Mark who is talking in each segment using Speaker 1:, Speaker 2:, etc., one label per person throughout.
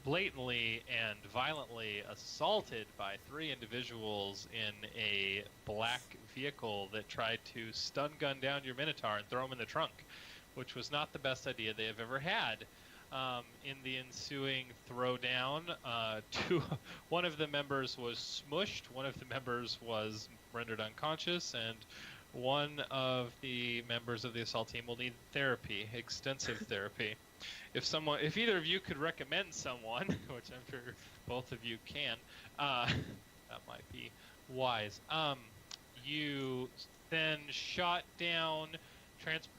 Speaker 1: blatantly and violently assaulted by three individuals in a black vehicle that tried to stun gun down your Minotaur and throw him in the trunk, which was not the best idea they have ever had. In the ensuing throwdown, one of the members was smushed, one of the members was rendered unconscious, and one of the members of the assault team will need therapy, extensive therapy. If either of you could recommend someone, which I'm sure both of you can, that might be wise. You then shot down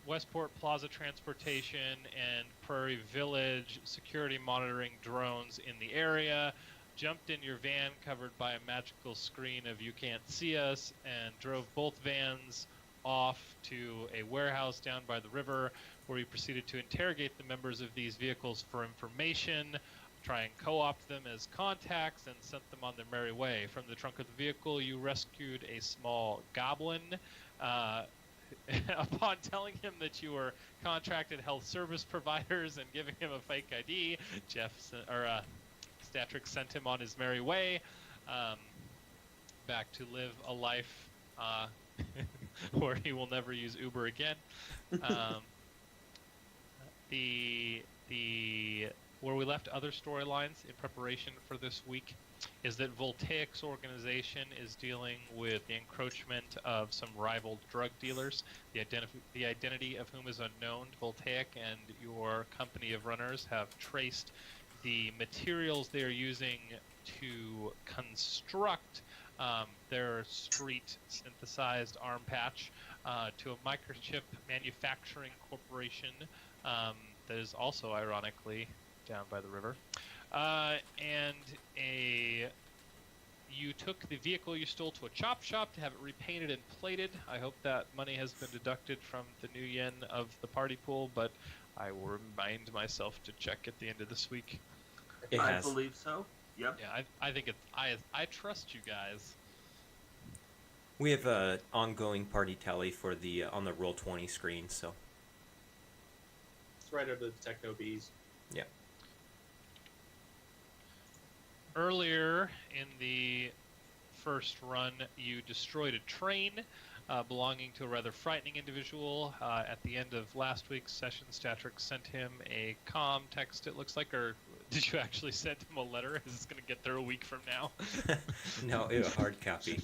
Speaker 1: Westport Plaza Transportation and Prairie Village security monitoring drones in the area, jumped in your van covered by a magical screen of "You can't see us," and drove both vans off to a warehouse down by the river, where you proceeded to interrogate the members of these vehicles for information, try and co-opt them as contacts, and sent them on their merry way. From the trunk of the vehicle, you rescued a small goblin. Upon telling him that you were contracted health service providers and giving him a fake ID, Statrix sent him on his merry way, back to live a life where he will never use Uber again. Where we left other storylines in preparation for this week is that Voltaic's organization is dealing with the encroachment of some rival drug dealers, the identity of whom is unknown. Voltaic and your company of runners have traced the materials they are using to construct their street synthesized arm patch to a microchip manufacturing corporation that is also ironically down by the river. You took the vehicle you stole to a chop shop to have it repainted and plated. I hope that money has been deducted from the new yen of the party pool, but I will remind myself to check at the end of this week.
Speaker 2: I believe so. Yep.
Speaker 1: Yeah, I think it's I trust you guys.
Speaker 3: We have an ongoing party tally for the on the Roll20 screen, so
Speaker 4: it's right under the Techno Bees.
Speaker 3: Yeah.
Speaker 1: Earlier in the first run, you destroyed a train belonging to a rather frightening individual. At the end of last week's session, Statrix sent him a comm text, it looks like, or did you actually send him a letter? Is this going to get there a week from now?
Speaker 3: No, it was a hard copy.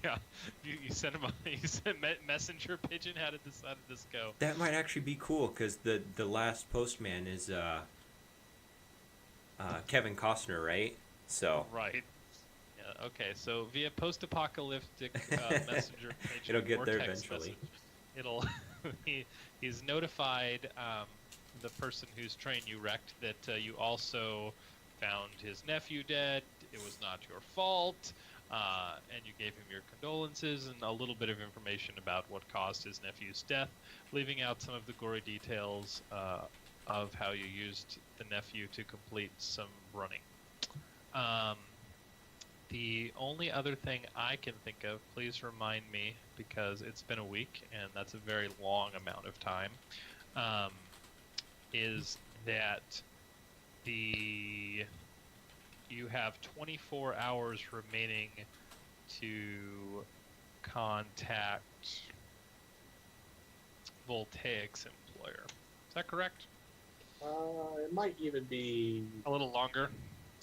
Speaker 1: Yeah, you sent him a messenger pigeon. How did this go?
Speaker 3: That might actually be cool, because the last postman is Kevin Costner, right? So
Speaker 1: right. Yeah. Okay. So via post-apocalyptic messenger pigeon,
Speaker 3: it'll get
Speaker 1: or
Speaker 3: there
Speaker 1: text
Speaker 3: eventually.
Speaker 1: Message, he's notified the person whose train you wrecked that you also found his nephew dead. It was not your fault. And you gave him your condolences and a little bit of information about what caused his nephew's death, leaving out some of the gory details of how you used the nephew to complete some running. The only other thing I can think of, please remind me, because it's been a week and that's a very long amount of time, is that you have 24 hours remaining to contact Voltaic's employer. Is that correct?
Speaker 4: It might even be
Speaker 1: A little longer.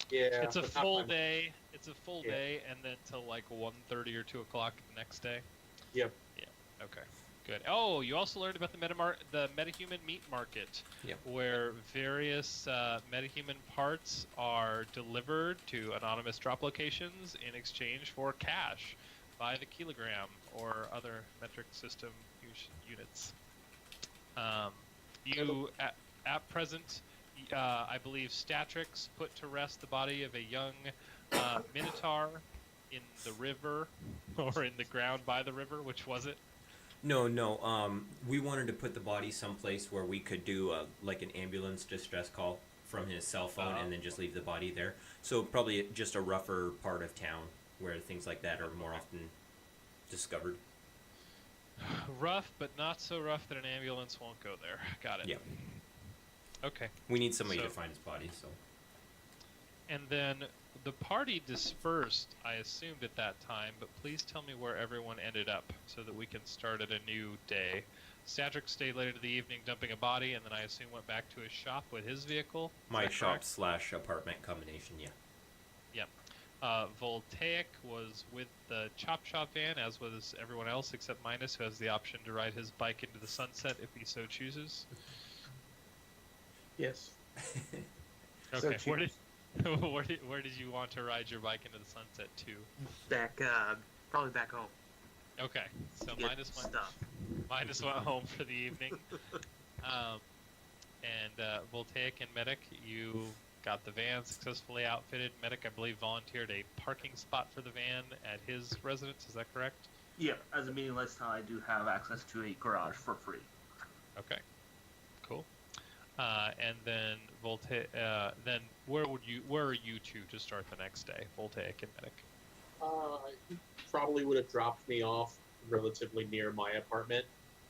Speaker 4: Yeah.
Speaker 1: It's a
Speaker 4: but not
Speaker 1: full
Speaker 4: my-
Speaker 1: day. It's a full day, and then till like 1:30 or 2 o'clock the next day.
Speaker 4: Yep.
Speaker 1: Yeah. Okay. Good. Oh, you also learned about the metahuman meat market,
Speaker 3: Yep.
Speaker 1: where various metahuman parts are delivered to anonymous drop locations in exchange for cash by the kilogram or other metric system units. At present, I believe Statrix put to rest the body of a young Minotaur in the river, or in the ground by the river. Which was it?
Speaker 3: No. We wanted to put the body someplace where we could do like an ambulance distress call from his cell phone, and then just leave the body there. So probably just a rougher part of town where things like that are more often discovered.
Speaker 1: Rough, but not so rough that an ambulance won't go there. Got it.
Speaker 3: Yeah.
Speaker 1: Okay.
Speaker 3: We need somebody
Speaker 1: So-
Speaker 3: to find his body, so.
Speaker 1: And then the party dispersed, I assumed at that time, but please tell me where everyone ended up so that we can start at a new day. Statrick stayed later to the evening dumping a body, and then I assume went back to his shop with his vehicle.
Speaker 3: My shop/apartment combination, yeah.
Speaker 1: Yep. Voltaic was with the Chop Shop van, as was everyone else except Minos, who has the option to ride his bike into the sunset if he so chooses.
Speaker 4: Yes.
Speaker 1: Okay. Where did you want to ride your bike into the sunset to?
Speaker 5: Back, probably back home.
Speaker 1: Okay, so
Speaker 5: Get
Speaker 1: Minos
Speaker 5: stuff.
Speaker 1: went home for the evening. Voltaic and Medic, you got the van successfully outfitted. Medic, I believe, volunteered a parking spot for the van at his residence. Is that correct?
Speaker 2: Yeah, as a meeting lifestyle, I do have access to a garage for free.
Speaker 1: Okay, cool. And then then where are you two to start the next day, Voltaic and Medic?
Speaker 4: He probably would have dropped me off relatively near my apartment,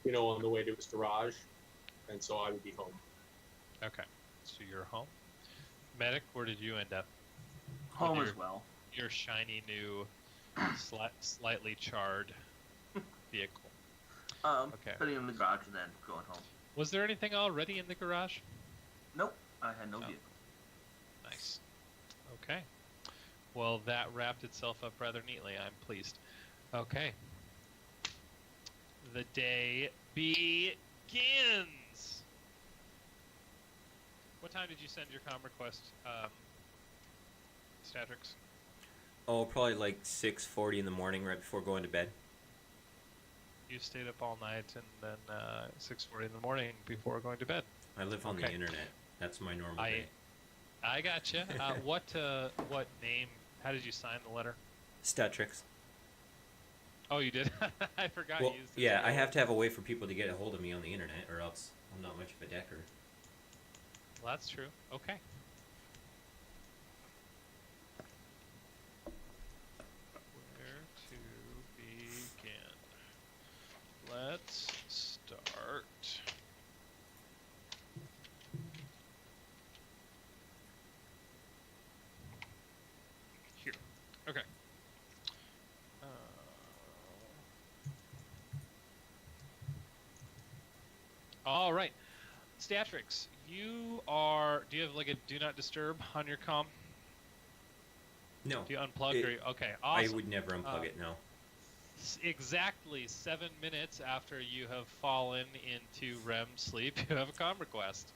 Speaker 4: on the way to his garage, and so I would be home.
Speaker 1: Okay, so you're home. Medic, where did you end up?
Speaker 2: Home as well.
Speaker 1: Your shiny new, slightly charred vehicle. Okay.
Speaker 2: Putting it in the garage and then going home.
Speaker 1: Was there anything already in the garage?
Speaker 2: Nope, I had no vehicle.
Speaker 1: Nice. Okay. Well, that wrapped itself up rather neatly. I'm pleased. Okay. The day begins. What time did you send your comm request, Statrix?
Speaker 3: Oh, probably like 6:40 in the morning, right before going to bed.
Speaker 1: You stayed up all night and then 6:40 in the morning before going to bed.
Speaker 3: I live on the internet. That's my normal day.
Speaker 1: I gotcha. What name? How did you sign the letter?
Speaker 3: Statrix.
Speaker 1: Oh, you did? I forgot
Speaker 3: Well,
Speaker 1: you used it.
Speaker 3: yeah, I have to have a way for people to get a hold of me on the internet, or else I'm not much of a decker.
Speaker 1: Well, that's true. Okay. Where to begin? Let's start. Here. Okay. All right. Statrix, do you have like a do not disturb on your comm?
Speaker 3: No.
Speaker 1: Do you unplug okay, awesome.
Speaker 3: I would never unplug it, no.
Speaker 1: Exactly 7 minutes after you have fallen into REM sleep, you have a comm request.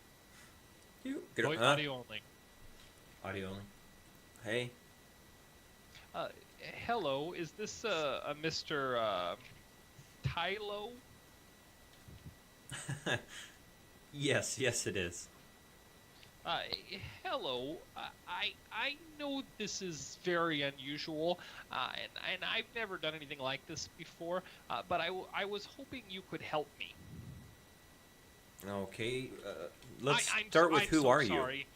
Speaker 1: Audio only.
Speaker 3: Audio only. Hey.
Speaker 1: Hello, is this a Mr. Tylo?
Speaker 3: Yes, it is.
Speaker 1: Hello. I know this is very unusual, and I've never done anything like this before. But I was hoping you could help me.
Speaker 3: Okay. Let's start with who are you?
Speaker 1: Sorry.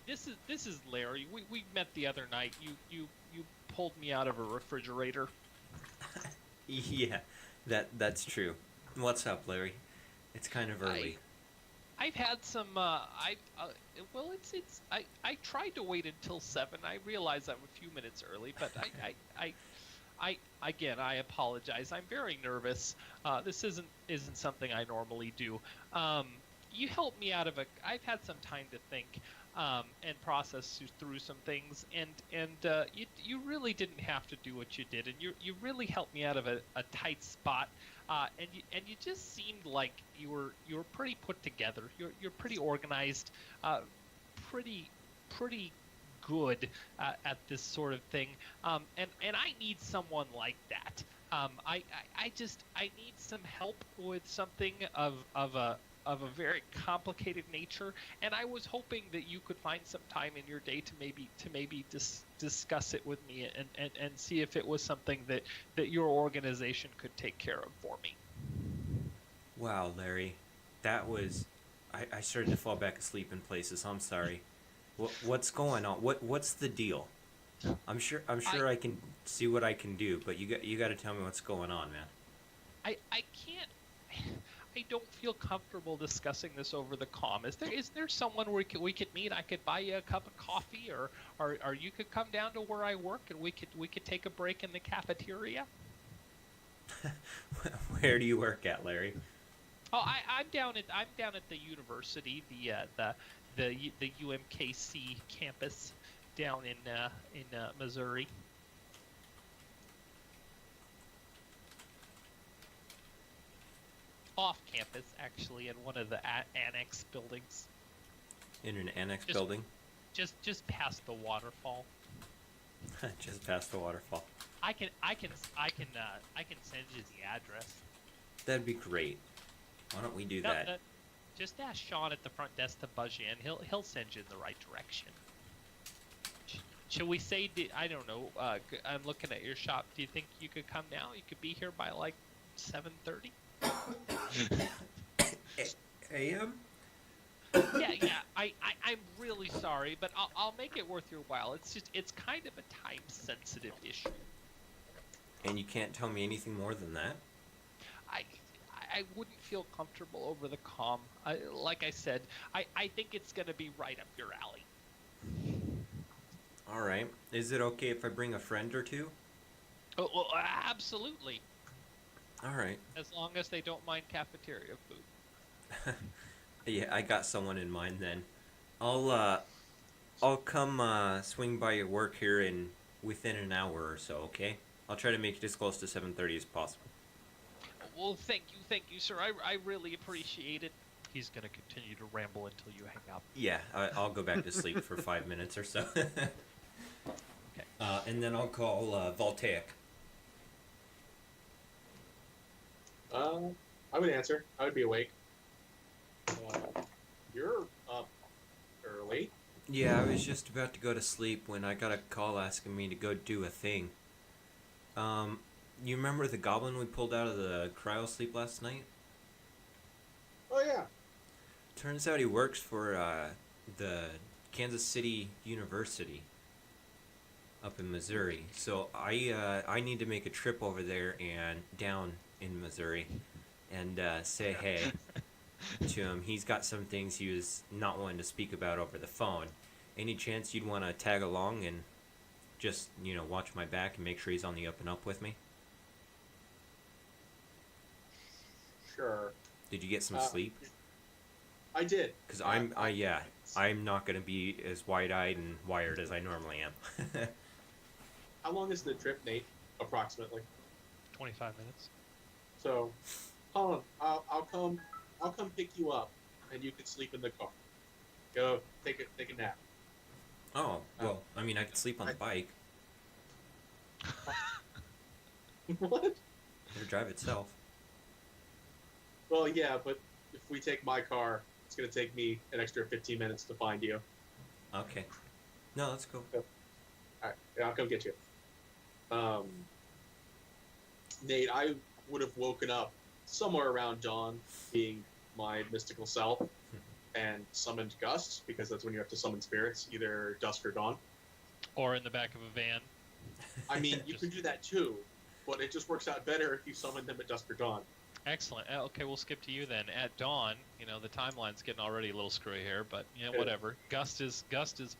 Speaker 1: This is Larry. We met the other night. You pulled me out of a refrigerator.
Speaker 3: Yeah, that's true. What's up, Larry? It's kind of early.
Speaker 1: I've had some. I tried to wait until 7. I realize I'm a few minutes early, but I apologize. I'm very nervous. This isn't something I normally do. You helped me out of I've had some time to think and process through some things, and you really didn't have to do what you did, and you really helped me out of a tight spot. And you just seemed like you were pretty put together. You're pretty organized, pretty good at this sort of thing. And I need someone like that. I need some help with something of a very complicated nature, and I was hoping that you could find some time in your day to maybe discuss it with me and see if it was something that your organization could take care of for me.
Speaker 3: Wow, Larry, that was. I started to fall back asleep in places. I'm sorry. What's going on? What's the deal? I'm sure I can see what I can do, but you got to tell me what's going on, man.
Speaker 1: I can't. I don't feel comfortable discussing this over the comm. Is there someone we could meet? I could buy you a cup of coffee, or you could come down to where I work and we could take a break in the cafeteria.
Speaker 3: Where do you work at, Larry?
Speaker 1: Oh, I'm down at the university, the UMKC campus down in Missouri. Off campus, actually, in one of the annex buildings,
Speaker 3: In an annex
Speaker 1: Just-
Speaker 3: building?
Speaker 1: just past the waterfall.
Speaker 3: Just past the waterfall.
Speaker 1: I can send you the address.
Speaker 3: That'd be great. Why don't we do
Speaker 1: No,
Speaker 3: that?
Speaker 1: just ask Sean at the front desk to buzz you in. He'll send you in the right direction. Shall we say? I don't know. I'm looking at your shop. Do you think you could come now? You could be here by like 7:30.
Speaker 3: AM?
Speaker 1: Yeah. I'm really sorry, but I'll make it worth your while. It's kind of a time-sensitive issue.
Speaker 3: And you can't tell me anything more than that?
Speaker 1: I wouldn't feel comfortable over the comm. Like I said, I think it's gonna be right up your alley.
Speaker 3: Alright. Is it okay if I bring a friend or two?
Speaker 1: Oh, well, absolutely.
Speaker 3: Alright.
Speaker 1: As long as they don't mind cafeteria food.
Speaker 3: Yeah, I got someone in mind then. I'll come swing by your work here within an hour or so, okay? I'll try to make it as close to 7:30 as possible.
Speaker 1: Well, thank you, sir. I really appreciate it. He's gonna continue to ramble until you hang up.
Speaker 3: Yeah, I'll go back to sleep for 5 minutes or so.
Speaker 1: Okay.
Speaker 3: And then I'll call Voltaic.
Speaker 4: I would answer. I would be awake. You're up early.
Speaker 3: Yeah, I was just about to go to sleep when I got a call asking me to go do a thing. You remember the goblin we pulled out of the cryo sleep last night?
Speaker 4: Oh yeah.
Speaker 3: Turns out he works for the Kansas City University up in Missouri. So I need to make a trip over there and down in Missouri and say hey to him. He's got some things he was not wanting to speak about over the phone. Any chance you'd want to tag along and just, watch my back and make sure he's on the up and up with me?
Speaker 4: Sure.
Speaker 3: Did you get some sleep?
Speaker 4: I did.
Speaker 3: Because I'm not going to be as wide-eyed and wired as I normally am.
Speaker 4: How long is the trip, Nate? Approximately.
Speaker 1: 25 minutes.
Speaker 4: So, hold on. I'll come pick you up, and you can sleep in the car. Go take a nap.
Speaker 3: Oh, well, I mean, I could sleep on the bike.
Speaker 4: What?
Speaker 3: It'll drive itself.
Speaker 4: Well, yeah, but if we take my car, it's gonna take me an extra 15 minutes to find you.
Speaker 3: Okay. No, let's go.
Speaker 4: All right, yeah, I'll come get you. Nate, I would have woken up somewhere around dawn, being my mystical self, and summoned Gus, because that's when you have to summon spirits, either dusk or dawn.
Speaker 1: Or in the back of a van.
Speaker 4: I mean, you can do that too, but it just works out better if you summon them at dusk or dawn.
Speaker 1: Excellent. Okay, we'll skip to you then. At dawn, the timeline's getting already a little screwy here, but whatever. Gust is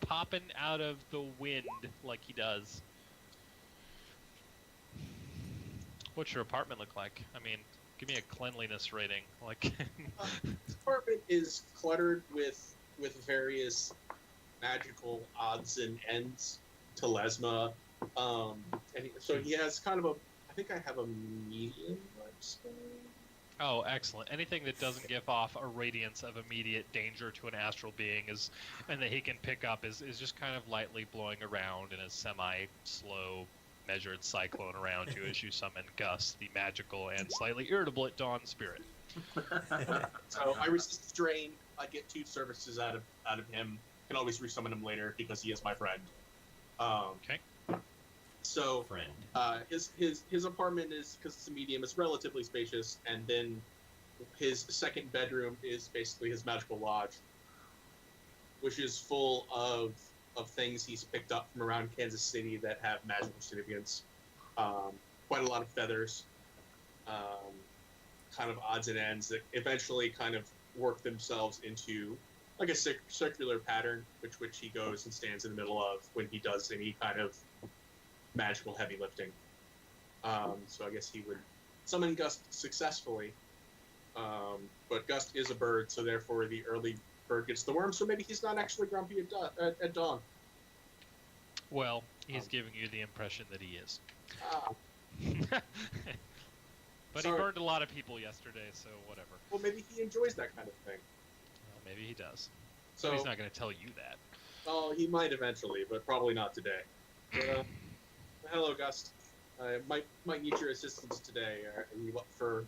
Speaker 1: popping out of the wind like he does. What's your apartment look like? I mean, give me a cleanliness rating. Like,
Speaker 4: This apartment is cluttered with various magical odds and ends to Lesma. So he has kind of I think I have a medium lifespan.
Speaker 1: oh, excellent. Anything that doesn't give off a radiance of immediate danger to an astral being and that he can pick up is just kind of lightly blowing around in a semi-slow, measured cyclone around you as you summon Gus, the magical and slightly irritable at dawn spirit.
Speaker 4: So I resist the drain. I get 2 services out of him. Can always resummon him later because he is my friend.
Speaker 1: Okay.
Speaker 4: So
Speaker 3: Friend.
Speaker 4: his apartment is, because it's a medium, it's relatively spacious, and then his second bedroom is basically his magical lodge, which is full of things he's picked up from around Kansas City that have magical significance. Quite a lot of feathers. kind of odds and ends that eventually kind of work themselves into like a circular pattern, which he goes and stands in the middle of when he does any kind of magical heavy lifting. So I guess he would summon Gust successfully. But Gust is a bird, so therefore the early bird gets the worm, so maybe he's not actually grumpy at dawn.
Speaker 1: Well, he's giving you the impression that he is. But
Speaker 4: Sorry.
Speaker 1: he burned a lot of people yesterday, so whatever.
Speaker 4: Well, maybe he enjoys that kind of thing.
Speaker 1: Well, maybe he does.
Speaker 4: So
Speaker 1: But he's not going to tell you that.
Speaker 4: Oh, he might eventually, but probably not today. But, hello, Gust. I might need your assistance today. Are you up for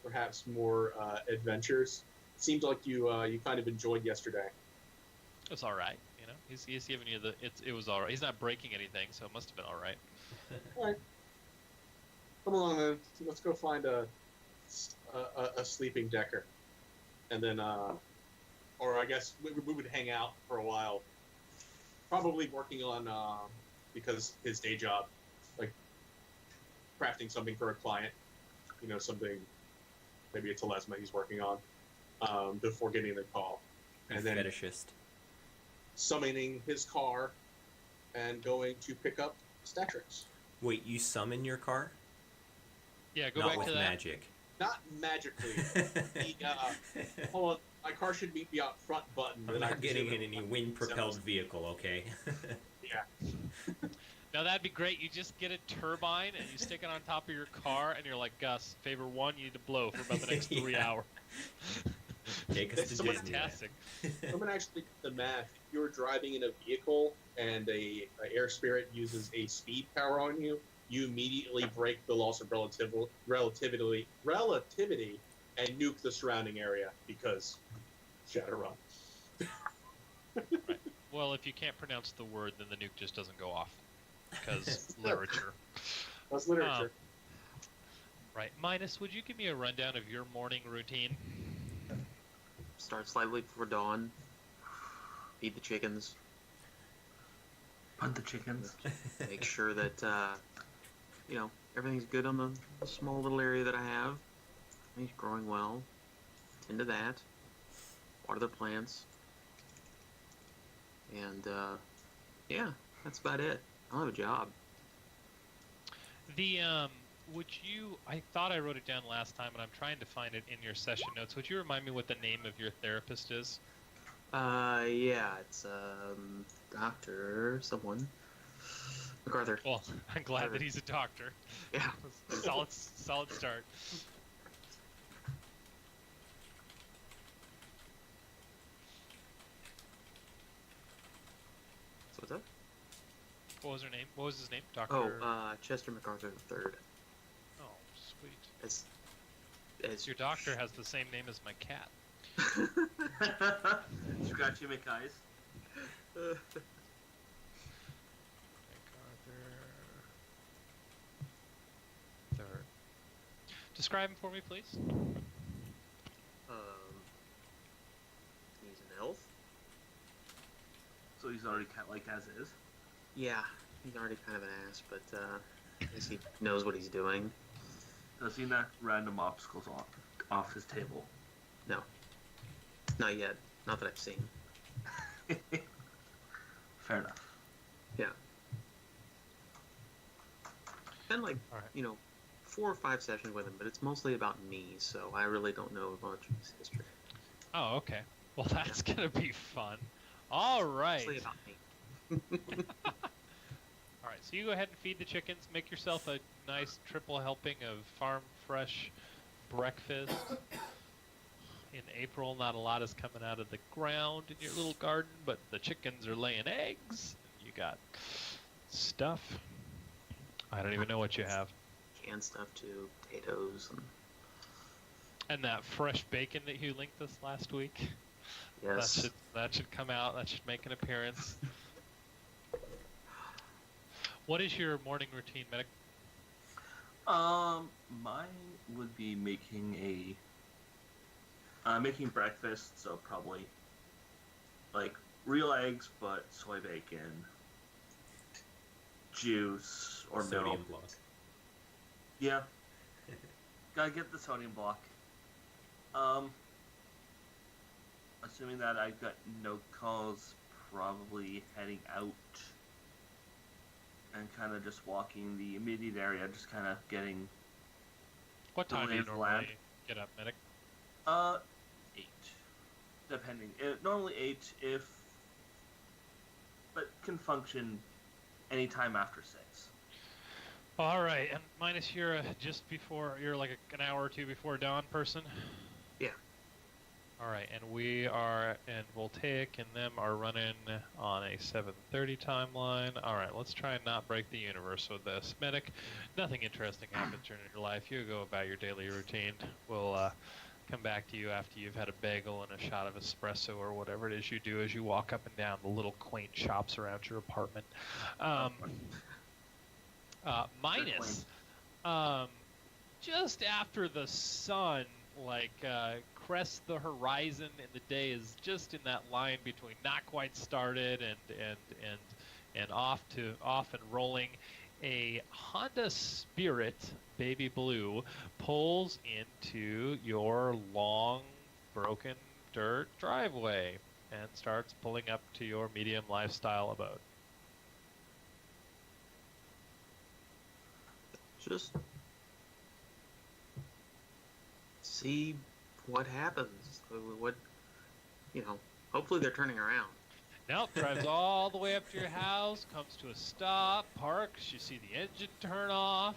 Speaker 4: perhaps more adventures? It seemed like you kind of enjoyed yesterday.
Speaker 1: It's all right, you know. He's giving you it was all right. He's not breaking anything, so it must have been all right.
Speaker 4: All right. Come along then. Let's go find a sleeping Decker, and then or I guess we would hang out for a while. Probably working on because his day job, like crafting something for a client, something, maybe a telesma he's working on before getting the call, and then
Speaker 3: fetishist.
Speaker 4: Summoning his car and going to pick up Statrix.
Speaker 3: Wait, you summon your car?
Speaker 1: Yeah, go
Speaker 3: Not
Speaker 1: back
Speaker 3: with
Speaker 1: to that.
Speaker 3: magic.
Speaker 4: Not magically. Hold on, my car should be the out front button.
Speaker 3: I'm not getting in any wind-propelled vehicle, okay?
Speaker 4: Yeah.
Speaker 1: Now that'd be great. You just get a turbine and you stick it on top of your car, and you're like, Gus, favor one, you need to blow for about the next 3 hours.
Speaker 3: Take us to
Speaker 4: Someone-
Speaker 3: Disney.
Speaker 1: Fantastic.
Speaker 4: Someone actually did the math. If you're driving in a vehicle and a air spirit uses a speed power on you, you immediately break the laws of relativity and nuke the surrounding area because Shadowrun.
Speaker 1: Right. Well, if you can't pronounce the word, then the nuke just doesn't go off because literature.
Speaker 4: That's literature.
Speaker 1: Right. Minos, would you give me a rundown of your morning routine?
Speaker 5: Start slightly before dawn. Feed the chickens.
Speaker 2: Hunt the chickens.
Speaker 5: Make sure that everything's good on the small little area that I have. He's growing well. Tend to that. Water the plants. And yeah, that's about it. I don't have a job.
Speaker 1: I thought I wrote it down last time, and I'm trying to find it in your session notes. Would you remind me what the name of your therapist is?
Speaker 5: Yeah, it's Doctor someone. MacArthur.
Speaker 1: Well, I'm glad that he's a doctor.
Speaker 5: Yeah.
Speaker 1: Solid start.
Speaker 5: So what's up?
Speaker 1: What was her name? What was his name? Doctor.
Speaker 5: Oh, Chester MacArthur III.
Speaker 1: Oh, sweet.
Speaker 5: As
Speaker 1: Your doctor has the same name as my cat.
Speaker 2: Scratchy McEyes.
Speaker 1: MacArthur. Third. Describe him for me, please.
Speaker 5: He's an elf.
Speaker 2: So he's already cat-like as is.
Speaker 5: Yeah, he's already kind of an ass, but at least he knows what he's doing.
Speaker 2: Does he knock random obstacles off his table?
Speaker 5: No, not yet. Not that I've seen.
Speaker 2: Fair enough.
Speaker 5: Yeah. And
Speaker 1: All right.
Speaker 5: 4 or 5 sessions with him, but it's mostly about me, so I really don't know much of his history.
Speaker 1: Oh, okay. Well, that's gonna be fun. All right.
Speaker 5: Mostly about me.
Speaker 1: All right. So you go ahead and feed the chickens. Make yourself a nice triple helping of farm fresh breakfast. In April, not a lot is coming out of the ground in your little garden, but the chickens are laying eggs. You got stuff. I don't even know what you have.
Speaker 5: Canned stuff too, potatoes,
Speaker 1: And that fresh bacon that you linked us last week.
Speaker 5: yes.
Speaker 1: That should come out. That should make an appearance. What is your morning routine, Medic?
Speaker 2: Mine would be making making breakfast, so probably like real eggs, but soy bacon, juice, or
Speaker 3: Sodium
Speaker 2: milk.
Speaker 3: block.
Speaker 2: Yeah. Gotta get the sodium block. Assuming that I got no calls, probably heading out and kind of just walking the immediate area, just kind of getting
Speaker 1: What
Speaker 2: the
Speaker 1: time do
Speaker 2: lay
Speaker 1: you
Speaker 2: of the
Speaker 1: normally
Speaker 2: land.
Speaker 1: get up, medic?
Speaker 2: 8, depending. Normally 8, but can function anytime after 6.
Speaker 1: All right, and minus you're just before, you're like an hour or two before dawn person?
Speaker 5: Yeah.
Speaker 1: All right, and we are, and Voltaic and them are running on a 7:30 timeline. All right, let's try and not break the universe with this. Medic, nothing interesting happens during your life. You go about your daily routine. We'll come back to you after you've had a bagel and a shot of espresso or whatever it is you do as you walk up and down the little quaint shops around your apartment. Minus, just after the sun crests the horizon and the day is just in that line between not quite started and off and rolling, a Honda Spirit baby blue pulls into your long broken dirt driveway and starts pulling up to your medium lifestyle abode.
Speaker 5: Just see what happens. Hopefully they're turning around.
Speaker 1: Nope, drives all the way up to your house, comes to a stop, parks, you see the engine turn off.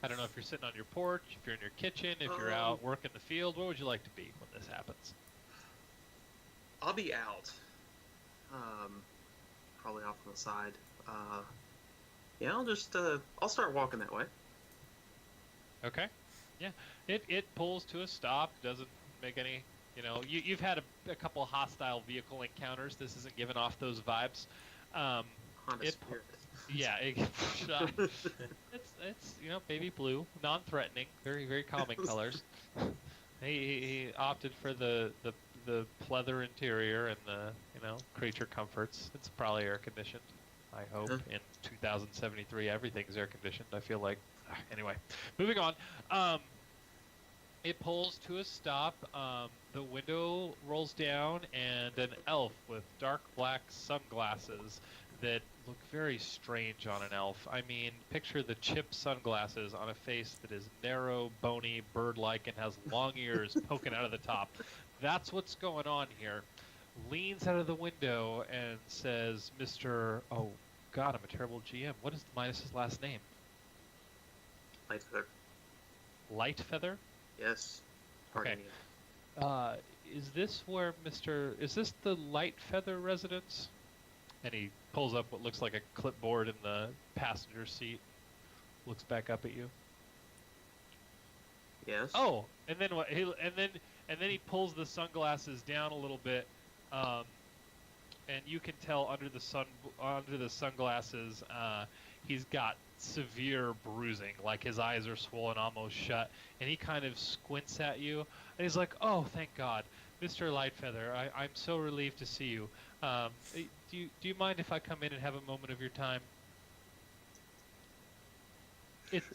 Speaker 1: I don't know if you're sitting on your porch, if you're in your kitchen, if you're out working the field. Where would you like to be when this happens?
Speaker 5: I'll be out. Probably off on the side. Yeah, I'll start walking that way.
Speaker 1: Okay. Yeah. It pulls to a stop, doesn't make any, you've had a couple hostile vehicle encounters. This isn't giving off those vibes.
Speaker 5: Honda Spirit.
Speaker 1: Yeah, it's baby blue, non-threatening, very very calming colors. He opted for the pleather interior and the creature comforts. It's probably air conditioned. I hope in 2073 everything's air conditioned. I feel like anyway. Moving on. It pulls to a stop. The window rolls down, and an elf with dark black sunglasses that look very strange on an elf. I mean, picture the chip sunglasses on a face that is narrow, bony, bird-like, and has long ears poking out of the top. That's what's going on here. Leans out of the window and says, Mr. Oh, God, I'm a terrible GM. What is Minus's last name?
Speaker 5: Lightfeather.
Speaker 1: Lightfeather?
Speaker 5: Yes.
Speaker 1: Okay. Is this the Lightfeather residence? And he pulls up what looks like a clipboard in the passenger seat. Looks back up at you.
Speaker 5: Yes.
Speaker 1: Oh, and then what? And then he pulls the sunglasses down a little bit, and you can tell under the sunglasses, he's got severe bruising. Like his eyes are swollen almost shut, and he kind of squints at you, and he's like, "Oh, thank God, Mr. Lightfeather, I'm so relieved to see you. Do you mind if I come in and have a moment of your time?"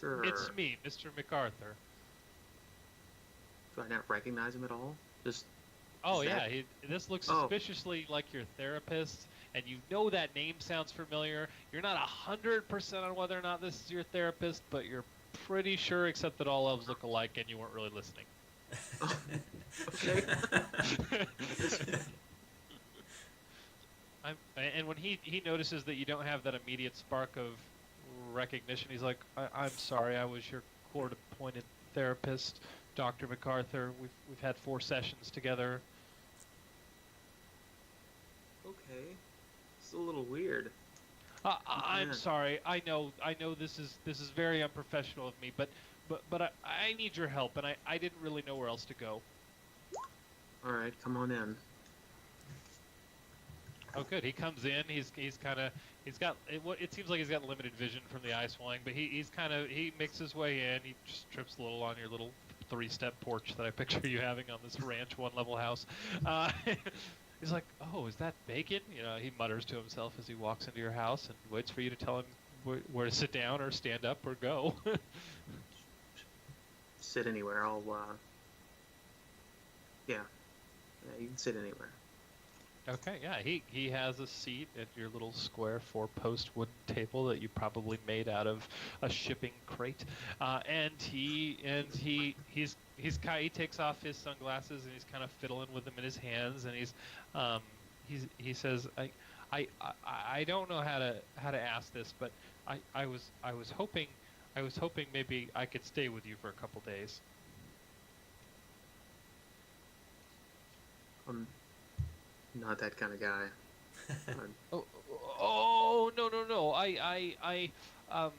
Speaker 5: Sure.
Speaker 1: It's me, Mr. MacArthur.
Speaker 5: Do I not recognize him at all?
Speaker 1: This looks suspiciously like your therapist, and you know that name sounds familiar. You're not 100% on whether or not this is your therapist, but you're pretty sure, except that all elves look alike, and you weren't really listening.
Speaker 5: Okay.
Speaker 1: And when he notices that you don't have that immediate spark of recognition, he's like, I'm sorry, I was your court-appointed therapist, Dr. MacArthur. We've had 4 sessions together.
Speaker 5: Okay. It's a little weird.
Speaker 1: I'm sorry. I know this is very unprofessional of me, but I need your help, and I didn't really know where else to go.
Speaker 5: All right, come on in.
Speaker 1: Oh, good. He comes in. It seems like he's got limited vision from the eye swelling, but he makes his way in. He just trips a little on your little 3-step porch that I picture you having on this ranch 1-level house. He's like, "Oh, is that bacon?" He mutters to himself as he walks into your house and waits for you to tell him where to sit down or stand up or go.
Speaker 5: sit anywhere. I'll yeah, you can sit anywhere.
Speaker 1: Okay, yeah, he has a seat at your little square four-post wooden table that you probably made out of a shipping crate, and he takes off his sunglasses and he's kind of fiddling with them in his hands, and he says, I don't know how to ask this, but I was hoping maybe I could stay with you for a couple days.
Speaker 5: Not that kind of guy.
Speaker 1: No. Um,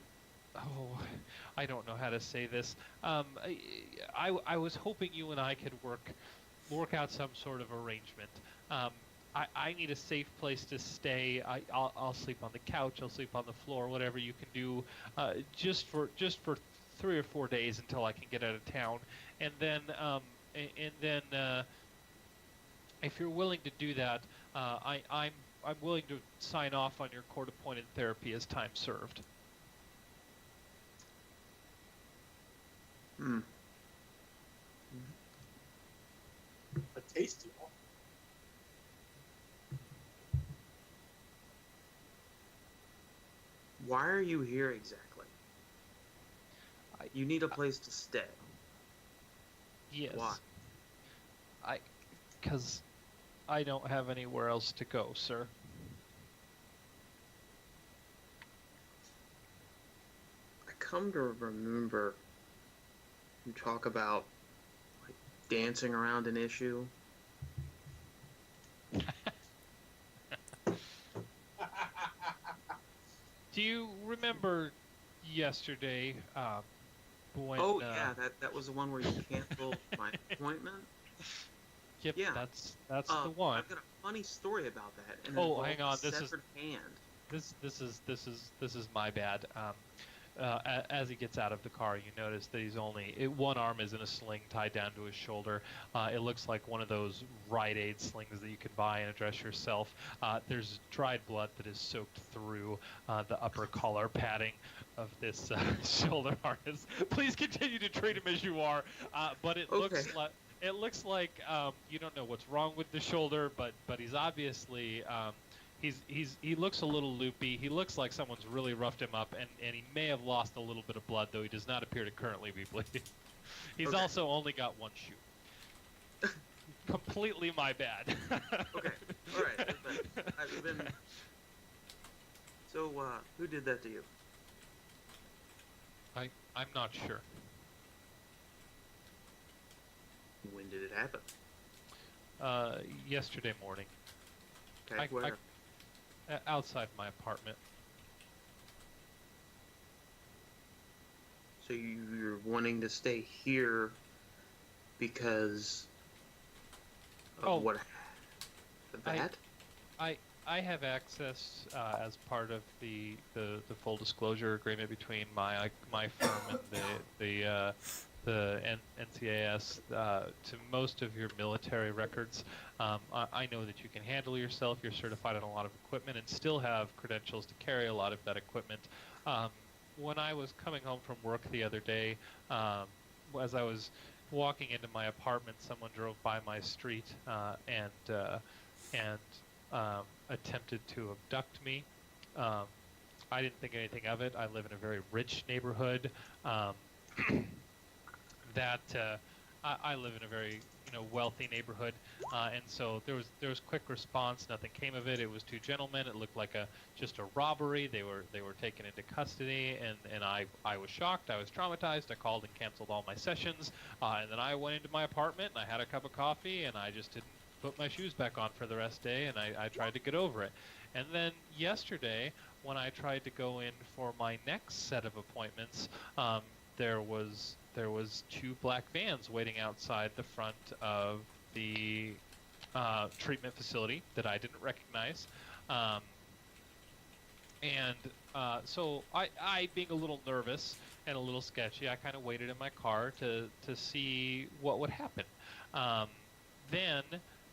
Speaker 1: I don't know how to say this. I was hoping you and I could work out some sort of arrangement. I need a safe place to stay. I'll sleep on the couch. I'll sleep on the floor. Whatever you can do, just for 3 or 4 days until I can get out of town, and then if you're willing to do that, I'm willing to sign off on your court-appointed therapy as time served.
Speaker 5: Hmm.
Speaker 4: A tasty one.
Speaker 5: Why are you here exactly? You need a place to stay.
Speaker 1: Yes.
Speaker 5: Why?
Speaker 1: Because I don't have anywhere else to go, sir.
Speaker 5: I come to remember you talk about like dancing around an issue.
Speaker 1: Do you remember yesterday when...
Speaker 5: Yeah, that was the one where you canceled my appointment.
Speaker 1: Yep,
Speaker 5: Yeah.
Speaker 1: that's the one.
Speaker 5: I've got a funny story about that. And
Speaker 1: Hang on. This is
Speaker 5: severed hand.
Speaker 1: This is my bad. As he gets out of the car, you notice that one arm is in a sling tied down to his shoulder. It looks like one of those Rite Aid slings that you can buy and address yourself. There's dried blood that is soaked through the upper collar padding of this shoulder harness. Please continue to treat him as you are, but it looks like. It looks like you don't know what's wrong with the shoulder, but he's obviously he looks a little loopy. He looks like someone's really roughed him up, and he may have lost a little bit of blood, though he does not appear to currently be bleeding. He's also only got one shoe. Completely my bad.
Speaker 5: Okay, all right. I've been. So, who did that to you?
Speaker 1: I'm not sure.
Speaker 5: When did it happen?
Speaker 1: Yesterday morning.
Speaker 5: Okay, where?
Speaker 1: Outside my apartment.
Speaker 5: So you're wanting to stay here because of what? That?
Speaker 1: I have access as part of the full disclosure agreement between my firm and the NCAS to most of your military records. I know that you can handle yourself. You're certified on a lot of equipment and still have credentials to carry a lot of that equipment. When I was coming home from work the other day, as I was walking into my apartment, someone drove by my street and attempted to abduct me. I didn't think anything of it. I live in a very rich neighborhood. I live in a very wealthy neighborhood, and so there was quick response. Nothing came of it. It was two gentlemen. It looked like just a robbery. They were taken into custody, and I was shocked. I was traumatized. I called and canceled all my sessions, and then I went into my apartment and I had a cup of coffee, and I just didn't put my shoes back on for the rest of the day, and I tried to get over it. And then yesterday, when I tried to go in for my next set of appointments, there was two black vans waiting outside the front of the treatment facility that I didn't recognize. So I being a little nervous and a little sketchy, I kind of waited in my car to see what would happen. Then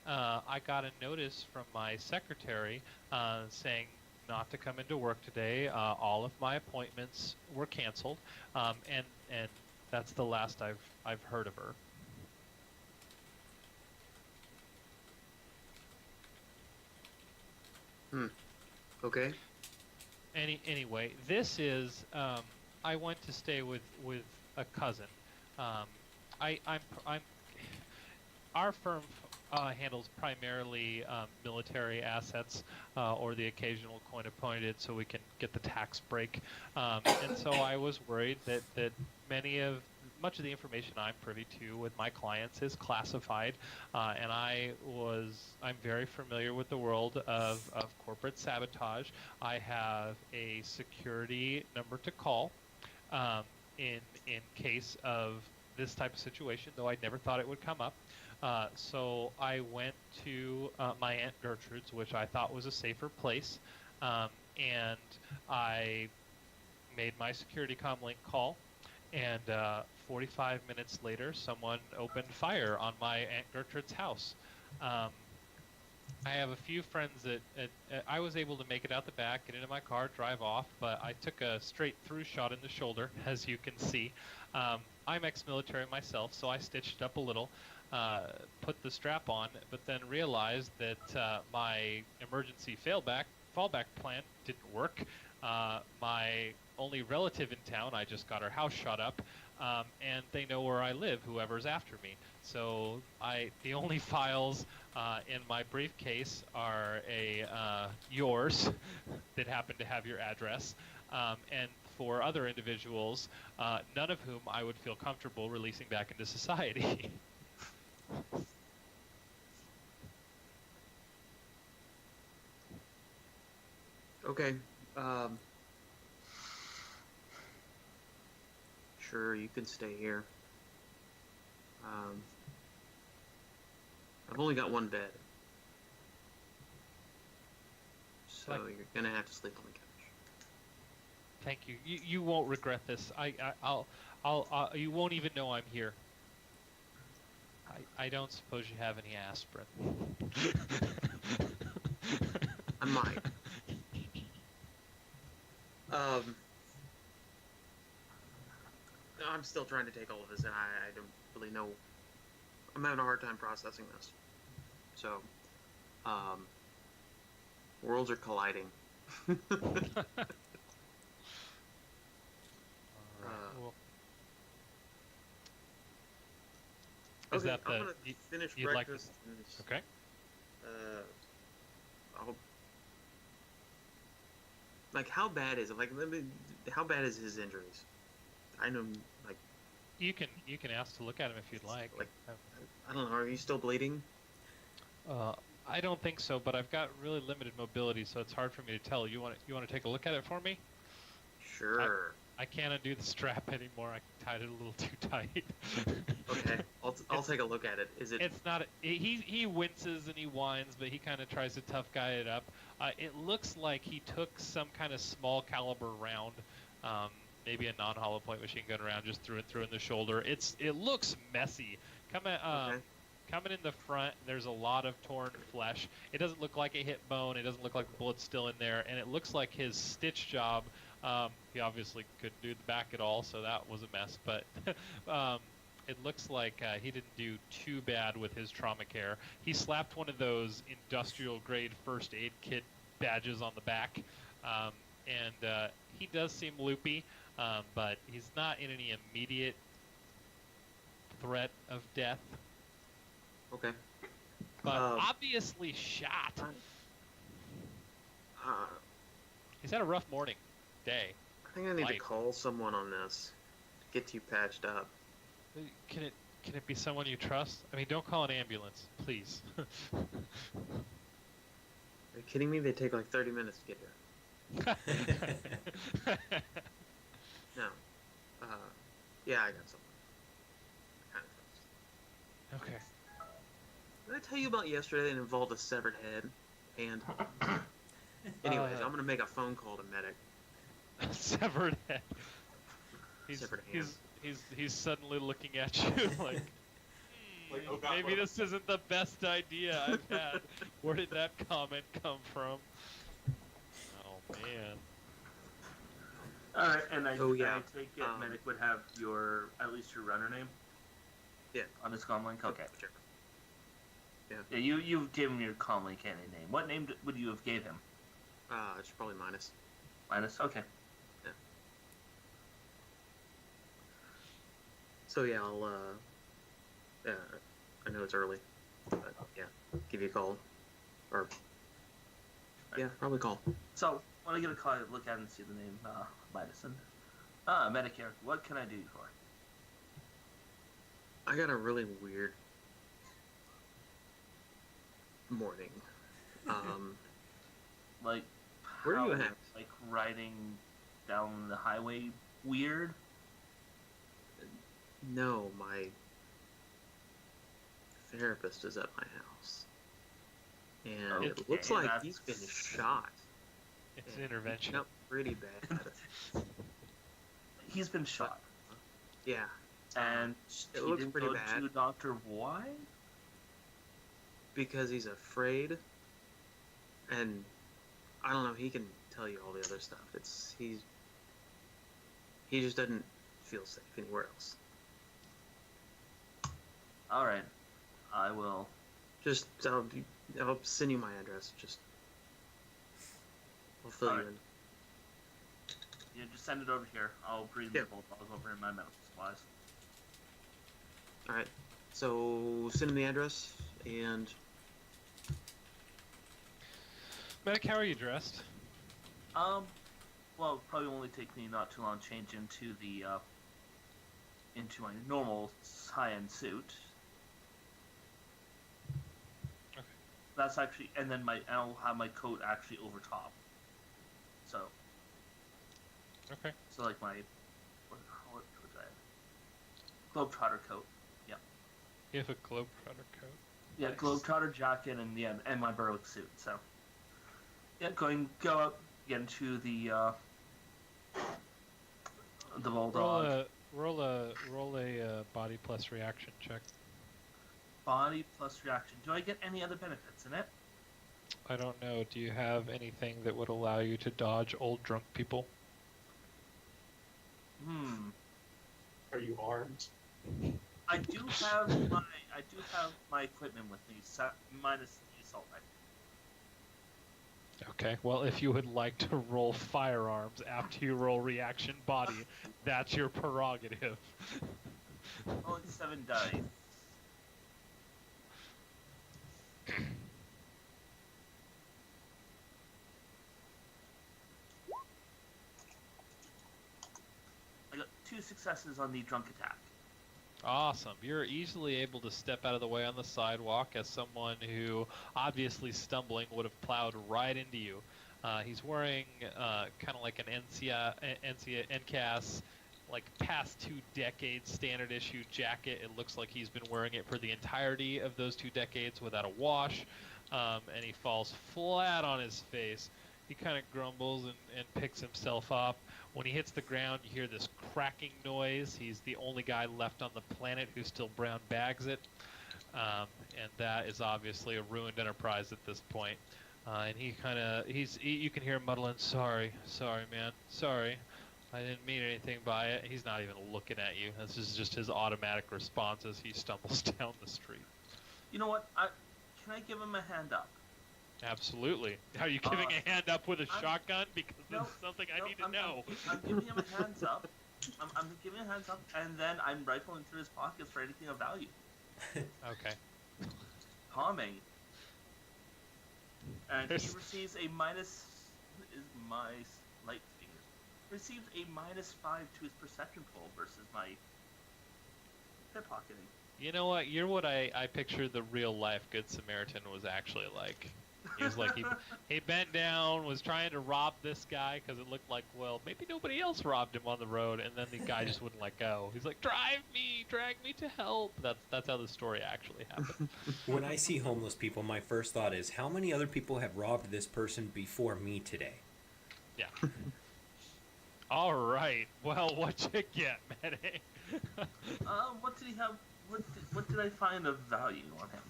Speaker 1: I got a notice from my secretary saying not to come into work today. All of my appointments were canceled, and That's the last I've heard of her.
Speaker 5: Okay.
Speaker 1: Anyway, this is I went to stay with a cousin. Um, I'm our firm handles primarily military assets or the occasional coin appointed, so we can get the tax break. And so I was worried that much of the information I'm privy to with my clients is classified, and I'm very familiar with the world of corporate sabotage. I have a security number to call in case of this type of situation, though I never thought it would come up. So I went to my Aunt Gertrude's, which I thought was a safer place, and I made my security comm link call, and 45 minutes later, someone opened fire on my Aunt Gertrude's house. I have a few friends that I was able to make it out the back, get into my car, drive off, but I took a straight through shot in the shoulder, as you can see. I'm ex-military myself, so I stitched up a little, put the strap on, but then realized that my emergency fallback plan didn't work. My only relative in town, I just got her house shot up, and they know where I live, whoever's after me. So the only files in my briefcase are yours that happen to have your address, and for other individuals, none of whom I would feel comfortable releasing back into society.
Speaker 5: Okay. Sure, you can stay here. I've only got one bed, so you're gonna have to sleep on the couch.
Speaker 1: Thank you. You won't regret this. I'll you won't even know I'm here. I don't suppose you have any aspirin.
Speaker 5: I might. I'm still trying to take all of this, and I don't really know. I'm having a hard time processing this. So, worlds are colliding.
Speaker 1: All right. Well, is
Speaker 5: Okay,
Speaker 1: that
Speaker 5: I'm
Speaker 1: the
Speaker 5: gonna finish
Speaker 1: you'd like to-
Speaker 5: breakfast.
Speaker 1: okay?
Speaker 5: Like, how bad is it? Like, how bad is his injuries? I know, like,
Speaker 1: You can ask to look at him if you'd like.
Speaker 5: I don't know. Are you still bleeding?
Speaker 1: I don't think so, but I've got really limited mobility, so it's hard for me to tell. You want to take a look at it for me?
Speaker 5: Sure.
Speaker 1: I can't undo the strap anymore. I tied it a little too tight.
Speaker 5: Okay, I'll take a look at it. Is it?
Speaker 1: It's not. He winces and he whines, but he kind of tries to tough guy it up. It looks like he took some kind of small caliber round, maybe a non-hollow point machine gun round, just threw it through in the shoulder. It looks messy.
Speaker 5: Okay.
Speaker 1: Coming in the front, there's a lot of torn flesh. It doesn't look like a hit bone. It doesn't look like the bullet's still in there, and it looks like his stitch job. He obviously couldn't do the back at all, so that was a mess. But it looks like he didn't do too bad with his trauma care. He slapped one of those industrial-grade first aid kit badges on the back, and he does seem loopy, but he's not in any immediate threat of death.
Speaker 5: Okay.
Speaker 1: But obviously shot. He's had a rough day.
Speaker 5: I think I need to
Speaker 1: Life.
Speaker 5: call someone on this. Get you patched up.
Speaker 1: Can it be someone you trust? I mean, don't call an ambulance, please.
Speaker 5: Are you kidding me? They take like 30 minutes to get here. No. Yeah, I got someone. I kind of trust.
Speaker 1: Okay.
Speaker 5: Did I tell you about yesterday that involved a severed head? And anyways, I'm gonna make a phone call to medic.
Speaker 1: Severed head.
Speaker 5: Severed hand.
Speaker 1: He's suddenly looking at you like,
Speaker 4: Like, oh God,
Speaker 1: maybe
Speaker 4: what-
Speaker 1: this isn't the best idea I've had. Where did that comment come from? Oh man.
Speaker 2: All right, and I,
Speaker 5: Oh, yeah.
Speaker 2: I take it Medic would have at least your runner name.
Speaker 5: Yeah.
Speaker 2: On his comlink. Okay.
Speaker 5: Sure. Yeah.
Speaker 2: Yeah, you gave him your comlink and a name. What name would you have gave him?
Speaker 5: It's probably Minus.
Speaker 2: Minus. Okay.
Speaker 5: Yeah. So yeah, I'll I know it's early, but yeah, give you a call, or yeah, probably call.
Speaker 2: So when I get a call, I look at it and see the name Medicine. Medicare. What can I do you for?
Speaker 5: I got a really weird morning.
Speaker 2: Like,
Speaker 5: Where are you
Speaker 2: how,
Speaker 5: at?
Speaker 2: Like riding down the highway weird?
Speaker 5: No, my therapist is at my house, and it looks
Speaker 2: Okay,
Speaker 5: like he's been shot.
Speaker 1: It's
Speaker 5: and
Speaker 1: intervention.
Speaker 5: beaten up pretty bad.
Speaker 2: He's been shot.
Speaker 5: Yeah,
Speaker 2: And
Speaker 5: it
Speaker 2: he
Speaker 5: looks
Speaker 2: didn't
Speaker 5: pretty
Speaker 2: go
Speaker 5: bad.
Speaker 2: to the doctor. Why?
Speaker 5: because he's afraid, and I don't know. He can tell you all the other stuff. He just doesn't feel safe anywhere else.
Speaker 2: All right, I will.
Speaker 5: Just I'll send you my address. I'll fill you
Speaker 2: Alright.
Speaker 5: in.
Speaker 2: Yeah, just send it over here. I'll bring
Speaker 5: Yeah.
Speaker 2: the bulldogs over in my medical supplies.
Speaker 5: All right. So send him the address, and
Speaker 1: Medic, how are you dressed?
Speaker 2: Well, it probably only take me not too long to change into into my normal high-end suit.
Speaker 1: Okay.
Speaker 2: That's actually, and then I'll have my coat actually over top. So
Speaker 1: Okay.
Speaker 2: like my what was that? Globetrotter coat. Yeah.
Speaker 1: You have a globetrotter coat.
Speaker 2: Yeah,
Speaker 1: Nice.
Speaker 2: Globetrotter jacket and my Berwick suit. So yeah, go up get into the bulldog.
Speaker 1: Roll a body plus reaction check.
Speaker 2: Body plus reaction. Do I get any other benefits in it?
Speaker 1: I don't know. Do you have anything that would allow you to dodge old drunk people?
Speaker 4: Are you armed?
Speaker 2: I do have my equipment with me, minus the assault rifle.
Speaker 1: Okay. Well, if you would like to roll firearms after you roll reaction body, that's your prerogative.
Speaker 2: Only 7 dice. I got 2 successes on the drunk attack.
Speaker 1: Awesome. You're easily able to step out of the way on the sidewalk as someone who, obviously stumbling, would have plowed right into you. He's wearing kind of like an NCAS, like past 2 decades standard issue jacket. It looks like he's been wearing it for the entirety of those 2 decades without a wash, and he falls flat on his face. He kind of grumbles and picks himself up. When he hits the ground, you hear this cracking noise. He's the only guy left on the planet who still brown bags it. And that is obviously a ruined enterprise at this point. And you can hear him muddling, sorry, man, sorry. I didn't mean anything by it. He's not even looking at you. This is just his automatic response as he stumbles down the street.
Speaker 2: You know what? Can I give him a hand up?
Speaker 1: Absolutely. Are you giving a hand up with a shotgun? Because
Speaker 2: No,
Speaker 1: this is something I need to
Speaker 2: I'm,
Speaker 1: know.
Speaker 2: I'm giving him a hands up. I'm giving him a hands up, and then I'm rifling through his pockets for anything of value.
Speaker 1: Okay.
Speaker 2: Calming. And he
Speaker 1: There's-
Speaker 2: receives a minus. Is my light fingers receives a -5 to his perception pool versus my pickpocketing.
Speaker 1: You know what? You're what I pictured the real life Good Samaritan was actually like. He was like, he bent down, was trying to rob this guy because it looked like, well, maybe nobody else robbed him on the road, and then the guy just wouldn't let go. He's like, drag me to help. That's how the story actually happened.
Speaker 3: When I see homeless people, my first thought is, how many other people have robbed this person before me today?
Speaker 1: Yeah. All right. Well, what you get, Medic?
Speaker 2: What did he have? What did I find of value on him?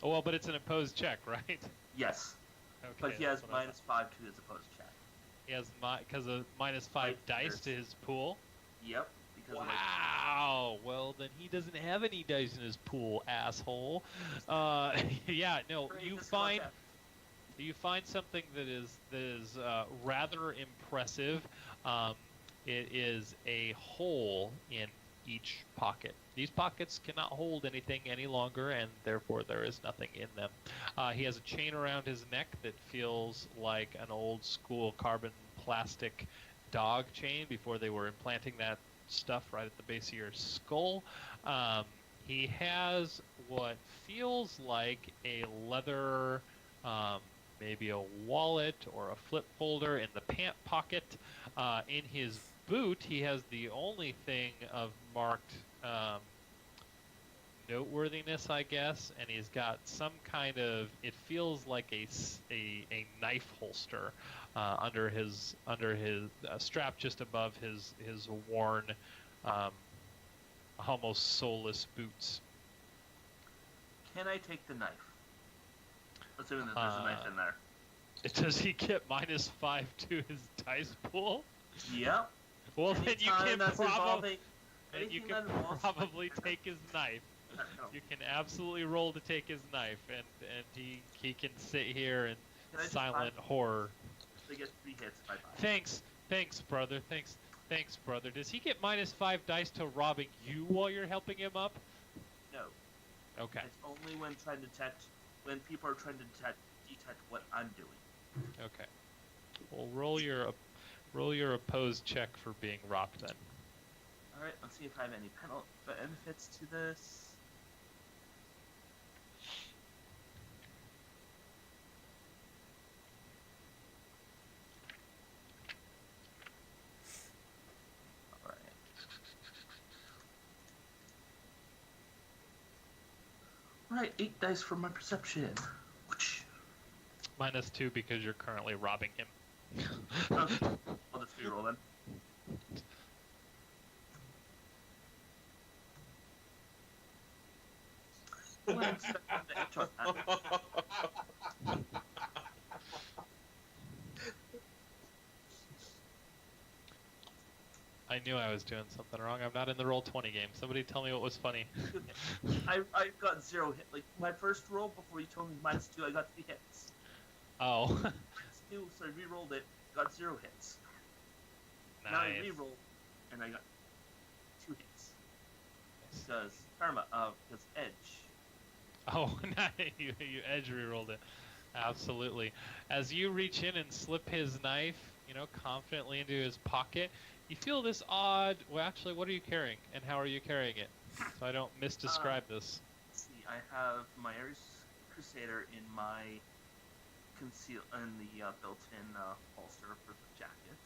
Speaker 1: Oh, well, but it's an opposed check, right?
Speaker 2: Yes,
Speaker 1: Okay,
Speaker 2: but he has
Speaker 1: that's what I
Speaker 2: -5 to his opposed check.
Speaker 1: He has because of -5
Speaker 2: Five
Speaker 1: dice to
Speaker 2: fingers.
Speaker 1: his pool.
Speaker 2: Yep. Because of
Speaker 1: Wow. Well, then he doesn't have any dice in his pool, asshole. Yeah. No.
Speaker 2: During this contest.
Speaker 1: You find something that is rather impressive. Um, it is a hole in each pocket. These pockets cannot hold anything any longer, and therefore there is nothing in them. He has a chain around his neck that feels like an old school carbon plastic dog chain before they were implanting that stuff right at the base of your skull. He has what feels like a leather, maybe a wallet or a flip folder in the pant pocket. In his boot, he has the only thing of marked noteworthiness, I guess, and he's got some kind of, it feels like a knife holster under his strap just above his worn almost soulless boots.
Speaker 2: Can I take the knife? Assuming that there's a knife in there.
Speaker 1: Does he get -5 to his dice pool?
Speaker 2: Yep.
Speaker 1: Well, then you
Speaker 2: Anytime
Speaker 1: can
Speaker 2: that's
Speaker 1: probably
Speaker 2: anything that involves
Speaker 1: take his knife. You can absolutely roll to take his knife, and he can sit here in
Speaker 2: Can I just
Speaker 1: silent
Speaker 2: buy-
Speaker 1: horror.
Speaker 2: They get 3 hits if I buy.
Speaker 1: Thanks, brother. Thanks, brother. Does he get -5 dice to robbing you while you're helping him up?
Speaker 2: No.
Speaker 1: Okay.
Speaker 2: It's only when when people are trying to detect what I'm doing.
Speaker 1: Okay. Well, roll your opposed check for being robbed then.
Speaker 2: All right. Let's see if I have any benefits to this. All right. All right. 8 dice for my perception. Whoosh.
Speaker 1: -2 because you're currently robbing him.
Speaker 2: Okay. I'll just reroll then.
Speaker 1: I knew I was doing something wrong. I'm not in the Roll20 game. Somebody tell me what was funny.
Speaker 2: I got 0 hit. Like my first roll before you told me -2, I got 3 hits.
Speaker 1: Oh.
Speaker 2: -2, so I re-rolled it, got 0 hits. Now I
Speaker 1: Nice.
Speaker 2: re-rolled, and I got 2 hits. Because karma, because edge.
Speaker 1: Oh, nice. You edge rerolled it. Absolutely. As you reach in and slip his knife, confidently into his pocket, you feel this odd. Well, actually, what are you carrying, and how are you carrying it? So I don't misdescribe this.
Speaker 2: Let's see, I have my Ares Crusader in my the built-in holster for the jacket.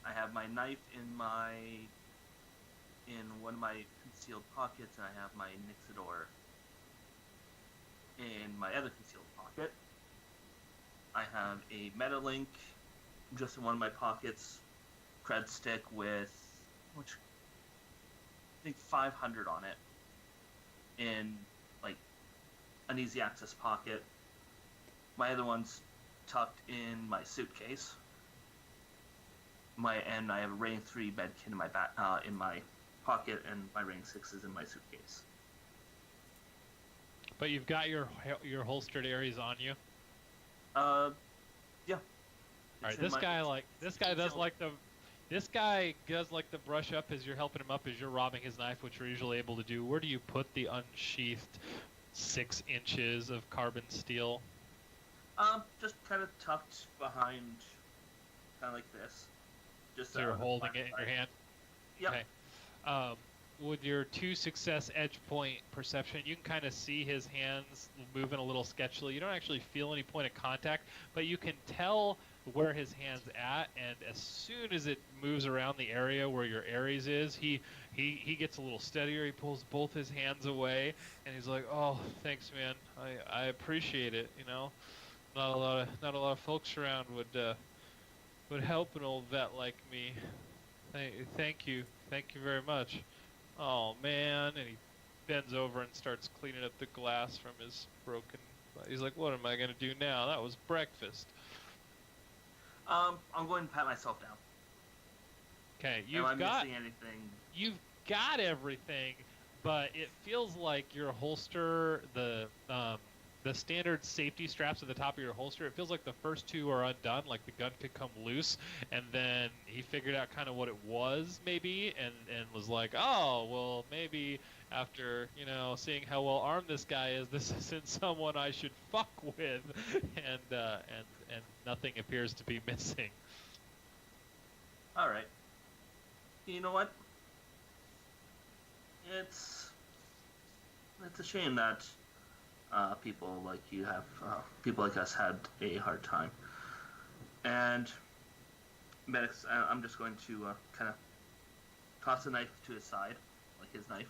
Speaker 2: I have my knife in one of my concealed pockets, and I have my Nixidor in my other concealed pocket. I have a Metalink just in one of my pockets, cred stick with I think 500 on it, in like an easy access pocket. My other one's tucked in my suitcase. And I have a Rain 3 med kit in my in my pocket, and my Rain 6 is in my suitcase.
Speaker 1: But you've got your holstered Ares on you.
Speaker 2: Yeah.
Speaker 1: All right, this guy does like to brush up as you're helping him up, as you're robbing his knife, which you're usually able to do. Where do you put the unsheathed 6 inches of carbon steel?
Speaker 2: Just kind of tucked behind, kind of like this. Just
Speaker 1: So you're holding it in your hand?
Speaker 2: Yep.
Speaker 1: Okay. With your 2 success edge point perception, you can kind of see his hands moving a little sketchily. You don't actually feel any point of contact, but you can tell where his hand's at, and as soon as it moves around the area where your Ares is, he gets a little steadier. He pulls both his hands away, and he's like, "Oh, thanks, man. I appreciate it. Not a lot of folks around would help an old vet like me. Thank you very much. Oh man!" And he bends over and starts cleaning up the glass from his broken. He's like, "What am I gonna do now? That was breakfast."
Speaker 2: I'm going to pat myself down.
Speaker 1: Okay,
Speaker 2: Am I missing anything?
Speaker 1: you've got everything, but it feels like your holster, the standard safety straps at the top of your holster, it feels like the first two are undone, like the gun could come loose, and then he figured out kind of what it was, maybe, and was like, oh, well, maybe after, seeing how well armed this guy is, this isn't someone I should fuck with, and nothing appears to be missing.
Speaker 2: All right. You know what? It's a shame that people like you have people like us had a hard time. And medics, I'm just going to kind of toss a knife to his side, like his knife.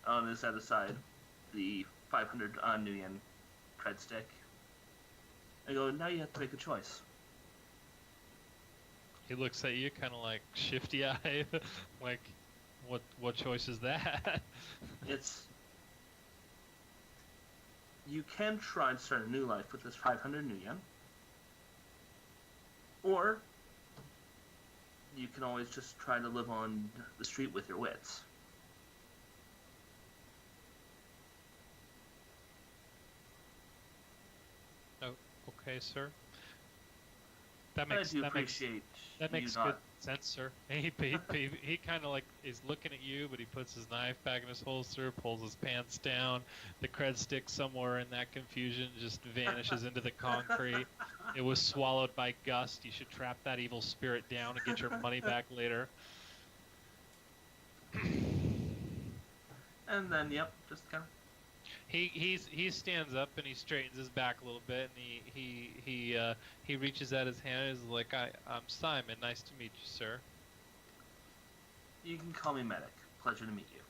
Speaker 2: On his other side, the 500 New Yen cred stick. I go, now you have to make a choice.
Speaker 1: He looks at you kind of like shifty-eyed, like, what choice is that?
Speaker 2: It's you can try and start a new life with this 500 New Yen, or you can always just try to live on the street with your wits.
Speaker 1: Oh, okay, sir. That
Speaker 2: I
Speaker 1: makes
Speaker 2: do
Speaker 1: that makes
Speaker 2: appreciate
Speaker 1: that makes
Speaker 2: you
Speaker 1: good
Speaker 2: not.
Speaker 1: sense, sir. He kind of like is looking at you, but he puts his knife back in his holster, pulls his pants down. The cred stick somewhere in that confusion just vanishes into the concrete. It was swallowed by gust. You should trap that evil spirit down and get your money back later.
Speaker 2: And then, yep, just kind of.
Speaker 1: He stands up and he straightens his back a little bit, and he reaches out his hand and is like, I'm Simon. Nice to meet you, sir.
Speaker 2: You can call me Medic. Pleasure to meet you.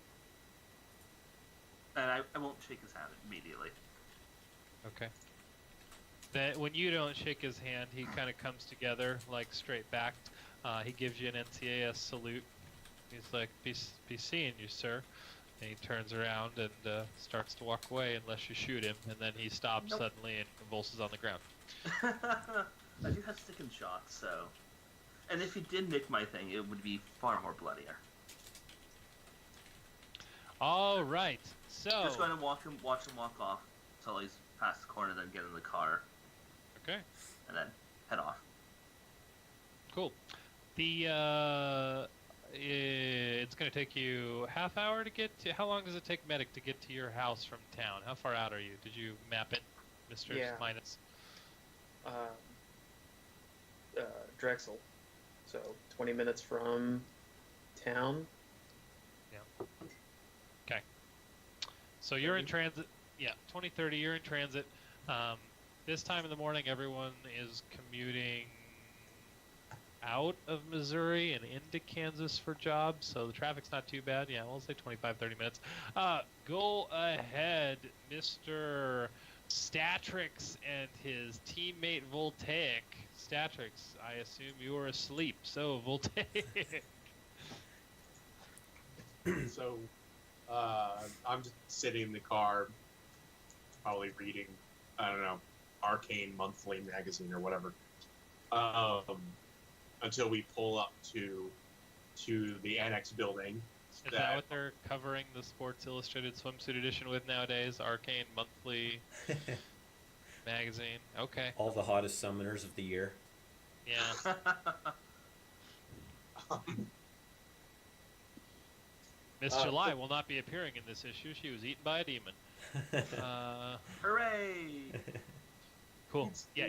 Speaker 2: And I won't shake his hand immediately.
Speaker 1: Okay. That when you don't shake his hand, he kind of comes together, like straight backed. He gives you an NCAS salute. He's like, be seeing you, sir. And he turns around and starts to walk away unless you shoot him, and then he stops suddenly and convulses on the ground.
Speaker 2: I do have stick and shots, so. And if he did nick my thing, it would be far more bloodier.
Speaker 1: All right, so.
Speaker 2: Just going to watch him walk off until he's past the corner, then get in the car.
Speaker 1: Okay.
Speaker 2: And then head off.
Speaker 1: Cool. It's going to take you half hour to get to. How long does it take Medic to get to your house from town? How far out are you? Did you map it, Mr.
Speaker 5: Yeah.
Speaker 1: Minos?
Speaker 5: Drexel. So 20 minutes from town.
Speaker 1: Yeah. Okay. So you're in transit. Yeah, 2030. You're in transit. This time in the morning, everyone is commuting out of Missouri and into Kansas for jobs, so the traffic's not too bad. Yeah, we'll say 25-30 minutes. Go ahead, Mr. Statrix and his teammate Voltaic. Statrix, I assume you are asleep, so Voltaic.
Speaker 4: So, I'm just sitting in the car, probably reading, I don't know, Arcane Monthly magazine or whatever, until we pull up to the annex building.
Speaker 1: Is that what they're covering the Sports Illustrated swimsuit edition with nowadays? Arcane Monthly magazine. Okay.
Speaker 3: All the hottest summoners of the year.
Speaker 1: Yeah. Miss July will not be appearing in this issue. She was eaten by a demon.
Speaker 2: Hooray!
Speaker 1: Cool. Yeah,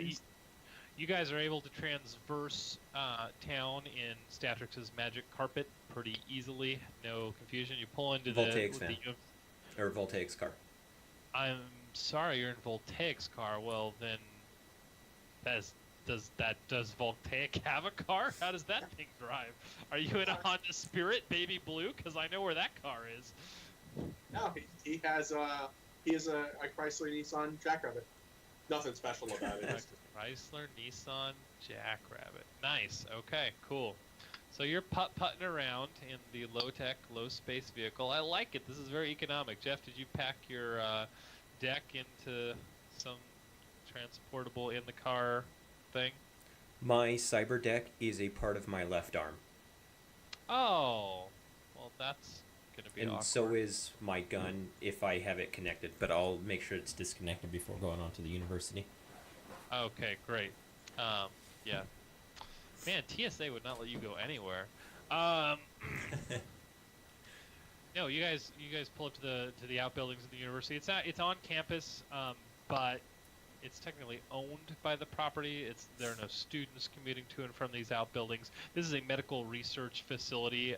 Speaker 1: you guys are able to transverse town in Statrix's magic carpet pretty easily. No confusion. You pull into
Speaker 3: Voltaic's van. Or Voltaic's car.
Speaker 1: I'm sorry, you're in Voltaic's car. Well, then, does Voltaic have a car? How does that thing drive? Are you in a Honda Spirit, baby blue? Because I know where that car is.
Speaker 4: No, he has a Chrysler Nissan Jackrabbit. Nothing special about it.
Speaker 1: Chrysler Nissan Jackrabbit. Nice. Okay, cool. So you're putting around in the low-tech, low-space vehicle. I like it. This is very economic. Jeff, did you pack your deck into some transportable in-the-car thing?
Speaker 3: My cyber deck is a part of my left arm,
Speaker 1: Oh, well, that's gonna be
Speaker 3: and
Speaker 1: awkward.
Speaker 3: so is my gun if I have it connected. But I'll make sure it's disconnected before going on to the university.
Speaker 1: Okay, great. Yeah. Man, TSA would not let you go anywhere. Um, no, you guys pull up to the outbuildings of the university. It's on campus, but it's technically owned by the property. There are no students commuting to and from these outbuildings. This is a medical research facility.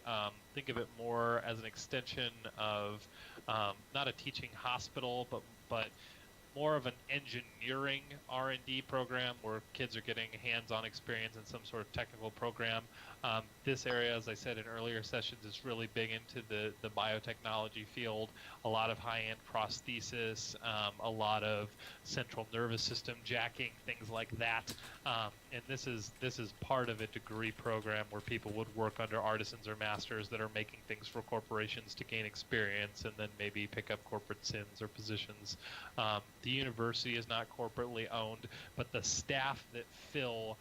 Speaker 1: Think of it more as an extension of not a teaching hospital, but more of an engineering R&D program where kids are getting hands-on experience in some sort of technical program. This area, as I said in earlier sessions, is really big into the biotechnology field. A lot of high-end prosthesis, a lot of central nervous system jacking, things like that. And this is part of a degree program where people would work under artisans or masters that are making things for corporations to gain experience and then maybe pick up corporate sins or positions. The university is not corporately owned, but the staff that fill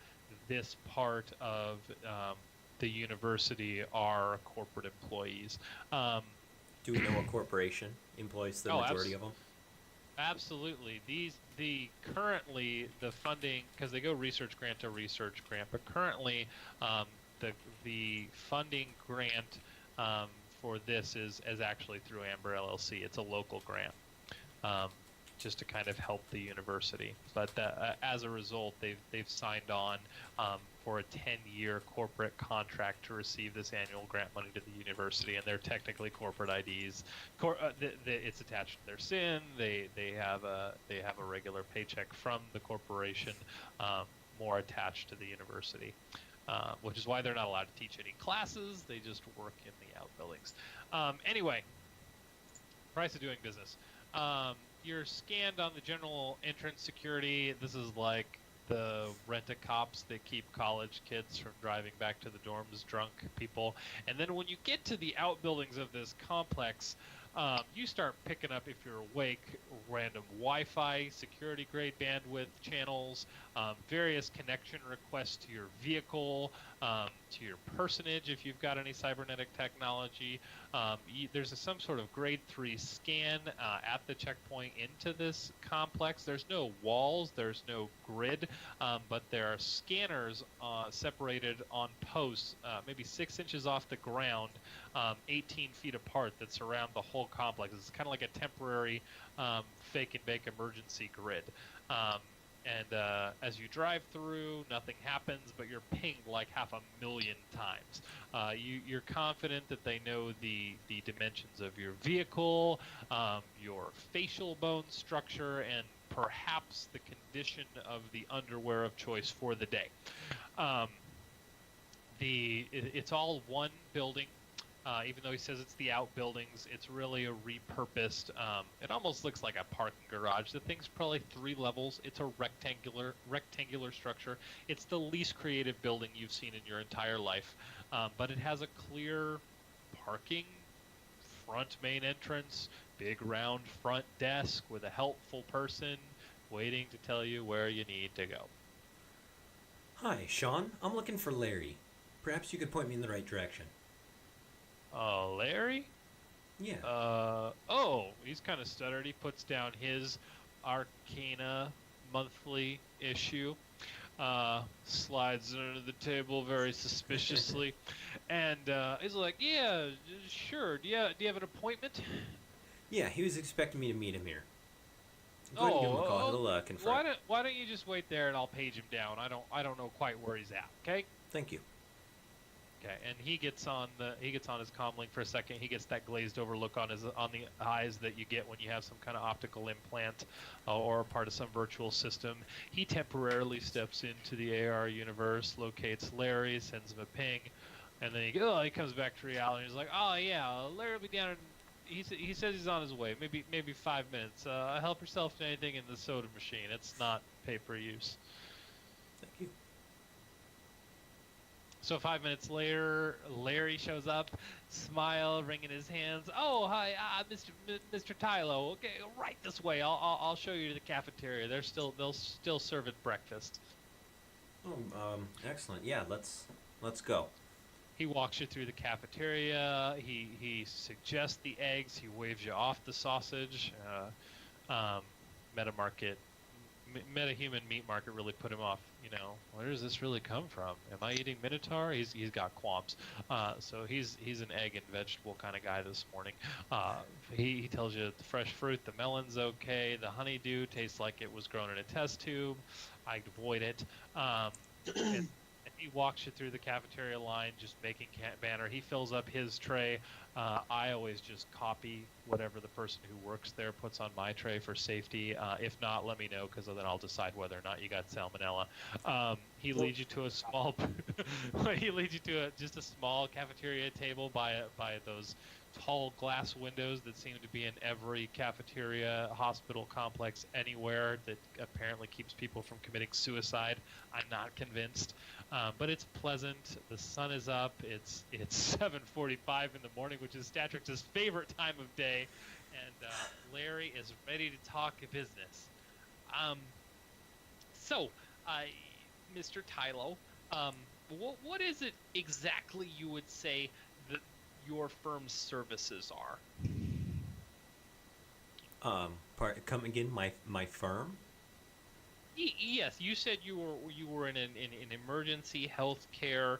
Speaker 1: this part of the university are corporate employees.
Speaker 3: Do we know what corporation employs the majority of them?
Speaker 1: Absolutely. Currently the funding, because they go research grant to research grant, but currently the funding grant for this is actually through Amber LLC. It's a local grant. Just to kind of help the university, but as a result, they've signed on for a 10-year corporate contract to receive this annual grant money to the university, and they're technically corporate IDs. It's attached to their SIN. They have a regular paycheck from the corporation, more attached to the university, which is why they're not allowed to teach any classes. They just work in the outbuildings. Anyway, price of doing business. You're scanned on the general entrance security. This is like the rent-a-cops that keep college kids from driving back to the dorms drunk people. And then when you get to the outbuildings of this complex, you start picking up, if you're awake, random Wi-Fi, security-grade bandwidth channels, various connection requests to your vehicle, to your personage if you've got any cybernetic technology. There's some sort of grade 3 scan at the checkpoint into this complex. There's no walls, there's no grid, but there are scanners separated on posts, maybe 6 inches off the ground, 18 feet apart, that surround the whole complex. It's kind of like a temporary fake and bake emergency grid. As you drive through, nothing happens, but you're pinged like 500,000 times. You're confident that they know the dimensions of your vehicle, your facial bone structure, and perhaps the condition of the underwear of choice for the day. It's all one building. Even though he says it's the outbuildings, it's really a repurposed, it almost looks like a parking garage. The thing's probably 3 levels. It's a rectangular structure. It's the least creative building you've seen in your entire life, but it has a clear parking, front main entrance, big round front desk with a helpful person waiting to tell you where you need to go.
Speaker 3: Hi, Sean. I'm looking for Larry. Perhaps you could point me in the right direction.
Speaker 1: Larry?
Speaker 3: Yeah.
Speaker 1: He's kind of stuttered. He puts down his Arcana monthly issue, slides it under the table very suspiciously, and he's like, "Yeah, sure. Do you have an appointment?"
Speaker 3: Yeah, he was expecting me to meet him here. Go ahead and give him a call. He'll confirm.
Speaker 1: Why don't you just wait there and I'll page him down. I don't know quite where he's at. Okay.
Speaker 3: Thank you.
Speaker 1: Okay, and he gets on his comm link for a second. He gets that glazed over look on the eyes that you get when you have some kind of optical implant or part of some virtual system. He temporarily steps into the AR universe, locates Larry, sends him a ping, and then he comes back to reality. He's like, "Oh yeah, Larry will be down in." He says he's on his way. Maybe 5 minutes. Help yourself to anything in the soda machine. It's not pay per use.
Speaker 3: Thank you.
Speaker 1: So 5 minutes later, Larry shows up, smile, wringing his hands. "Oh, hi, Mr. Tylo. Okay, right this way. I'll show you to the cafeteria. They'll still serve at breakfast."
Speaker 3: Oh, excellent. Yeah, let's go.
Speaker 1: He walks you through the cafeteria. He suggests the eggs. He waves you off the sausage. Meta market, meta-human meat market really put him off. Where does this really come from? Am I eating Minotaur? He's got qualms. So he's an egg and vegetable kind of guy this morning. He tells you the fresh fruit, the melon's okay. The honeydew tastes like it was grown in a test tube. I'd avoid it. And he walks you through the cafeteria line, just making banner. He fills up his tray. I always just copy whatever the person who works there puts on my tray for safety. If not, let me know, because then I'll decide whether or not you got salmonella. He leads you to a small. He leads you to just a small cafeteria table by those tall glass windows that seem to be in every cafeteria, hospital complex, anywhere, that apparently keeps people from committing suicide. I'm not convinced. But it's pleasant. The sun is up. It's 7:45 in the morning, which is Statrix's favorite time of day, and Larry is ready to talk business. So, Mr. Tylo, what is it exactly you would say that your firm's services are?
Speaker 3: Come again, my firm?
Speaker 1: Yes, you said you were in an emergency healthcare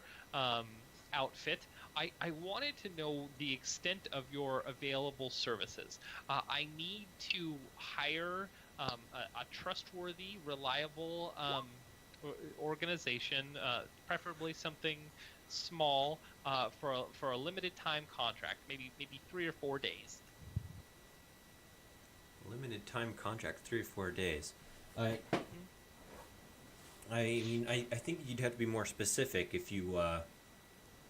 Speaker 1: outfit. I wanted to know the extent of your available services. I need to hire a trustworthy, reliable organization, preferably something small, for a limited time contract, maybe 3 or 4 days.
Speaker 3: Limited time contract, 3 or 4 days. I think you'd have to be more specific if you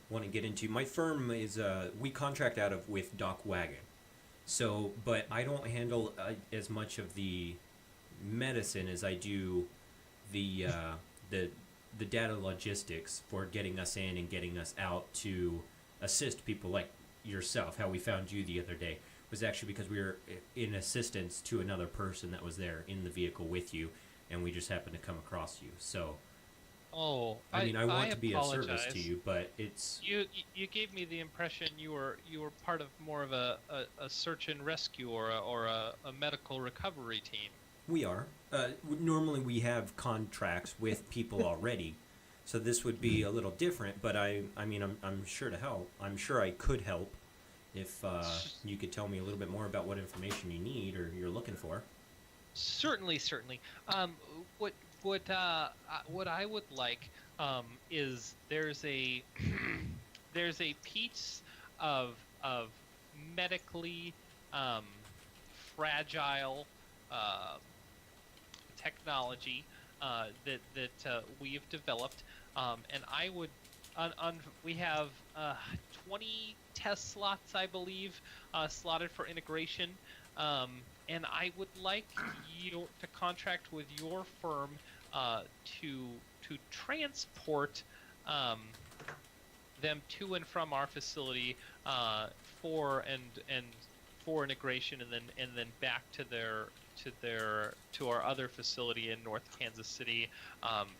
Speaker 3: want to get into. My firm is we contract with Doc Wagon, so but I don't handle as much of the medicine as I do the data logistics for getting us in and getting us out to assist people like yourself. How we found you the other day was actually because we were in assistance to another person that was there in the vehicle with you, and we just happened to come across you. So, I want to be of service to you, but it's
Speaker 1: you gave me the impression you were part of more of a search and rescue or a medical recovery team.
Speaker 3: We are. Normally we have contracts with people already, so this would be a little different. But I'm sure to help. I'm sure I could help if you could tell me a little bit more about what information you need or you're looking for.
Speaker 1: Certainly. What I would like is there's a piece of medically fragile technology that we've developed, and I would we have 20 test slots, I believe, slotted for integration. And I would like you to contract with your firm to transport them to and from our facility for integration, and then back to our other facility in North Kansas City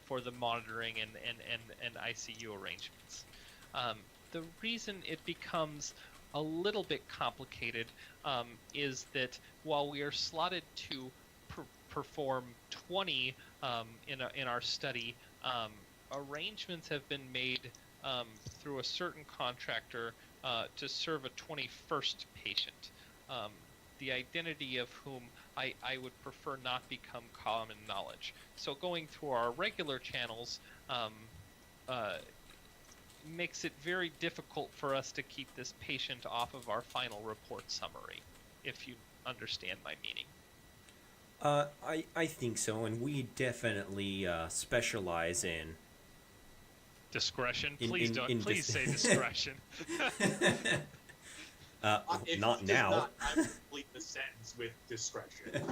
Speaker 1: for the monitoring and ICU arrangements. The reason it becomes a little bit complicated is that while we are slotted to perform 20 in our study, arrangements have been made through a certain contractor to serve a 21st patient, the identity of whom I would prefer not become common knowledge. So going through our regular channels makes it very difficult for us to keep this patient off of our final report summary, if you understand my meaning.
Speaker 3: I think so, and we definitely specialize in
Speaker 1: discretion. Please say discretion.
Speaker 3: Not now.
Speaker 4: I complete the sentence with discretion.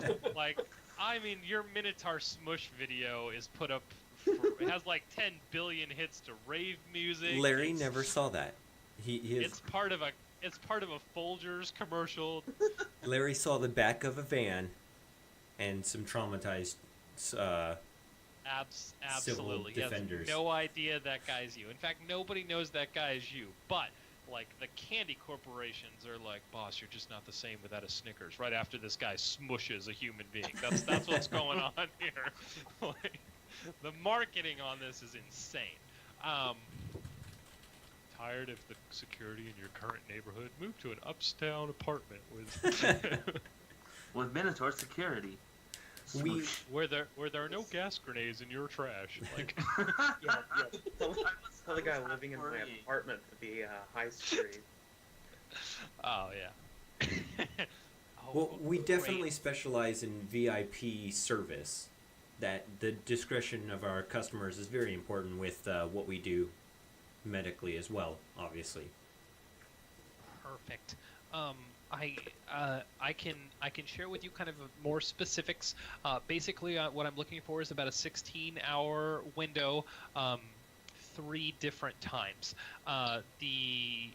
Speaker 1: Your Minotaur Smush video is put up. It has like 10 billion hits to rave music.
Speaker 3: Larry never saw that.
Speaker 1: It's part of a Folgers commercial.
Speaker 3: Larry saw the back of a van and some traumatized
Speaker 1: Absolutely. He has
Speaker 3: defenders.
Speaker 1: no idea that guy's you. In fact, nobody knows that guy is you. But like the candy corporations are like, boss, you're just not the same without a Snickers. Right after this guy smushes a human being. That's what's going on here. Like, the marketing on this is insane. Tired of the security in your current neighborhood? Move to an uptown apartment with
Speaker 2: With Minotaur security.
Speaker 3: We
Speaker 1: where there are no gas grenades in your trash. Like,
Speaker 5: Yeah, Tell
Speaker 2: I
Speaker 5: the guy
Speaker 2: was
Speaker 5: living in my
Speaker 2: worrying.
Speaker 5: apartment to be high security.
Speaker 1: oh yeah. Oh,
Speaker 3: well, we
Speaker 1: great.
Speaker 3: definitely specialize in VIP service. That the discretion of our customers is very important with what we do medically as well, obviously.
Speaker 1: Perfect. I can share with you kind of more specifics. Basically, what I'm looking for is about a 16-hour window, 3 different times. The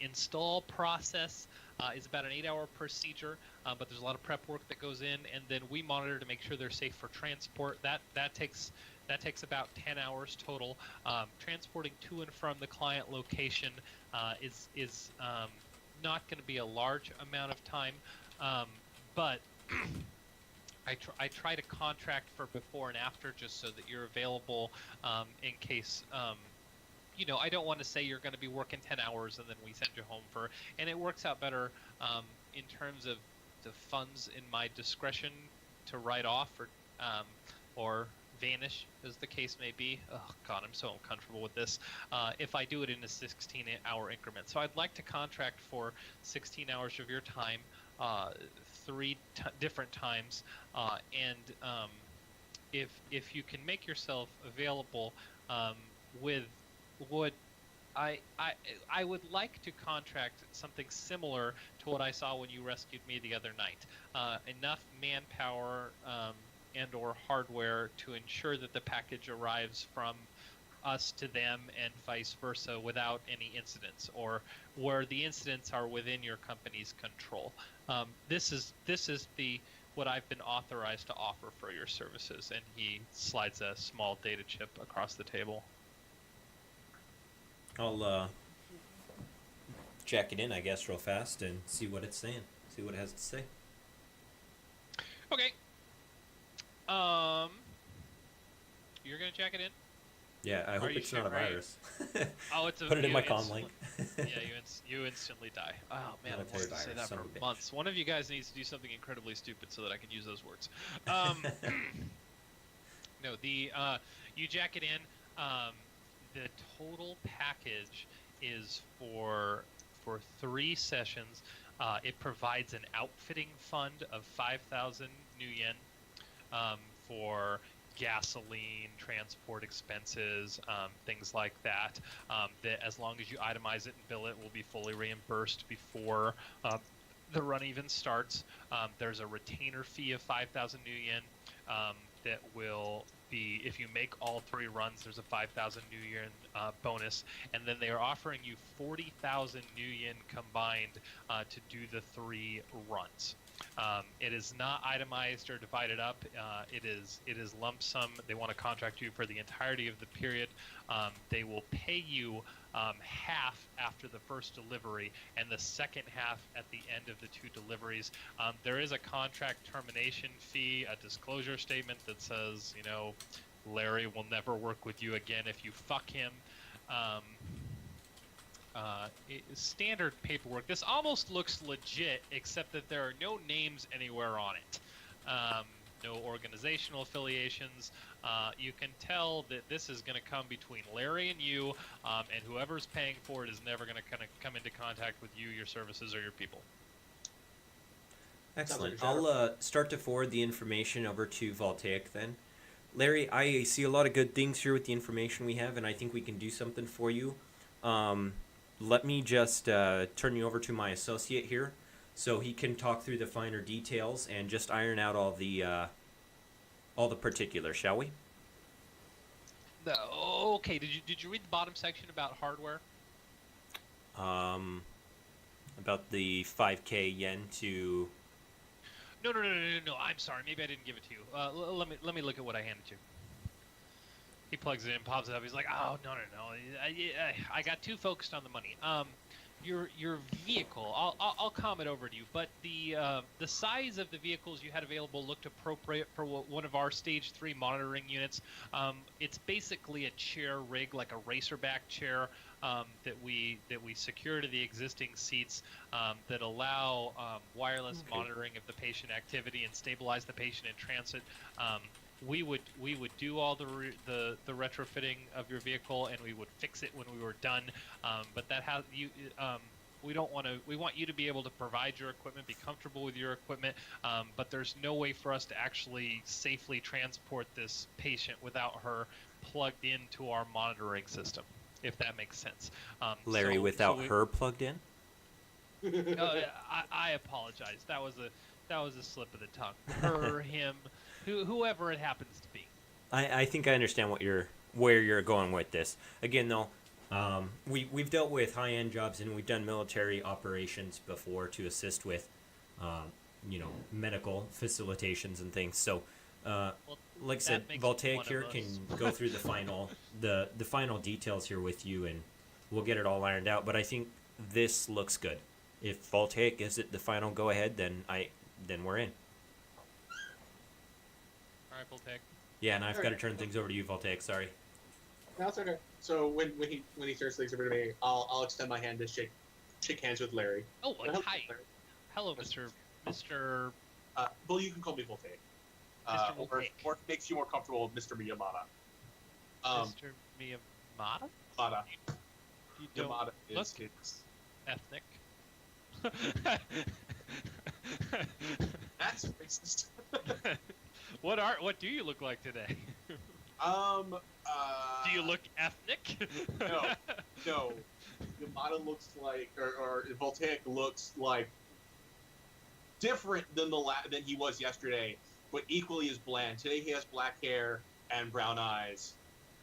Speaker 1: install process is about an 8-hour procedure, but there's a lot of prep work that goes in, and then we monitor to make sure they're safe for transport. That takes about 10 hours total. Transporting to and from the client location is not going to be a large amount of time, but I try to contract for before and after just so that you're available in case. I don't want to say you're going to be working 10 hours and then we send you home and it works out better in terms of the funds in my discretion to write off or vanish, as the case may be. Oh God, I'm so uncomfortable with this. If I do it in a 16-hour increment, so I'd like to contract for 16 hours of your time, 3 different times, and if you can make yourself available with would I would like to contract something similar to what I saw when you rescued me the other night. Enough manpower and or hardware to ensure that the package arrives from us to them and vice versa without any incidents, or where the incidents are within your company's control. This is what I've been authorized to offer for your services, and he slides a small data chip across the table.
Speaker 3: I'll jack it in, I guess, real fast and see what it's saying. See what it has to say.
Speaker 1: Okay. You're gonna jack it in?
Speaker 3: Yeah, I hope
Speaker 1: you
Speaker 3: it's
Speaker 1: sure?
Speaker 3: not a virus.
Speaker 1: Oh, it's a.
Speaker 3: Put it in my
Speaker 1: you
Speaker 3: comm link.
Speaker 1: Yeah, you instantly die. Oh man, I've
Speaker 3: Military
Speaker 1: wanted to say
Speaker 3: virus,
Speaker 1: that
Speaker 3: son
Speaker 1: for
Speaker 3: of a bitch.
Speaker 1: months. One of you guys needs to do something incredibly stupid so that I can use those words. No, you jack it in. The total package is for 3 sessions. It provides an outfitting fund of 5,000 new yen for gasoline, transport expenses, things like that. That as long as you itemize it and bill it, will be fully reimbursed before the run even starts. There's a retainer fee of 5,000 new yen that will be, if you make all 3 runs, there's a 5,000 new yen bonus, and then they are offering you 40,000 new yen combined to do the 3 runs. It is not itemized or divided up. It is lump sum. They want to contract you for the entirety of the period. They will pay you half after the first delivery and the second half at the end of the 2 deliveries. There is a contract termination fee, a disclosure statement that says, Larry will never work with you again if you fuck him. Standard paperwork. This almost looks legit, except that there are no names anywhere on it. No organizational affiliations. You can tell that this is going to come between Larry and you, and whoever's paying for it is never going to come into contact with you, your services, or your people.
Speaker 3: Excellent.
Speaker 4: Sounds like
Speaker 3: I'll start to forward the information over to Voltaic then. Larry, I see a lot of good things here with the information we have, and I think we can do something for you. Let me just turn you over to my associate here, so he can talk through the finer details and just iron out all the particulars, shall we?
Speaker 1: Okay. Did you read the bottom section about hardware?
Speaker 3: About the 5K yen to...
Speaker 1: No. I'm sorry. Maybe I didn't give it to you. Let me look at what I handed you. He plugs it in, pops it up. He's like, "Oh no, I got too focused on the money. Your vehicle. I'll comment over to you. But the size of the vehicles you had available looked appropriate for one of our stage 3 monitoring units. It's basically a chair rig, like a racerback chair, that we secure to the existing seats, that allow wireless monitoring of the patient activity and stabilize the patient in transit. We would do all the retrofitting of your vehicle, and we would fix it when we were done. But that has you. We don't want to. We want you to be able to provide your equipment, be comfortable with your equipment. But there's no way for us to actually safely transport this patient without her plugged into our monitoring system, if that makes sense.
Speaker 3: Larry, without her plugged in?
Speaker 1: I apologize. That was a slip of the tongue. Her, him, whoever it happens to be.
Speaker 3: I think I understand where you're going with this. Again, though, we've dealt with high-end jobs and we've done military operations before to assist with, medical facilitations and things. So, like I said, Voltaic here can go through the final details here with you, and we'll get it all ironed out. But I think this looks good. If Voltaic gives it the final go-ahead, then we're in.
Speaker 1: All right, Voltaic.
Speaker 3: Yeah, and I've got to turn things over to you, Voltaic. Sorry.
Speaker 4: No, it's okay. So when he turns things over to me, I'll extend my hand to shake hands with Larry.
Speaker 1: Oh, hi.
Speaker 4: Larry.
Speaker 1: Hello, Mr.
Speaker 4: Well, you can call me Voltaic. Or if it makes you more comfortable, Mr. Miyamada.
Speaker 1: Mr. Miyamada?
Speaker 4: Miyamada.
Speaker 1: You don't
Speaker 4: Yamada
Speaker 1: look
Speaker 4: is
Speaker 1: ethnic.
Speaker 4: That's racist.
Speaker 1: What do you look like today? Do you look ethnic?
Speaker 4: No. Yamada looks like, or Voltaic looks like different than than he was yesterday, but equally as bland. Today he has black hair and brown eyes,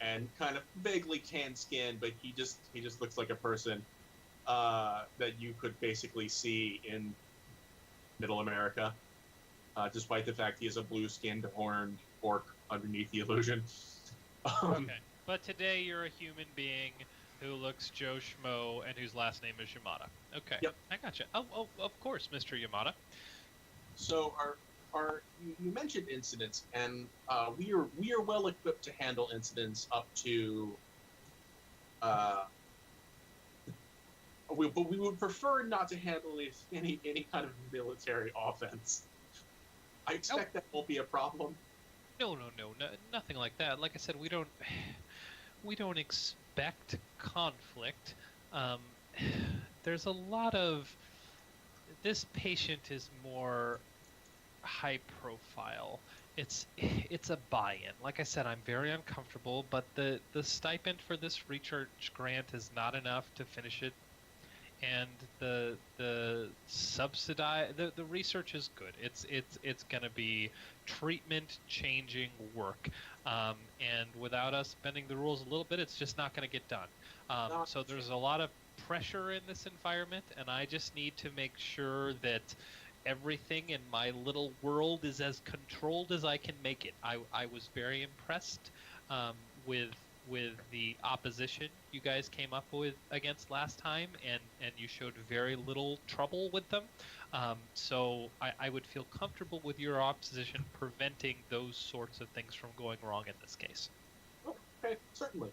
Speaker 4: and kind of vaguely tan skin, but he just looks like a person that you could basically see in Middle America, despite the fact he is a blue-skinned horned orc underneath the illusion.
Speaker 1: Okay, but today you're a human being who looks Joe Schmo and whose last name is Yamada. Okay,
Speaker 4: Yep.
Speaker 1: I gotcha. Oh, of course, Mr. Yamada.
Speaker 4: So you mentioned incidents, and we are well equipped to handle incidents up to. But we would prefer not to handle any kind of military offense. I expect that won't be a problem.
Speaker 1: No, nothing like that. Like I said, we don't expect conflict. There's a lot of. This patient is more high profile. It's a buy-in. Like I said, I'm very uncomfortable, but the stipend for this research grant is not enough to finish it, and the research is good. It's going to be treatment changing work, and without us bending the rules a little bit, it's just not going to get done. So there's a lot of pressure in this environment, and I just need to make sure that everything in my little world is as controlled as I can make it. I was very impressed with the opposition you guys came up with against last time, and you showed very little trouble with them. So I would feel comfortable with your opposition preventing those sorts of things from going wrong in this case.
Speaker 4: Okay, certainly.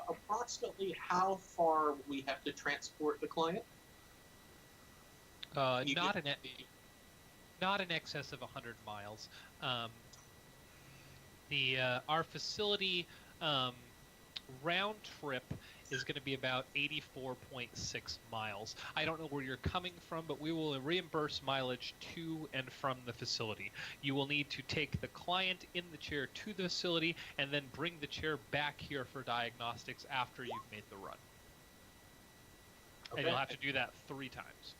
Speaker 4: Approximately how far we have to transport the client?
Speaker 1: Not in excess of 100 miles. Our facility round trip is going to be about 84.6 miles. I don't know where you're coming from, but we will reimburse mileage to and from the facility. You will need to take the client in the chair to the facility and then bring the chair back here for diagnostics after you've made the run. Okay. And you'll have to do that 3 times.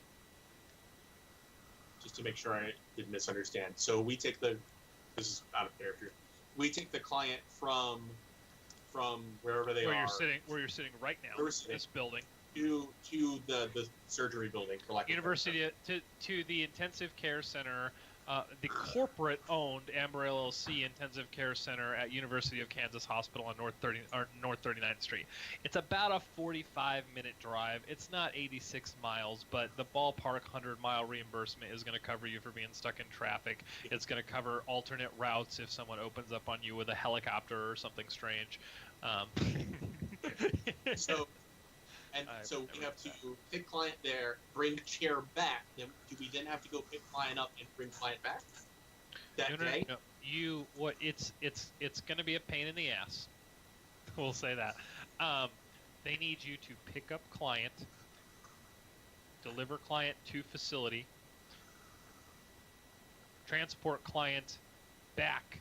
Speaker 4: Just to make sure I didn't misunderstand. So we take this is out of character. We take the client from wherever they are.
Speaker 1: Where you're sitting right now. This building.
Speaker 4: To the surgery building, for lack of
Speaker 1: University to the intensive care center The corporate-owned Amber LLC Intensive Care Center at University of Kansas Hospital on North 39th Street. It's about a 45-minute drive. It's not 86 miles, but the ballpark 100-mile reimbursement is going to cover you for being stuck in traffic. It's going to cover alternate routes if someone opens up on you with a helicopter or something strange.
Speaker 4: So we have to pick client there, bring chair back. Do we then have to go pick client up and bring client back that day?
Speaker 1: No. It's going to be a pain in the ass. We'll say that. They need you to pick up client, deliver client to facility, transport client back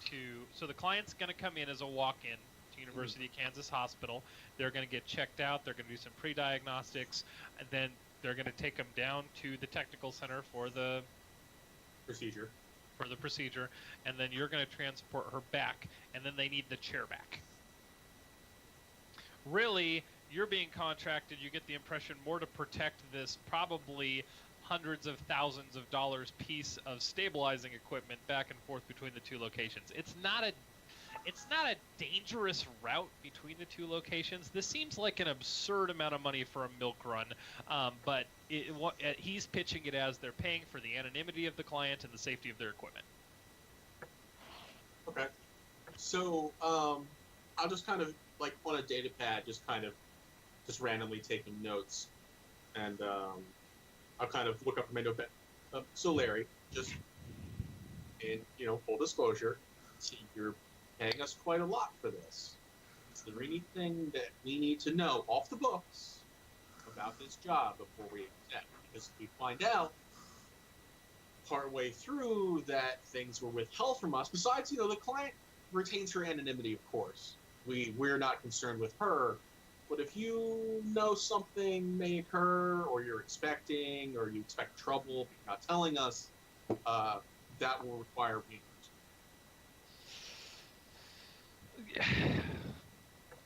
Speaker 1: to. So the client's going to come in as a walk-in to University of Kansas Hospital. They're going to get checked out. They're going to do some pre-diagnostics, and then they're going to take them down to the technical center for the
Speaker 4: procedure.
Speaker 1: And then you're going to transport her back, and then they need the chair back. Really, you're being contracted, you get the impression, more to protect this probably hundreds of thousands of dollars piece of stabilizing equipment back and forth between the two locations. It's not a dangerous route between the two locations. This seems like an absurd amount of money for a milk run, but he's pitching it as they're paying for the anonymity of the client and the safety of their equipment.
Speaker 4: Okay. So I'll just kind of, like, on a data pad, just randomly taking notes, and I'll kind of look up from my notepad. So Larry, just in, full disclosure, see, you're paying us quite a lot for this. Is there anything that we need to know off the books about this job before we accept? Because if we find out partway through that things were withheld from us, besides, the client retains her anonymity, of course. We're not concerned with her. But if you know something may occur, or you're expecting, or you expect trouble, but you're not telling us, that will require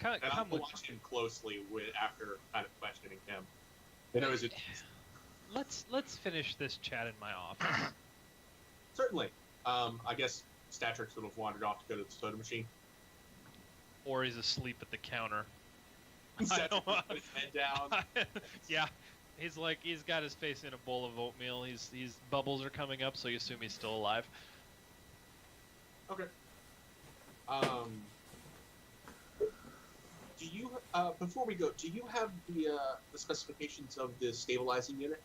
Speaker 4: I'm watching closing closely after kind of questioning him.
Speaker 1: Let's finish this chat in my office.
Speaker 4: Certainly. I guess Statrix would have wandered off to go to the soda machine.
Speaker 1: Or he's asleep at the counter.
Speaker 4: Statrix put his head down.
Speaker 1: Yeah. He's got his face in a bowl of oatmeal. His bubbles are coming up, so you assume he's still alive.
Speaker 4: Okay. Do you before we go, do you have the specifications of the stabilizing unit?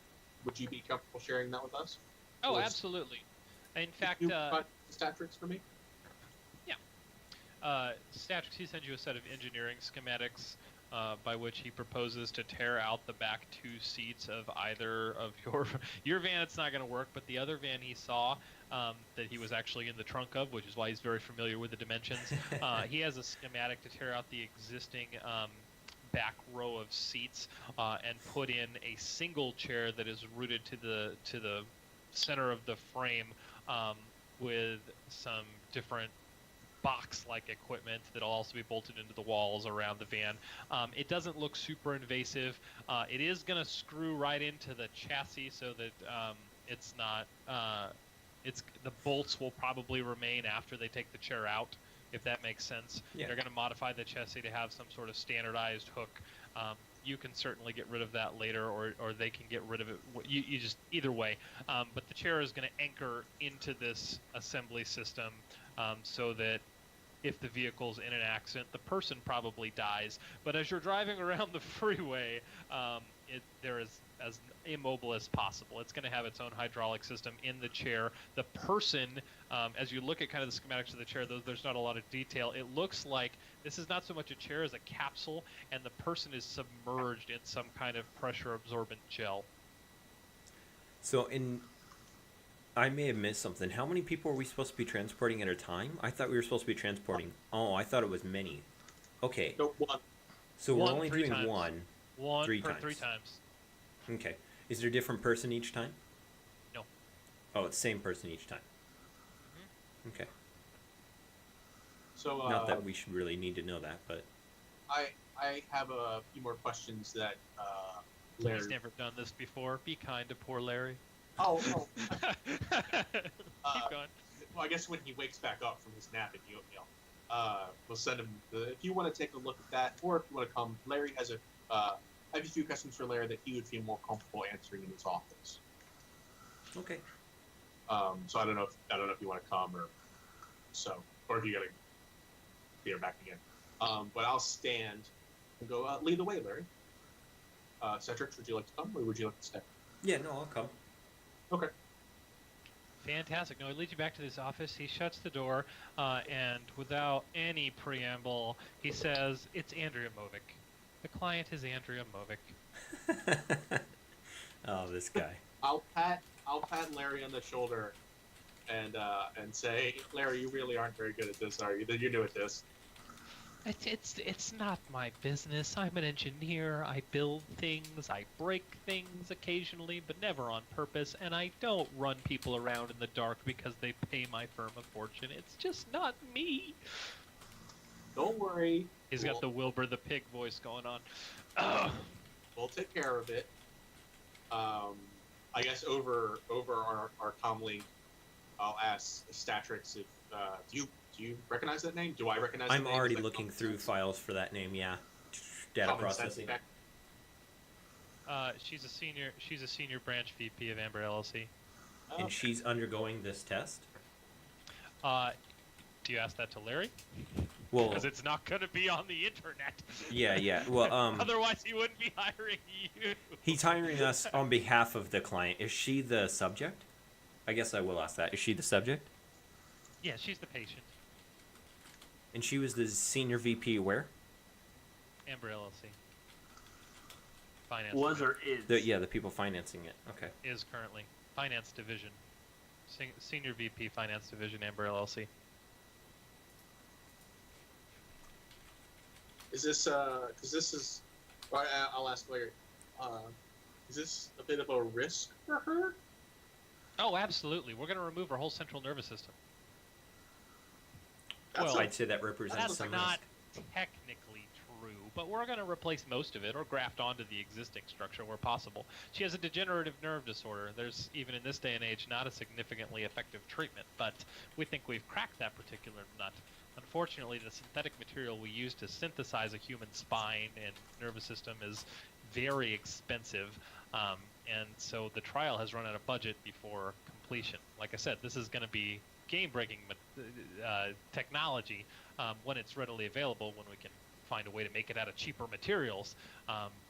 Speaker 4: Would you be comfortable sharing that with us?
Speaker 1: Oh, absolutely. In fact,
Speaker 4: you Statrix for me?
Speaker 1: Yeah. Statrix, he sends you a set of engineering schematics by which he proposes to tear out the back two seats of either of your van. It's not going to work, but the other van he saw that he was actually in the trunk of, which is why he's very familiar with the dimensions. He has a schematic to tear out the existing back row of seats and put in a single chair that is rooted to the center of the frame with some different box-like equipment that'll also be bolted into the walls around the van. It doesn't look super invasive. It is going to screw right into the chassis so that it's not. The bolts will probably remain after they take the chair out, if that makes sense.
Speaker 3: Yeah.
Speaker 1: They're going to modify the chassis to have some sort of standardized hook. You can certainly get rid of that later, or they can get rid of it. You just either way. But the chair is going to anchor into this assembly system so that if the vehicle's in an accident, the person probably dies. But as you're driving around the freeway, they're as immobile as possible. It's going to have its own hydraulic system in the chair. The person, as you look at kind of the schematics of the chair, there's not a lot of detail. It looks like this is not so much a chair as a capsule, and the person is submerged in some kind of pressure-absorbent gel.
Speaker 3: So I may have missed something. How many people are we supposed to be transporting at a time? I thought we were supposed to be transporting. Oh, I thought it was many. Okay.
Speaker 4: No, one.
Speaker 3: So we're only doing
Speaker 1: times.
Speaker 3: one.
Speaker 1: One
Speaker 3: three
Speaker 1: per
Speaker 3: times.
Speaker 1: 3 times.
Speaker 3: Okay. Is there a different person each time?
Speaker 1: No.
Speaker 3: Oh, it's the same person each time.
Speaker 1: Mm-hmm.
Speaker 3: Okay.
Speaker 4: So
Speaker 3: not that we should really need to know that, but
Speaker 4: I have a few more questions that Larry.
Speaker 1: He's never done this before. Be kind to poor Larry.
Speaker 4: Oh.
Speaker 1: Keep going.
Speaker 4: Well, I guess when he wakes back up from his nap at the oatmeal, we'll send him. If you want to take a look at that, or if you want to come, Larry has I have a few questions for Larry that he would feel more comfortable answering in his office.
Speaker 3: Okay.
Speaker 4: So I don't know if you want to come or if you gotta be back again. But I'll stand and go lead the way, Larry. Cedric, would you like to come, or would you like to stay?
Speaker 3: Yeah, no, I'll come.
Speaker 4: Okay.
Speaker 1: Fantastic. No, he leads you back to this office. He shuts the door, and without any preamble, he says, "It's Andrea Movic. The client is Andrea Movic."
Speaker 3: Oh, this guy.
Speaker 4: I'll pat Larry on the shoulder, and say, Larry, you really aren't very good at this, are you? You're new at this.
Speaker 1: It's not my business. I'm an engineer. I build things. I break things occasionally, but never on purpose. And I don't run people around in the dark because they pay my firm a fortune. It's just not me.
Speaker 4: Don't worry.
Speaker 1: He's got the Wilbur the Pig voice going on.
Speaker 4: We'll take care of it. I guess over our comlink, I'll ask Statrix if do you recognize that name? Do I recognize?
Speaker 3: I'm
Speaker 4: that name?
Speaker 3: already looking through files for that name. Yeah, data
Speaker 4: Common
Speaker 3: processing.
Speaker 4: sense.
Speaker 1: She's a senior branch VP of Amber LLC.
Speaker 3: And she's undergoing this test.
Speaker 1: Do you ask that to Larry?
Speaker 3: Well,
Speaker 1: Because it's not going to be on the internet.
Speaker 3: yeah. Well,
Speaker 1: Otherwise, he wouldn't be hiring you.
Speaker 3: he's hiring us on behalf of the client. Is she the subject? I guess I will ask that. Is she the subject?
Speaker 1: Yeah, she's the patient.
Speaker 3: And she was the senior VP where?
Speaker 1: Amber LLC. Finance.
Speaker 2: Was or is?
Speaker 3: The people financing it. Okay.
Speaker 1: Is currently. Finance division. Senior VP Finance Division, Amber LLC.
Speaker 4: Is this because this is? I'll ask Larry. Is this a bit of a risk for her?
Speaker 1: Oh, absolutely. We're going to remove her whole central nervous system.
Speaker 4: That's
Speaker 3: I'd say that represents
Speaker 1: That's
Speaker 3: some
Speaker 1: not
Speaker 3: risk.
Speaker 1: technically true, but we're going to replace most of it or graft onto the existing structure where possible. She has a degenerative nerve disorder. There's, even in this day and age, not a significantly effective treatment, but we think we've cracked that particular nut. Unfortunately, the synthetic material we use to synthesize a human spine and nervous system is very expensive, and so the trial has run out of budget before completion. Like I said, this is going to be game-breaking technology when it's readily available, when we can find a way to make it out of cheaper materials.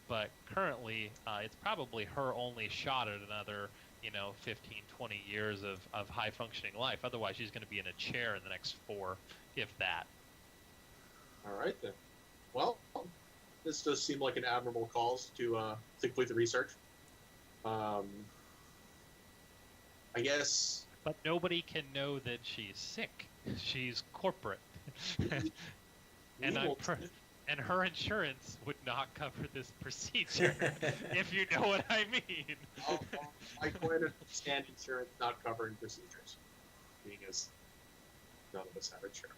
Speaker 1: But currently, it's probably her only shot at another 15, 20 years of high-functioning life. Otherwise, she's going to be in a chair in the next 4, if that.
Speaker 4: All right then. Well, this does seem like an admirable cause to complete the research. I guess.
Speaker 1: But nobody can know that she's sick. She's corporate, and and her insurance would not cover this procedure, if you know what I mean.
Speaker 4: I quite understand insurance not covering procedures, being as none of us have insurance.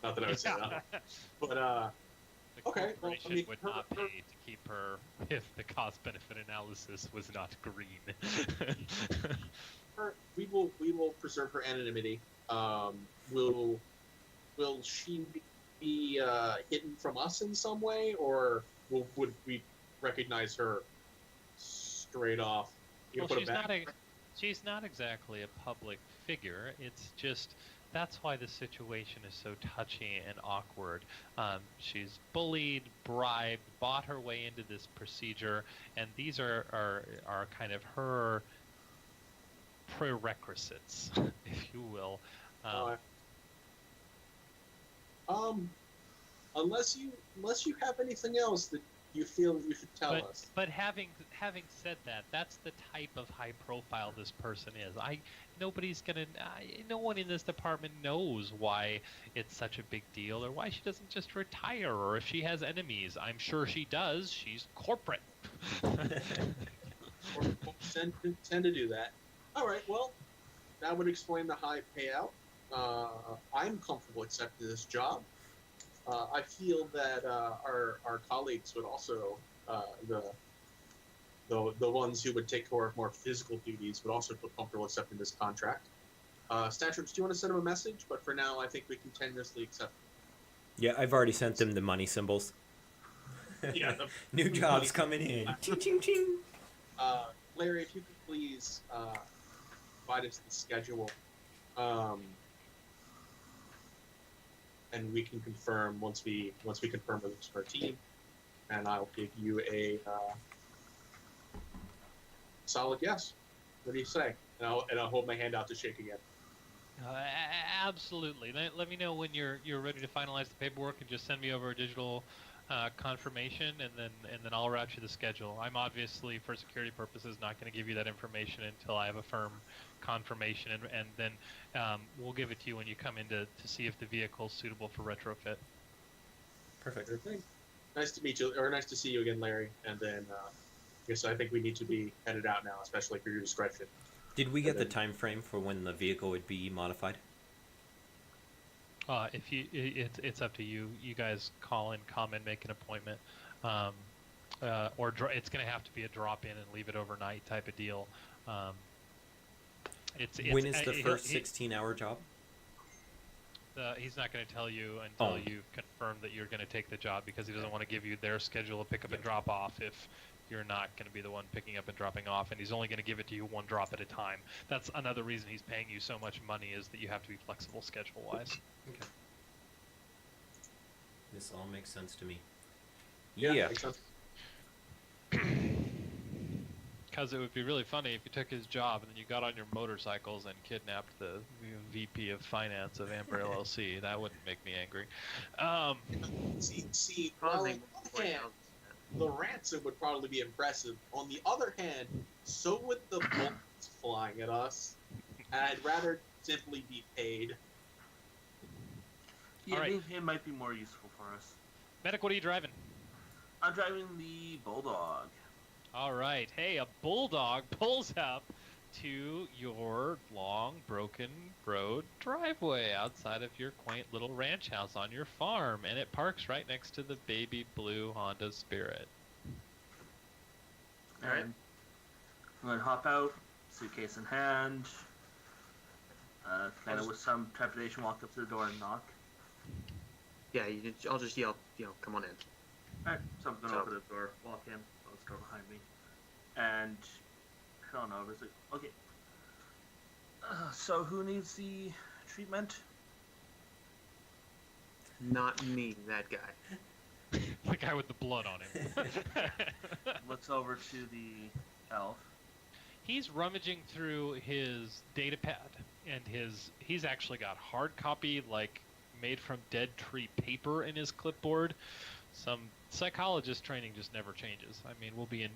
Speaker 4: Not that I would say that, but
Speaker 1: The
Speaker 4: okay. Well,
Speaker 1: corporation would not pay to keep her if the cost-benefit analysis was not green.
Speaker 4: we will preserve her anonymity. Will she be hidden from us in some way, or would we recognize her straight off?
Speaker 1: Well, she's not exactly a public figure. It's just that's why the situation is so touchy and awkward. She's bullied, bribed, bought her way into this procedure, and these are kind of her prerequisites, if you will.
Speaker 4: Unless you have anything else that you feel you should tell us.
Speaker 1: But having said that, that's the type of high profile this person is. No one in this department knows why it's such a big deal, or why she doesn't just retire, or if she has enemies. I'm sure she does. She's corporate.
Speaker 4: Or tend to do that. All right. Well, that would explain the high payout. I'm comfortable accepting this job. I feel that our colleagues would also, the ones who would take care of more physical duties would also feel comfortable accepting this contract. Statutes, do you want to send them a message? But for now, I think we continuously accept.
Speaker 3: Yeah, I've already sent them the money symbols.
Speaker 4: Yeah,
Speaker 3: New jobs coming in. Ching, ching, ching.
Speaker 4: Larry, if you could please provide us the schedule, and we can confirm once we confirm with our team, and I'll give you a solid yes. What do you say? And I'll hold my hand out to shake again.
Speaker 1: Absolutely. Let me know when you're ready to finalize the paperwork, and just send me over a digital confirmation, and then I'll route you the schedule. I'm obviously, for security purposes, not going to give you that information until I have a firm confirmation, and then we'll give it to you when you come in to see if the vehicle's suitable for retrofit.
Speaker 3: Perfect.
Speaker 4: Sure thing. Nice to meet you, or nice to see you again, Larry. And then, I think we need to be headed out now, especially for your discretion.
Speaker 3: Did we get the time frame for when the vehicle would be modified?
Speaker 1: It's up to you. You guys call in, come in, make an appointment, it's going to have to be a drop in and leave it overnight type of deal.
Speaker 3: When is the first 16-hour job?
Speaker 1: He's not going to tell you until you confirm that you're going to take the job, because he doesn't want to give you their schedule of pickup and drop off if you're not going to be the one picking up and dropping off, and he's only going to give it to you one drop at a time. That's another reason he's paying you so much money, is that you have to be flexible schedule-wise.
Speaker 3: Okay. This all makes sense to me.
Speaker 4: Yeah.
Speaker 3: Yeah.
Speaker 4: Makes sense.
Speaker 1: Because it would be really funny if you took his job and then you got on your motorcycles and kidnapped the VP of Finance of Amber LLC. That wouldn't make me angry.
Speaker 4: See, well, on one hand, the ransom would probably be impressive. On the other hand, so would the bullets flying at us. And I'd rather simply be paid.
Speaker 2: Yeah,
Speaker 1: All right.
Speaker 2: it might be more useful for us.
Speaker 1: Medic, what are you driving?
Speaker 2: I'm driving the Bulldog.
Speaker 1: All right. Hey, a bulldog pulls up to your long, broken road driveway outside of your quaint little ranch house on your farm, and it parks right next to the baby blue Honda Spirit.
Speaker 2: All right. I'm going to hop out, suitcase in hand, kind of with some trepidation, walk up to the door and knock.
Speaker 5: Yeah, I'll just yell, come on in.
Speaker 2: All right, so I'm going to open the door, walk in, close the door behind me, and head on over. Like, okay, so who needs the treatment?
Speaker 5: Not me, that guy.
Speaker 1: The guy with the blood on him.
Speaker 2: Looks over to the elf.
Speaker 1: He's rummaging through his data pad, and he's actually got hard copy, like, made from dead tree paper in his clipboard. Some psychologist training just never changes. I mean, we'll be in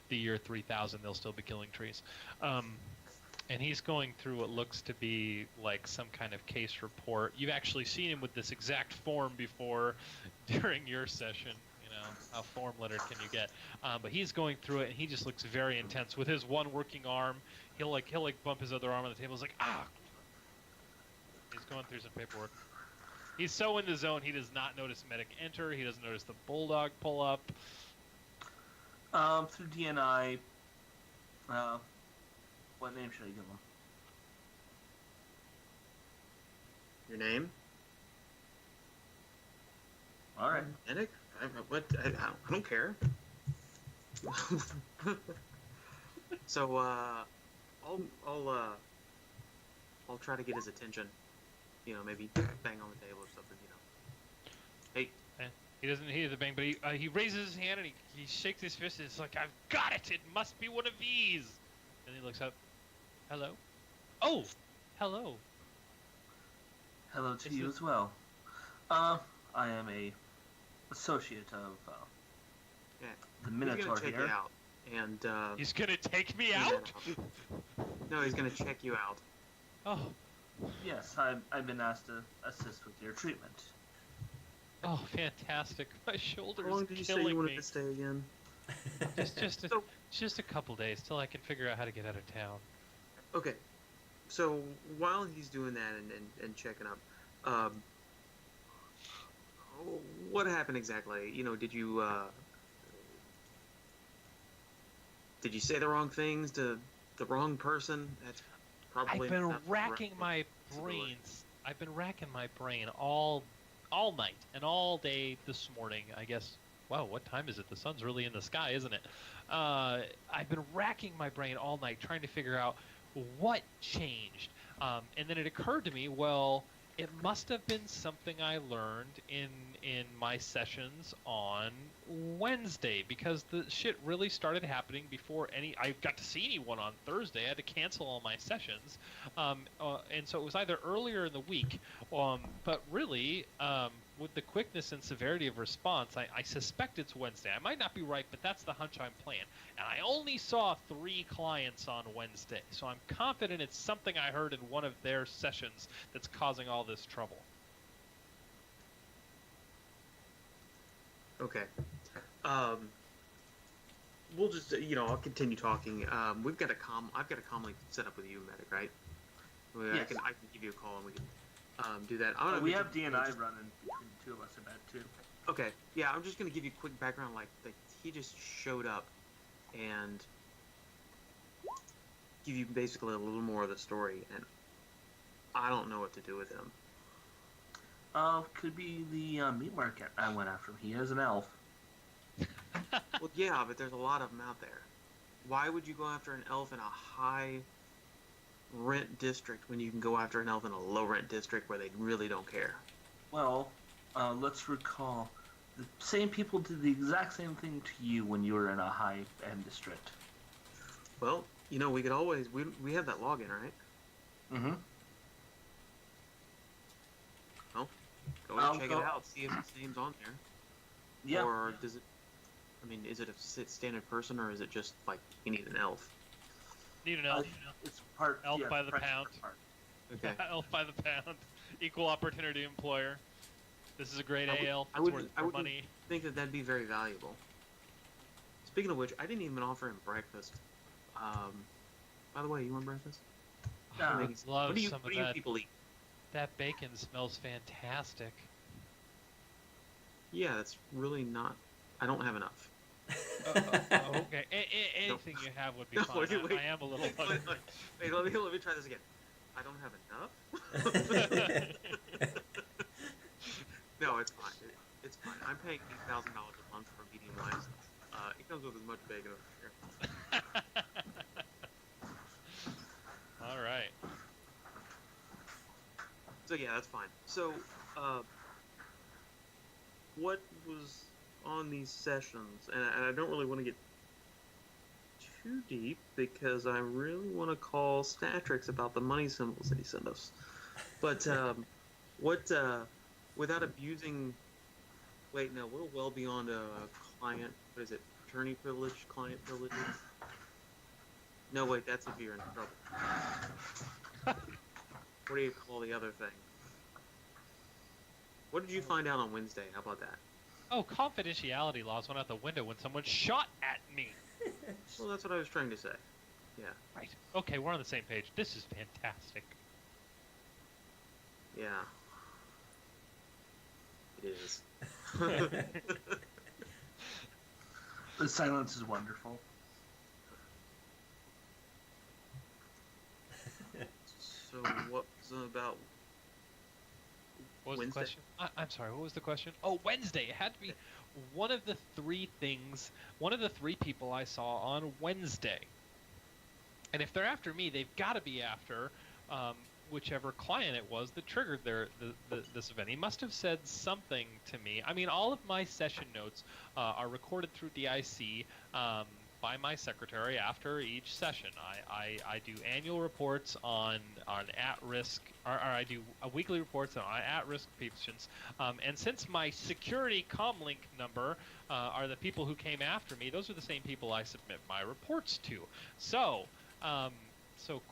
Speaker 1: the year 3000, they'll still be killing trees. And he's going through what looks to be like some kind of case report. You've actually seen him with this exact form before during your session. You know, how form lettered can you get? But he's going through it, and he just looks very intense. With his one working arm, he'll bump his other arm on the table. He's like, ah! He's going through some paperwork. He's so in the zone, he does not notice medic enter. He doesn't notice the bulldog pull up.
Speaker 2: Through DNI, what name should I give him?
Speaker 5: Your name?
Speaker 2: All right.
Speaker 5: Medic? I don't care. So, I'll try to get his attention. Maybe bang on the table or something. Hey.
Speaker 1: He doesn't hear the bang, but he raises his hand and he shakes his fist. And it's like, I've got it. It must be one of these. And he looks up. Hello? Oh, hello.
Speaker 2: Hello to you as well. I am a associate of the Minotaur
Speaker 5: check
Speaker 2: here.
Speaker 5: you out, and
Speaker 1: He's gonna take me out?
Speaker 5: No, he's gonna check you out.
Speaker 1: Oh,
Speaker 2: Yes, I've been asked to assist with your treatment.
Speaker 1: oh, fantastic! My shoulder's
Speaker 5: How long did you say
Speaker 1: killing
Speaker 5: you wanted
Speaker 1: me.
Speaker 5: to stay again?
Speaker 1: Just a couple days till I can figure out how to get out of town.
Speaker 5: Okay, so while he's doing that and checking up, what happened exactly? Did you did you say the wrong things to the wrong person? That's probably
Speaker 1: I've been
Speaker 5: not the
Speaker 1: racking
Speaker 5: correct
Speaker 1: my
Speaker 5: possibility.
Speaker 1: brains. I've been racking my brain all night and all day this morning. I guess. Wow, what time is it? The sun's really in the sky, isn't it? I've been racking my brain all night trying to figure out what changed. And then it occurred to me, well, it must have been something I learned in my sessions on Wednesday, because the shit really started happening before I got to see anyone on Thursday. I had to cancel all my sessions, and so it was either earlier in the week, but really, with the quickness and severity of response, I suspect it's Wednesday. I might not be right, but that's the hunch I'm playing. And I only saw 3 clients on Wednesday, so I'm confident it's something I heard in one of their sessions that's causing all this trouble.
Speaker 5: Okay. We'll just, I'll continue talking. I've got a comm link set up with you, Medic, right? I
Speaker 2: Yes.
Speaker 5: can give you a call and we can do that.
Speaker 2: We have D&I running between the two of us, I bet, too.
Speaker 5: Okay. Yeah, I'm just gonna give you a quick background. Like he just showed up and give you basically a little more of the story, and I don't know what to do with him.
Speaker 2: Could be the meat market I went after. He is an elf.
Speaker 5: Well, yeah, but there's a lot of them out there. Why would you go after an elf in a high rent district when you can go after an elf in a low rent district where they really don't care?
Speaker 2: Well, let's recall, the same people did the exact same thing to you when you were in a high-end district.
Speaker 5: Well, we could always we have that login, right?
Speaker 2: Mm-hmm.
Speaker 5: Well, go ahead and check
Speaker 2: go-
Speaker 5: it out. See if his name's on there.
Speaker 2: Yeah.
Speaker 5: Or does it? I mean, is it a standard person or is it just like you need an elf?
Speaker 1: Need an elf.
Speaker 2: It's part
Speaker 1: Elf
Speaker 2: yeah,
Speaker 1: by the
Speaker 2: price per
Speaker 1: pound.
Speaker 2: part.
Speaker 5: Okay.
Speaker 1: Elf by the pound. Equal opportunity employer. This is a great
Speaker 5: I
Speaker 1: elf.
Speaker 5: I
Speaker 1: It's
Speaker 5: wouldn't-
Speaker 1: worth
Speaker 5: I
Speaker 1: more
Speaker 5: wouldn't-
Speaker 1: money.
Speaker 5: Think that'd be very valuable. Speaking of which, I didn't even offer him breakfast. By the way, you want breakfast?
Speaker 2: Yeah.
Speaker 1: I would love
Speaker 5: what do you
Speaker 1: some
Speaker 5: what
Speaker 1: of
Speaker 5: do you
Speaker 1: that.
Speaker 5: people eat?
Speaker 1: That bacon smells fantastic.
Speaker 5: Yeah, that's really not. I don't have enough.
Speaker 1: Okay. Anything you have would be
Speaker 5: No,
Speaker 1: fine.
Speaker 5: wait.
Speaker 1: I am a little
Speaker 5: Wait,
Speaker 1: hungry.
Speaker 5: let me try this again. I don't have enough. No, it's fine. It's fine. I'm paying $8,000 a month for medium rice. It comes with as much bacon as here.
Speaker 1: All right.
Speaker 5: So yeah, that's fine. So, what was on these sessions? And I don't really want to get too deep because I really want to call Statrix about the money symbols that he sent us. But without abusing. Wait, no, we're well beyond a client. What is it? Attorney privilege, client privilege. No, wait, that's if you're in trouble. What do you call the other thing? What did you find out on Wednesday? How about that?
Speaker 1: Oh, confidentiality laws went out the window when someone shot at me.
Speaker 5: Well, that's what I was trying to say. Yeah.
Speaker 1: Right. Okay, we're on the same page. This is fantastic.
Speaker 5: Yeah. It is.
Speaker 2: The silence is wonderful.
Speaker 5: So what was about
Speaker 1: What was
Speaker 5: Wednesday?
Speaker 1: the question? I'm sorry, what was the question? Oh, Wednesday. It had to be one of the 3 things, one of the 3 people I saw on Wednesday. And if they're after me, they've got to be after whichever client it was that triggered this event. He must have said something to me. I mean, all of my session notes are recorded through DIC by my secretary after each session. I do annual reports on at-risk, or I do weekly reports on at-risk patients. And since my security comlink number are the people who came after me, those are the same people I submit my reports to. So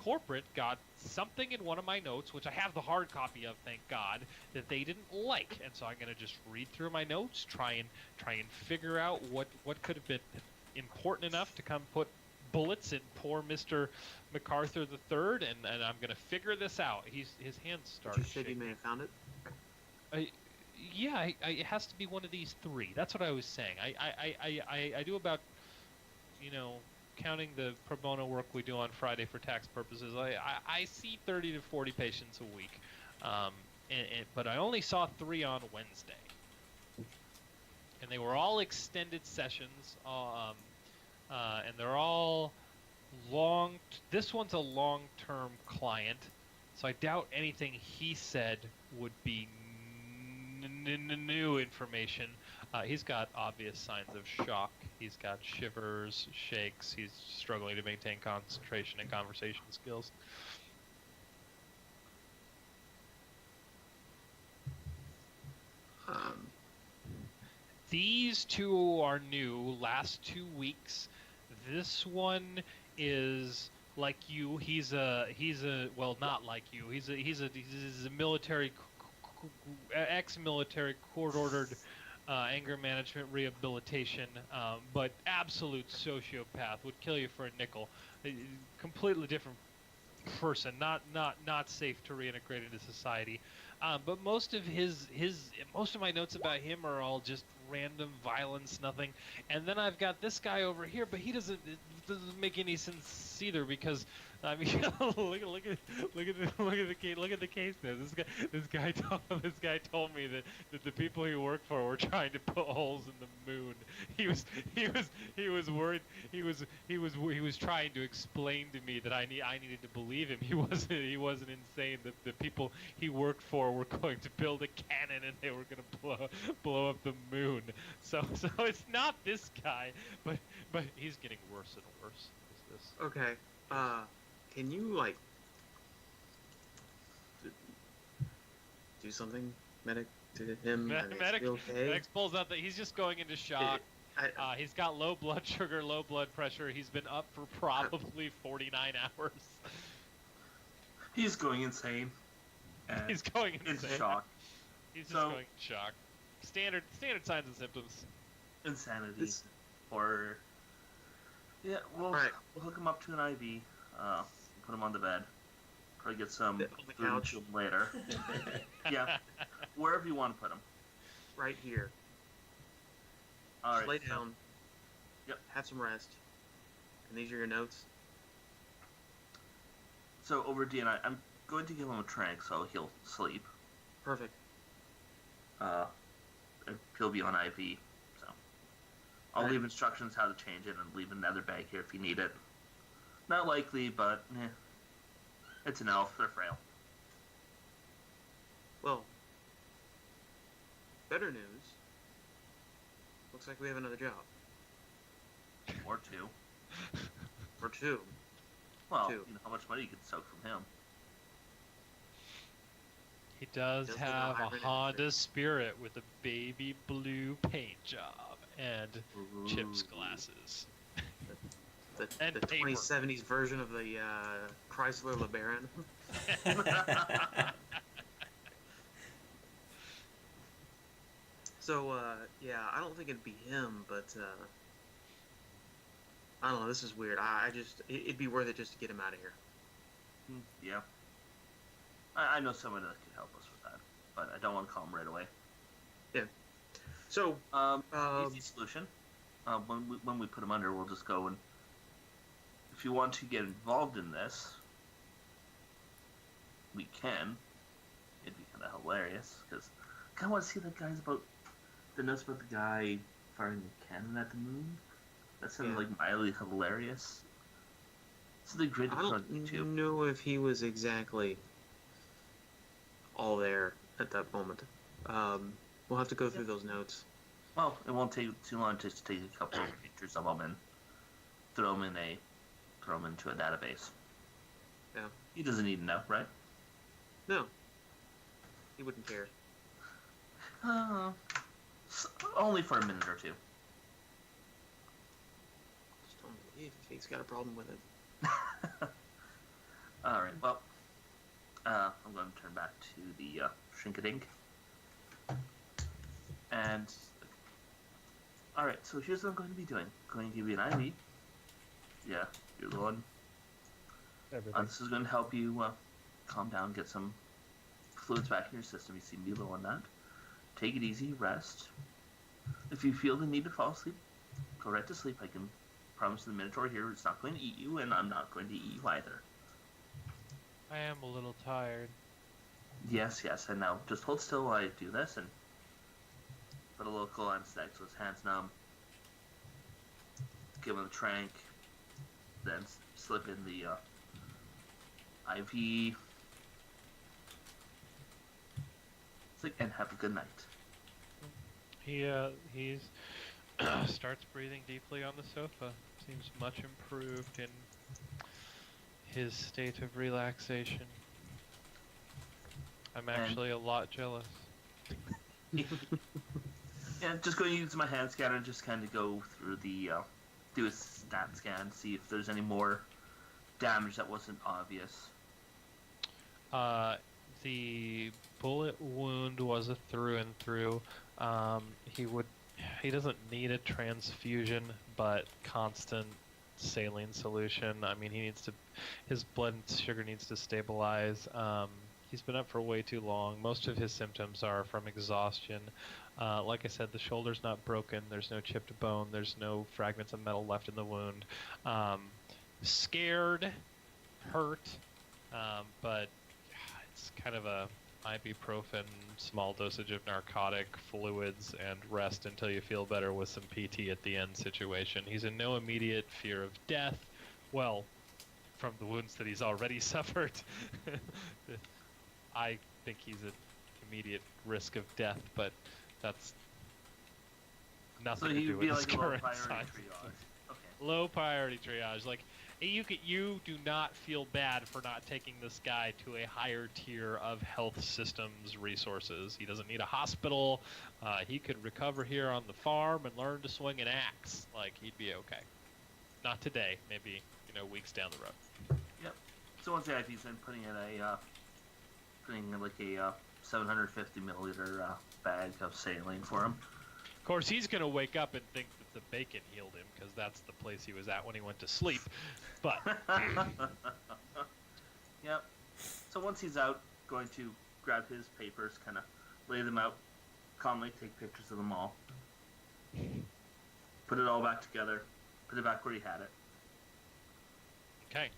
Speaker 1: corporate got something in one of my notes, which I have the hard copy of, thank God, that they didn't like, and so I'm going to just read through my notes, try and figure out what could have been important enough to come put bullets in poor Mr. MacArthur III, and I'm going to figure this out. His hands start
Speaker 5: you said you
Speaker 1: shaking.
Speaker 5: may have found it?
Speaker 1: Yeah, it has to be one of these 3. That's what I was saying. I do about, counting the pro bono work we do on Friday for tax purposes, I see 30 to 40 patients a week, but I only saw 3 on Wednesday, and they were all extended sessions, and they're all long. This one's a long-term client, so I doubt anything he said would be new information. He's got obvious signs of shock. He's got shivers, shakes. He's struggling to maintain concentration and conversation skills. These 2 are new. Last 2 weeks. This one is like you. He's a well, not like you. He's a military, ex-military, court-ordered anger management rehabilitation, but absolute sociopath, would kill you for a nickel. Completely different person, not safe to reintegrate into society. But most of most of my notes about him are all just random violence, nothing. And then I've got this guy over here, but it doesn't make any sense either, because I mean, look at the case there. This guy told me that the people he worked for were trying to put holes in the moon. He was worried. He was trying to explain to me that I needed to believe him. He wasn't insane. The people he worked for were going to build a cannon, and they were going to blow up the moon. So it's not this guy, but he's getting worse and worse. Is this?
Speaker 5: Okay. Can you like do something, medic, to him?
Speaker 1: Medic,
Speaker 5: okay?
Speaker 1: Medic pulls out that he's just going into shock. He's got low blood sugar, low blood pressure. He's been up for probably 49 hours.
Speaker 2: He's going insane.
Speaker 1: He's going insane.
Speaker 2: Into shock.
Speaker 1: He's just going in shock. Standard signs and symptoms.
Speaker 2: Insanity. Or yeah, we'll hook him up to an IV. Put him on the bed. Probably get some food later. Yeah, wherever you want to put him.
Speaker 5: Right here.
Speaker 2: All right.
Speaker 5: Lay down.
Speaker 2: Yep.
Speaker 5: Have some rest. And these are your notes.
Speaker 2: So over DNI, I'm going to give him a tranq so he'll sleep.
Speaker 5: Perfect.
Speaker 2: He'll be on IV. So I'll leave instructions how to change it and leave another bag here if you need it. Not likely, but it's an elf. They're frail.
Speaker 5: Well, better news. Looks like we have another job.
Speaker 2: Or 2.
Speaker 5: Or 2.
Speaker 2: Well,
Speaker 5: 2.
Speaker 2: you know how much money you could soak from him.
Speaker 1: He does
Speaker 5: Just
Speaker 1: have a
Speaker 5: hybrid
Speaker 1: Honda
Speaker 5: industry.
Speaker 1: Spirit with a baby blue paint job and chips glasses.
Speaker 5: The
Speaker 1: And paper.
Speaker 5: 2070s version of the Chrysler LeBaron. So, yeah, I don't think it'd be him, but I don't know, this is weird. It'd be worth it just to get him out of here.
Speaker 2: Yeah. I know someone that could help us with that, but I don't want to call him right away.
Speaker 5: Yeah. So,
Speaker 2: easy solution. When we put him under, we'll just go and if you want to get involved in this, we can. It'd be kind of hilarious because I kind of want to see the notes about the guy firing the cannon at the moon. That sounded like mildly hilarious. Something great to
Speaker 5: I
Speaker 2: put on
Speaker 5: don't
Speaker 2: YouTube.
Speaker 5: know if he was exactly all there at that moment. We'll have to go through those notes.
Speaker 2: Well, it won't take too long to just take a couple of pictures of him and throw him into a database.
Speaker 5: Yeah.
Speaker 2: He doesn't need to know, right?
Speaker 5: No. He wouldn't care.
Speaker 2: Only for a minute or 2.
Speaker 5: Just don't believe Kate's got a problem with it.
Speaker 2: All right. Well, I'm going to turn back to the shrink-a-dink. And all right. So here's what I'm going to be doing. I'm going to give you an IV. Yeah, you're the one. This is going to help you calm down, get some fluids back in your system. You seem to be low on that. Take it easy, rest. If you feel the need to fall asleep, go right to sleep. I can promise the Minotaur here is not going to eat you, and I'm not going to eat you either.
Speaker 1: I am a little tired.
Speaker 2: Yes, and now just hold still while I do this, and put a local anesthetic so his hands numb. Give him the trank, then slip in the IV. And have a good night.
Speaker 1: He's starts breathing deeply on the sofa. Seems much improved in his state of relaxation. I'm actually a lot jealous.
Speaker 2: Yeah, just going to use my hand scanner and just kind of go through the, do a stat scan, see if there's any more damage that wasn't obvious.
Speaker 1: The bullet wound was a through and through. He doesn't need a transfusion, but constant saline solution. I mean, his blood sugar needs to stabilize. He's been up for way too long. Most of his symptoms are from exhaustion. Like I said, the shoulder's not broken. There's no chipped bone. There's no fragments of metal left in the wound. Scared, hurt, but it's kind of a ibuprofen, small dosage of narcotic fluids, and rest until you feel better with some PT at the end situation. He's in no immediate fear of death. Well, from the wounds that he's already suffered. I think he's at immediate risk of death, but that's nothing to do with his current signs.
Speaker 2: Okay.
Speaker 1: Low priority triage. Like, you do not feel bad for not taking this guy to a higher tier of health systems resources. He doesn't need a hospital. He could recover here on the farm and learn to swing an axe. Like, he'd be okay. Not today. Maybe, weeks down the road.
Speaker 2: Yep. So once the IV's in, putting in a 750 milliliter bag of saline for him.
Speaker 1: Of course, he's going to wake up and think that the bacon healed him, because that's the place he was at when he went to sleep. But
Speaker 2: yep. So once he's out, going to grab his papers, kind of lay them out, calmly take pictures of them all, put it all back together, put it back where he had it.
Speaker 1: Okay.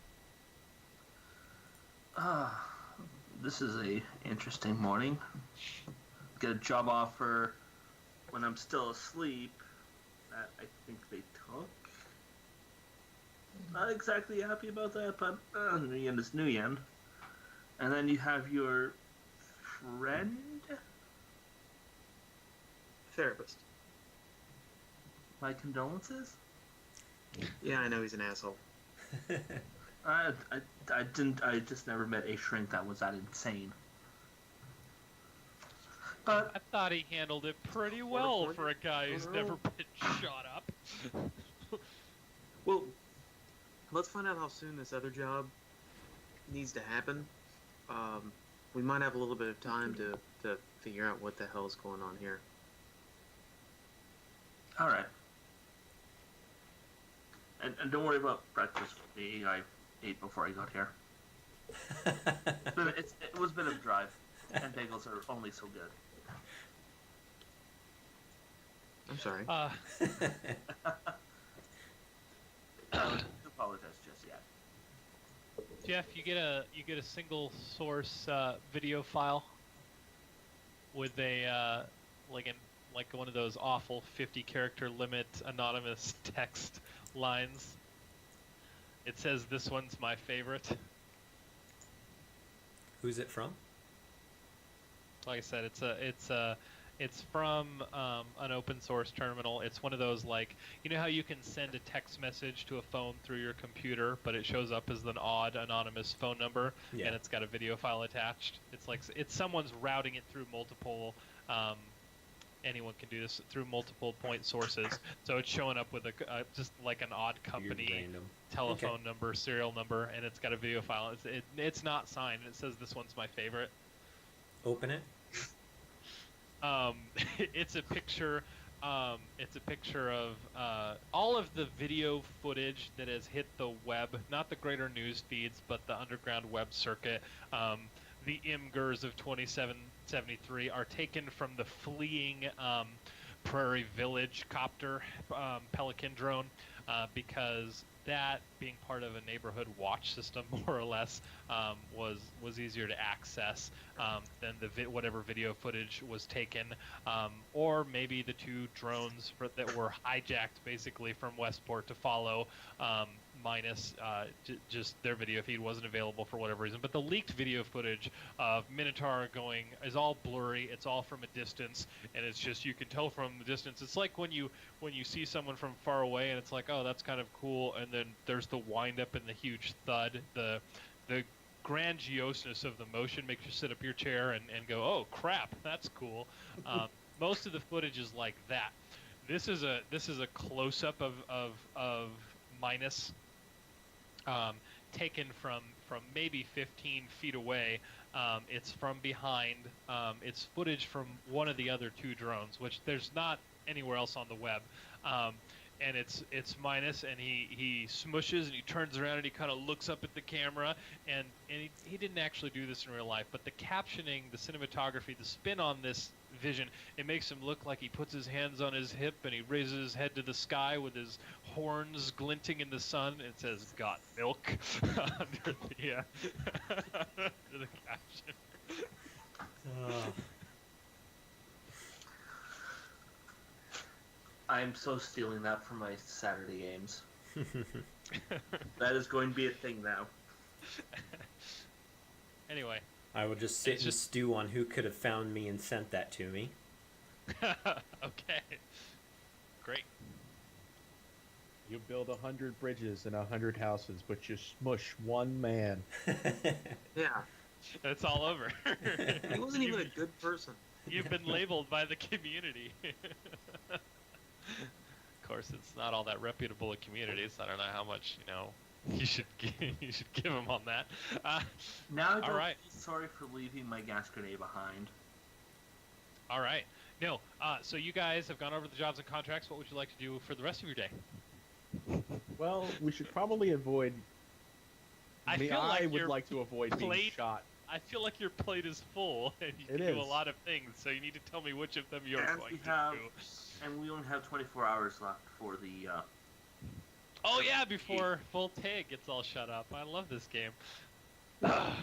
Speaker 2: This is a interesting morning. Get a job offer when I'm still asleep that I think they took. Not exactly happy about that, but New Yen is New Yen. And then you have your friend?
Speaker 5: Therapist.
Speaker 2: My condolences?
Speaker 5: Yeah, I know he's an asshole.
Speaker 2: I just never met a shrink that was that insane. But
Speaker 1: I thought he handled it pretty well for a guy who's never been shot up.
Speaker 5: Well, let's find out how soon this other job needs to happen. We might have a little bit of time to figure out what the hell is going on here.
Speaker 2: alright. And don't worry about breakfast for me. I ate before I got here. It was a bit of a drive, and bagels are only so good.
Speaker 5: I'm sorry.
Speaker 2: Don't apologize just yet.
Speaker 1: Jeff, you get a single source video file with a like one of those awful 50 character limit anonymous text lines. It says, "This one's my favorite."
Speaker 3: Who's it from?
Speaker 1: Like I said, it's from an open source terminal. It's one of those, like, you know how you can send a text message to a phone through your computer, but it shows up as an odd anonymous phone number,
Speaker 3: Yeah.
Speaker 1: and it's got a video file attached. It's like someone's routing it through multiple. Anyone can do this through multiple point sources. So it's showing up with just like an odd company
Speaker 3: Random.
Speaker 1: telephone number, serial number, and it's got a video file. It's not signed. It says, "This one's my favorite."
Speaker 3: Open it.
Speaker 1: It's a picture. It's a picture of all of the video footage that has hit the web, not the greater news feeds, but the underground web circuit. The Imgurs of 2773 are taken from the fleeing Prairie Village copter Pelican drone, because that, being part of a neighborhood watch system, more or less, was easier to access than whatever video footage was taken, or maybe the two drones that were hijacked basically from Westport to follow Minos, just their video feed wasn't available for whatever reason. But the leaked video footage of Minotaur going is all blurry. It's all from a distance, and it's just, you can tell from the distance. It's like when you see someone from far away, and it's like, oh, that's kind of cool, and then there's the wind up and the huge thud. The grandioseness of the motion makes you sit up your chair and go, oh crap, that's cool. Most of the footage is like that. This is a close up of Minos, taken from maybe 15 feet away. It's from behind. It's footage from one of the other two drones, which there's not anywhere else on the web. And it's Minos, and he smushes and he turns around and he kind of looks up at the camera, and he didn't actually do this in real life, but the captioning, the cinematography, the spin on this vision, it makes him look like he puts his hands on his hip and he raises his head to the sky with his horns glinting in the sun. It says "Got milk" under the caption.
Speaker 2: I'm so stealing that for my Saturday games. That is going to be a thing now.
Speaker 1: Anyway,
Speaker 3: I will just sit and stew on who could have found me and sent that to me.
Speaker 1: okay, great.
Speaker 6: You build 100 bridges and 100 houses, but you smush one man.
Speaker 5: Yeah.
Speaker 1: It's all over.
Speaker 5: He wasn't even a good person.
Speaker 1: You've been labeled by the community. Of course, it's not all that reputable a community, so I don't know how much you should give them on that.
Speaker 2: Now I don't
Speaker 1: all right.
Speaker 2: feel sorry for leaving my gas grenade behind.
Speaker 1: All right. No. So you guys have gone over the jobs and contracts. What would you like to do for the rest of your day?
Speaker 6: Well, we should probably avoid.
Speaker 1: I
Speaker 6: would like to avoid being shot.
Speaker 1: I feel like your plate is full, and you
Speaker 6: It
Speaker 1: can do a
Speaker 6: is.
Speaker 1: lot of things. So you need to tell me which of them you're
Speaker 2: And
Speaker 1: going
Speaker 2: we
Speaker 1: to
Speaker 2: have,
Speaker 1: do.
Speaker 2: and we only have 24 hours left for the.
Speaker 1: Oh yeah, before Voltaire gets all shut up. I love this game.
Speaker 3: Not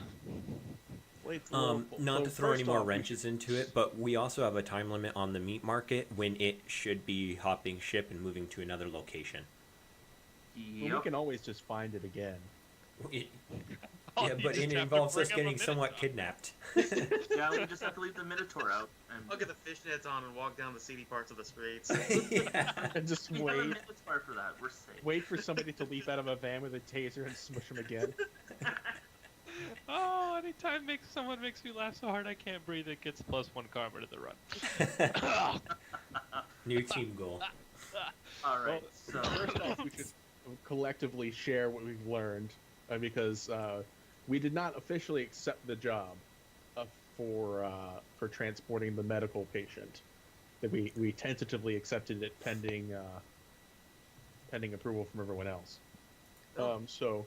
Speaker 3: to throw any more wrenches into it, but we also have a time limit on the meat market when it should be hopping ship and moving to another location.
Speaker 6: We can always just find it again.
Speaker 1: Oh,
Speaker 3: Yeah,
Speaker 1: you
Speaker 3: but
Speaker 1: just
Speaker 3: it
Speaker 1: have to
Speaker 3: involves us
Speaker 1: bring up a
Speaker 3: getting somewhat
Speaker 1: Minotaur.
Speaker 3: kidnapped.
Speaker 2: Yeah, we just have to leave the Minotaur out. And
Speaker 5: I'll get the fishnets on and walk down the seedy parts of the streets.
Speaker 3: Yeah.
Speaker 6: And just
Speaker 2: we have a
Speaker 6: wait
Speaker 2: Minotaur for that. We're safe.
Speaker 6: for somebody to leap out of a van with a taser and smush him again.
Speaker 1: Oh, anytime someone makes me laugh so hard I can't breathe, it gets +1 karma to the run.
Speaker 3: New team goal.
Speaker 2: All right.
Speaker 6: Well,
Speaker 2: So
Speaker 6: first off, we should collectively share what we've learned, because we did not officially accept the job for transporting the medical patient. That we tentatively accepted it pending approval from everyone else. So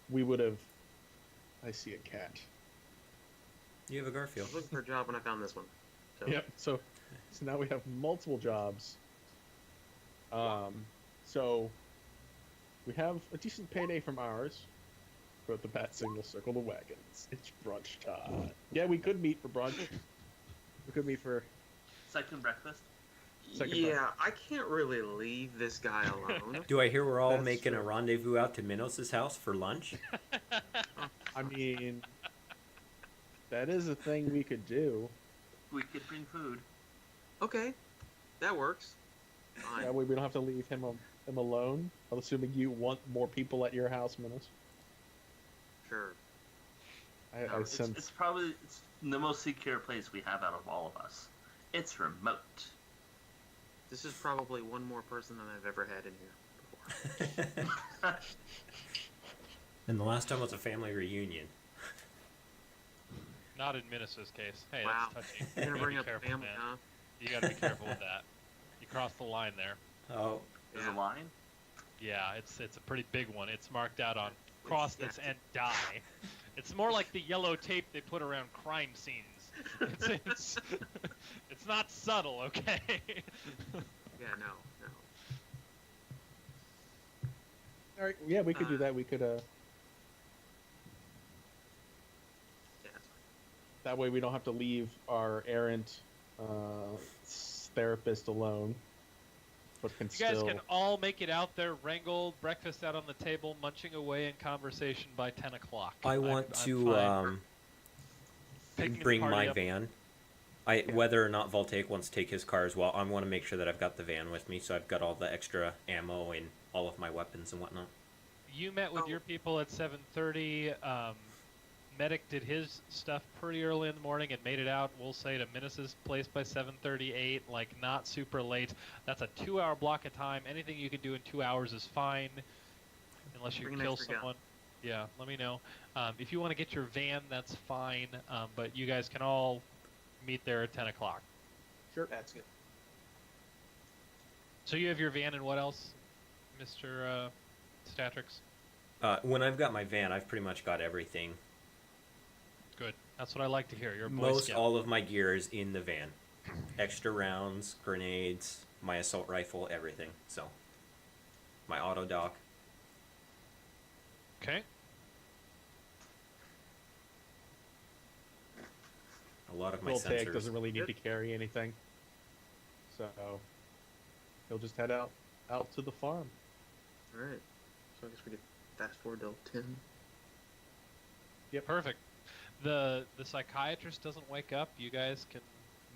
Speaker 6: we would have. I see a cat.
Speaker 3: You have a
Speaker 5: I
Speaker 3: Garfield.
Speaker 5: was looking for a job when I found this one. So.
Speaker 6: Yep. So now we have multiple jobs. So we have a decent payday from ours. But the bat signal circle the wagons. It's brunch time. Yeah, we could meet for brunch. We could meet for.
Speaker 2: second breakfast.
Speaker 5: Yeah, I can't really leave this guy alone.
Speaker 3: Do I hear we're all
Speaker 6: That's
Speaker 3: making a
Speaker 6: true.
Speaker 3: rendezvous out to Minos' house for lunch?
Speaker 6: I mean, that is a thing we could do.
Speaker 2: We could bring food.
Speaker 5: Okay, that works. Fine.
Speaker 6: That way we don't have to leave him alone. I'm assuming you want more people at your house, Minos.
Speaker 5: Sure.
Speaker 6: I
Speaker 2: No, it's
Speaker 6: sense.
Speaker 2: probably the most secure place we have out of all of us. It's remote.
Speaker 5: This is probably one more person than I've ever had in here before.
Speaker 3: And the last time was a family reunion.
Speaker 1: Not in Minos' case. Hey,
Speaker 5: Wow.
Speaker 1: that's touchy.
Speaker 5: You're gonna
Speaker 1: You
Speaker 5: bring
Speaker 1: gotta
Speaker 5: up
Speaker 1: be
Speaker 5: the
Speaker 1: careful,
Speaker 5: family,
Speaker 1: man.
Speaker 5: huh?
Speaker 1: You gotta be careful with that. You crossed the line there.
Speaker 3: Oh,
Speaker 2: There's
Speaker 5: Yeah.
Speaker 2: a line.
Speaker 1: Yeah, it's a pretty big one. It's marked out on cross this
Speaker 5: Yeah.
Speaker 1: and die. It's more like the yellow tape they put around crime scenes. It's It's not subtle, okay?
Speaker 5: Yeah, no.
Speaker 6: All right. Yeah, we could do that. We could.
Speaker 5: Yeah, that's fine.
Speaker 6: That way, we don't have to leave our errant therapist alone, but can
Speaker 1: You guys
Speaker 6: still.
Speaker 1: can all make it out there, wrangle breakfast out on the table, munching away in conversation by 10 o'clock.
Speaker 3: I want
Speaker 1: I'm
Speaker 3: to
Speaker 1: fine. Picking the
Speaker 3: bring
Speaker 1: party
Speaker 3: my
Speaker 1: up.
Speaker 3: van. Whether or not Voltaic wants to take his car as well, I want to make sure that I've got the van with me, so I've got all the extra ammo and all of my weapons and whatnot.
Speaker 1: You met with
Speaker 5: Oh.
Speaker 1: your people at 7:30. Medic did his stuff pretty early in the morning and made it out, we'll say, to Minos' place by 7:38, like not super late. That's a 2-hour block of time. Anything you can do in 2 hours is fine, unless you
Speaker 5: Bring an
Speaker 1: kill
Speaker 5: extra gun.
Speaker 1: someone. Yeah, let me know. If you want to get your van, that's fine, but you guys can all meet there at 10 o'clock.
Speaker 6: Sure.
Speaker 5: That's good.
Speaker 1: So you have your van and what else, Mr. Statrix?
Speaker 3: When I've got my van, I've pretty much got everything.
Speaker 1: Good. That's what I like to hear. You're a Boy
Speaker 3: Most
Speaker 1: Scout.
Speaker 3: all of my gear is in the van. Extra rounds, grenades, my assault rifle, everything. So, my auto dock.
Speaker 1: Okay.
Speaker 3: A lot of my
Speaker 6: Voltaic
Speaker 3: sensors.
Speaker 6: doesn't really need to
Speaker 5: Good.
Speaker 6: carry anything, so he'll just head out to the farm.
Speaker 5: All right. So I guess we could fast forward to 10.
Speaker 1: Perfect. The psychiatrist doesn't wake up. You guys can,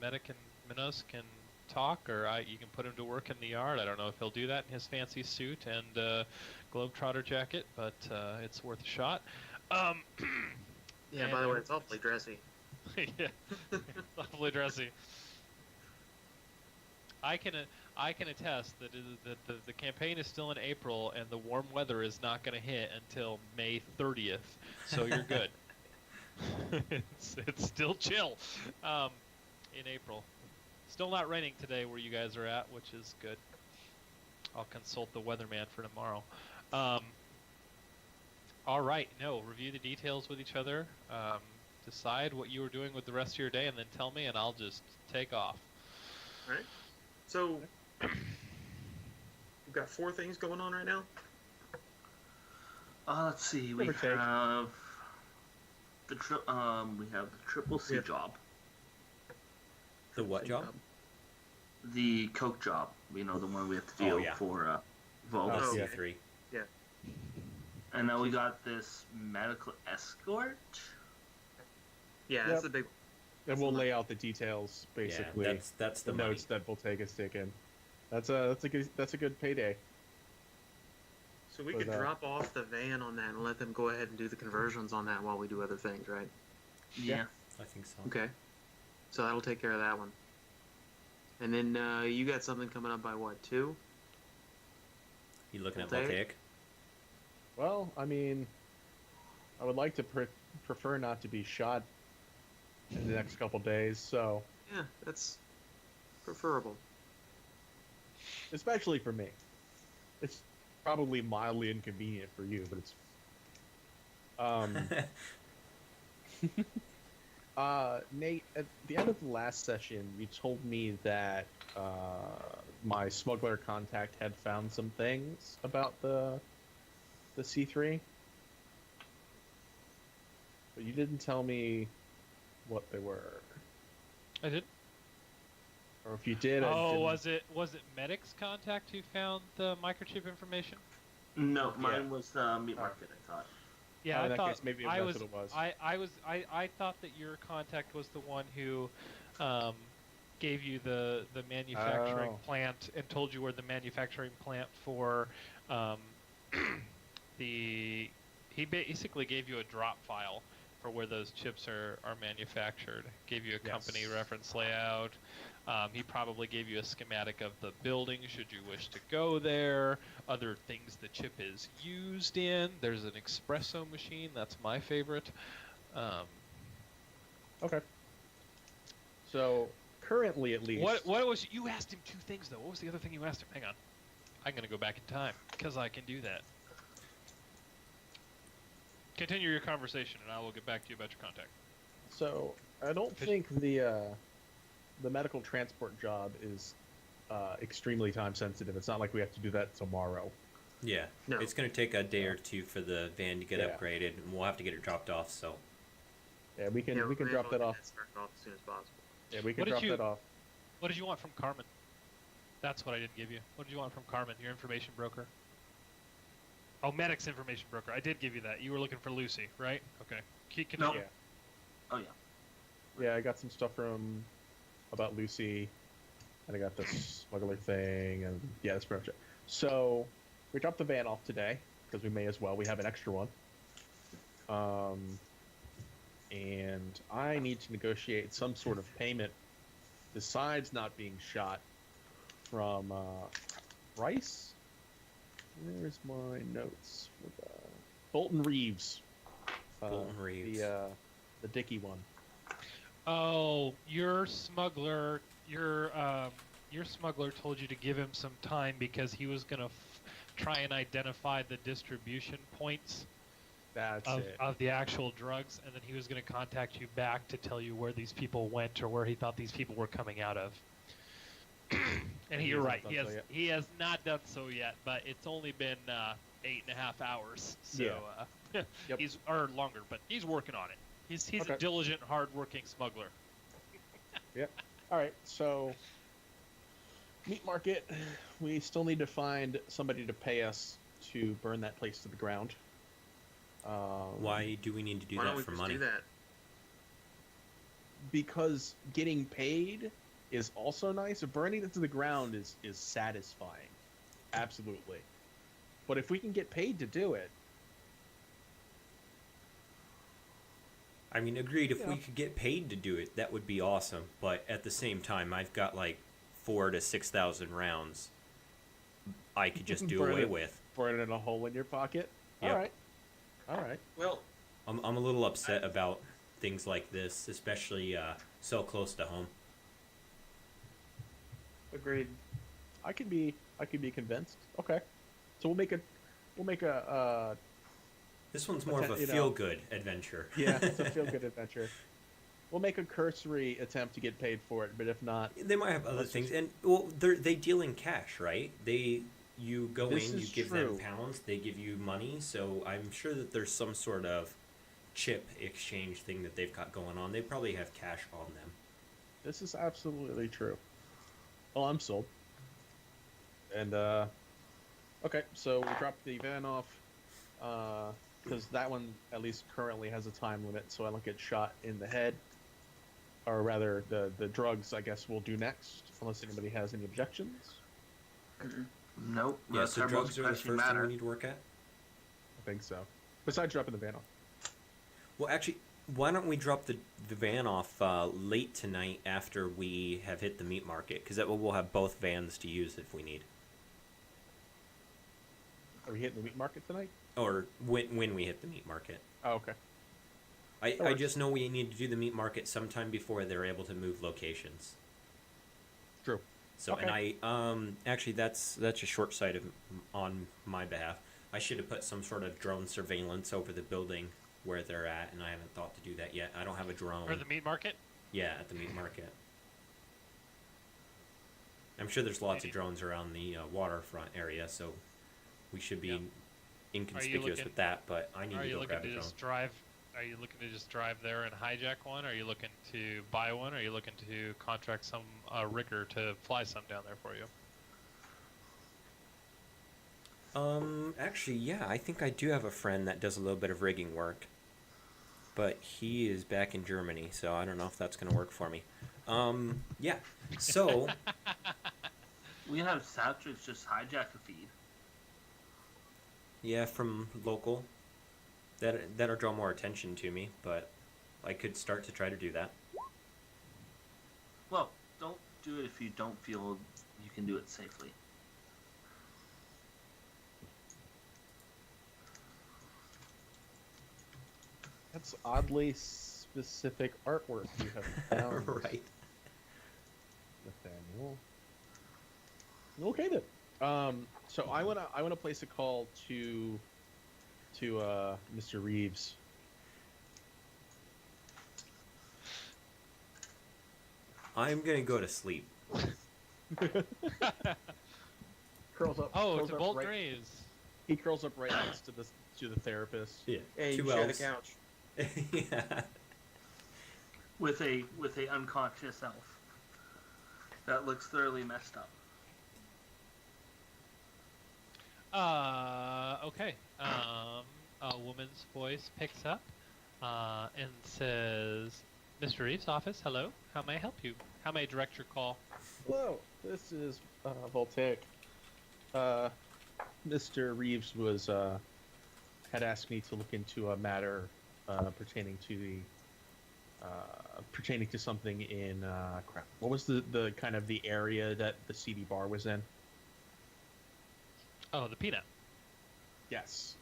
Speaker 1: Medic and Minos can talk, or you can put him to work in the yard. I don't know if he'll do that in his fancy suit and globetrotter jacket, but it's worth a shot.
Speaker 5: Yeah, by the way, it's awfully dressy.
Speaker 1: Yeah, awfully dressy. I can attest that the campaign is still in April, and the warm weather is not going to hit until May 30th. So you're good. it's still chill in April. Still not raining today where you guys are at, which is good. I'll consult the weatherman for tomorrow. All right. No, review the details with each other. Decide what you were doing with the rest of your day, and then tell me, and I'll just take off.
Speaker 5: All right. So we've got 4 things going on right now.
Speaker 2: Let's see. We
Speaker 6: Give or take.
Speaker 2: have we have the triple C
Speaker 5: Yeah.
Speaker 2: job,
Speaker 3: The what job?
Speaker 2: the coke job. You know, the one we have to
Speaker 3: Oh,
Speaker 2: deal
Speaker 3: yeah.
Speaker 2: for Vogue.
Speaker 3: Oh,
Speaker 5: Oh.
Speaker 3: C3.
Speaker 2: And then we got this medical escort.
Speaker 5: Yeah,
Speaker 6: Yep.
Speaker 5: that's the big.
Speaker 6: And we'll lay out the details, basically.
Speaker 3: Yeah, that's the
Speaker 6: the
Speaker 3: money.
Speaker 6: notes that Voltaic has taken. That's a good payday.
Speaker 5: So we
Speaker 6: But,
Speaker 5: could drop off the van on that and let them go ahead and do the conversions on that while we do other things, right?
Speaker 2: Yeah.
Speaker 3: I think so.
Speaker 5: Okay. So that'll take care of that one. And then you got something coming up by what, 2?
Speaker 3: You looking at
Speaker 5: Voltaic?
Speaker 3: Voltaic?
Speaker 6: Well, I mean, I would like to prefer not to be shot in the next couple days, so
Speaker 5: Yeah, that's preferable.
Speaker 6: especially for me. It's probably mildly inconvenient for you, but it's Nate, at the end of the last session, you told me that my smuggler contact had found some things about the C3, but you didn't tell me what they were,
Speaker 1: I did.
Speaker 6: or if you did. I
Speaker 1: Oh,
Speaker 6: didn't...
Speaker 1: was it Medic's contact who found the microchip information?
Speaker 2: No, mine was the meat market. I thought.
Speaker 1: Yeah,
Speaker 6: in
Speaker 1: I
Speaker 6: that
Speaker 1: thought
Speaker 6: case, maybe
Speaker 1: I
Speaker 6: that's
Speaker 1: was.
Speaker 6: what it was.
Speaker 1: I thought that your contact was the one who gave you the manufacturing
Speaker 6: Oh.
Speaker 1: plant and told you where the manufacturing plant for he basically gave you a drop file for where those chips are manufactured. Gave you a company
Speaker 6: Yes.
Speaker 1: reference layout. He probably gave you a schematic of the building should you wish to go there. Other things the chip is used in. There's an espresso machine. That's my favorite.
Speaker 6: Okay. So currently, at least,
Speaker 1: What was you asked him 2 things though? What was the other thing you asked him? Hang on. I'm gonna go back in time because I can do that. Continue your conversation, and I will get back to you about your contact.
Speaker 6: So I don't think the the medical transport job is extremely time sensitive. It's not like we have to do that tomorrow.
Speaker 3: Yeah,
Speaker 5: No.
Speaker 3: it's going to take a day or two for the van to get
Speaker 6: Yeah.
Speaker 3: upgraded, and we'll have to get it dropped off. So
Speaker 6: Yeah, we can
Speaker 5: Yeah,
Speaker 6: we can
Speaker 5: may
Speaker 6: drop
Speaker 5: as
Speaker 6: that
Speaker 5: well
Speaker 6: off.
Speaker 5: get started off as soon as possible.
Speaker 6: Yeah, we can
Speaker 1: What did
Speaker 6: drop
Speaker 1: you-
Speaker 6: that off.
Speaker 1: What did you want from Carmen? That's what I didn't give you. What did you want from Carmen, your information broker? Oh, Medic's information broker. I did give you that. You were looking for Lucy, right? Okay.
Speaker 2: Nope.
Speaker 6: Yeah.
Speaker 2: Oh yeah.
Speaker 6: Yeah, I got some stuff from about Lucy, and I got this smuggler thing, and yeah, that's pretty much it. So we dropped the van off today because we may as well. We have an extra one. And I need to negotiate some sort of payment besides not being shot from Rice. Where's my notes? With, Bolton Reeves.
Speaker 3: Bolton Reeves.
Speaker 6: The Dicky one.
Speaker 1: Oh, your smuggler told you to give him some time because he was gonna try and identify the distribution points
Speaker 6: That's
Speaker 1: of,
Speaker 6: it.
Speaker 1: of the actual drugs, and then he was gonna contact you back to tell you where these people went or where he thought these people were coming out of. And
Speaker 6: He
Speaker 1: you're
Speaker 6: hasn't
Speaker 1: right.
Speaker 6: done
Speaker 1: He
Speaker 6: so
Speaker 1: has
Speaker 6: yet.
Speaker 1: he has not done so yet, but it's only been 8.5 hours. So
Speaker 6: Yep.
Speaker 1: he's or longer, but he's working on it. He's
Speaker 6: Okay.
Speaker 1: a diligent, hard-working smuggler.
Speaker 6: All right, so meat market. We still need to find somebody to pay us to burn that place to the ground.
Speaker 3: why do we need to do
Speaker 5: Why don't
Speaker 3: that
Speaker 5: we
Speaker 3: for
Speaker 5: just
Speaker 3: money?
Speaker 5: do that?
Speaker 6: Because getting paid is also nice. Burning it to the ground is satisfying, absolutely. But if we can get paid to do it,
Speaker 3: I mean, agreed. If
Speaker 6: Yeah.
Speaker 3: we could get paid to do it, that would be awesome. But at the same time, I've got like 4,000 to 6,000 rounds. I could just do
Speaker 6: Burn
Speaker 3: away
Speaker 6: it.
Speaker 3: with.
Speaker 6: burn it in a hole in your pocket.
Speaker 3: Yep.
Speaker 6: All right.
Speaker 4: Well,
Speaker 3: I'm a little upset about things like this, especially so close to home.
Speaker 5: Agreed.
Speaker 6: I could be convinced. Okay. So we'll make a
Speaker 3: This one's more of a
Speaker 6: You know.
Speaker 3: feel-good adventure.
Speaker 6: yeah, it's a feel good adventure. We'll make a cursory attempt to get paid for it, but if not,
Speaker 3: They might have other
Speaker 6: Let's
Speaker 3: things,
Speaker 6: just-
Speaker 3: and well, they deal in cash, right? You go
Speaker 6: This
Speaker 3: in, you
Speaker 6: is
Speaker 3: give them
Speaker 6: true.
Speaker 3: pounds, they give you money. So I'm sure that there's some sort of chip exchange thing that they've got going on. They probably have cash on them.
Speaker 6: this is absolutely true. Oh, I'm sold. And okay, so we dropped the van off because that one at least currently has a time limit, so I don't get shot in the head. Or rather, the drugs I guess we'll do next, unless anybody has any objections.
Speaker 2: Nope.
Speaker 3: Yeah,
Speaker 2: that's
Speaker 3: so
Speaker 2: our
Speaker 3: drugs
Speaker 2: most
Speaker 3: are the
Speaker 2: pressing
Speaker 3: first
Speaker 2: matter.
Speaker 3: thing we need to work at.
Speaker 6: I think so. Besides dropping the van off.
Speaker 3: Well, actually, why don't we drop the van off late tonight after we have hit the meat market? Because that way we'll have both vans to use if we need.
Speaker 6: Are we hitting the meat market tonight?
Speaker 3: Or when we hit the meat market.
Speaker 6: Oh, okay.
Speaker 3: I
Speaker 6: works.
Speaker 3: just know we need to do the meat market sometime before they're able to move locations.
Speaker 6: True.
Speaker 3: So, and I actually that's a short sight on my behalf. I should have put some sort of drone surveillance over the building where they're at, and I haven't thought to do that yet. I don't have a drone.
Speaker 1: Or the meat market?
Speaker 3: Yeah, at the meat market. I'm sure there's lots of drones around the waterfront area, so we should be
Speaker 1: Yep.
Speaker 3: inconspicuous
Speaker 1: looking-
Speaker 3: with that. But I need
Speaker 1: Are
Speaker 3: to
Speaker 1: you
Speaker 3: go
Speaker 1: looking
Speaker 3: grab a
Speaker 1: to
Speaker 3: drone.
Speaker 1: just drive? Are you looking to just drive there and hijack one? Are you looking to buy one? Are you looking to contract some rigger to fly some down there for you?
Speaker 3: Actually, yeah, I think I do have a friend that does a little bit of rigging work, but he is back in Germany, so I don't know if that's gonna work for me. Yeah. So,
Speaker 2: We can have Satrix just hijack a feed.
Speaker 3: yeah, from local, that'll draw more attention to me, but I could start to try to do that.
Speaker 2: Well, don't do it if you don't feel you can do it safely.
Speaker 6: That's oddly specific artwork you have found,
Speaker 3: Right.
Speaker 6: Nathaniel. Okay then. So I wanna place a call to Mr. Reeves.
Speaker 3: I'm gonna go to sleep.
Speaker 6: Curls up.
Speaker 1: Oh,
Speaker 6: curls
Speaker 1: to
Speaker 6: up
Speaker 1: Bolt
Speaker 6: right,
Speaker 1: Graves.
Speaker 6: He curls up right next to the therapist.
Speaker 3: Yeah.
Speaker 5: Hey, you
Speaker 3: Two
Speaker 5: share the
Speaker 3: elves.
Speaker 5: couch.
Speaker 3: Yeah.
Speaker 2: with a unconscious elf that looks thoroughly messed up.
Speaker 1: Okay. A woman's voice picks up and says, Mr. Reeves' office, hello. How may I help you? How may I direct your call?
Speaker 6: Hello, this is Voltaic. Mr. Reeves had asked me to look into a matter pertaining to something in crap. What was the kind of the area that the CD bar was in?
Speaker 1: Oh, the peanut.
Speaker 6: Yes.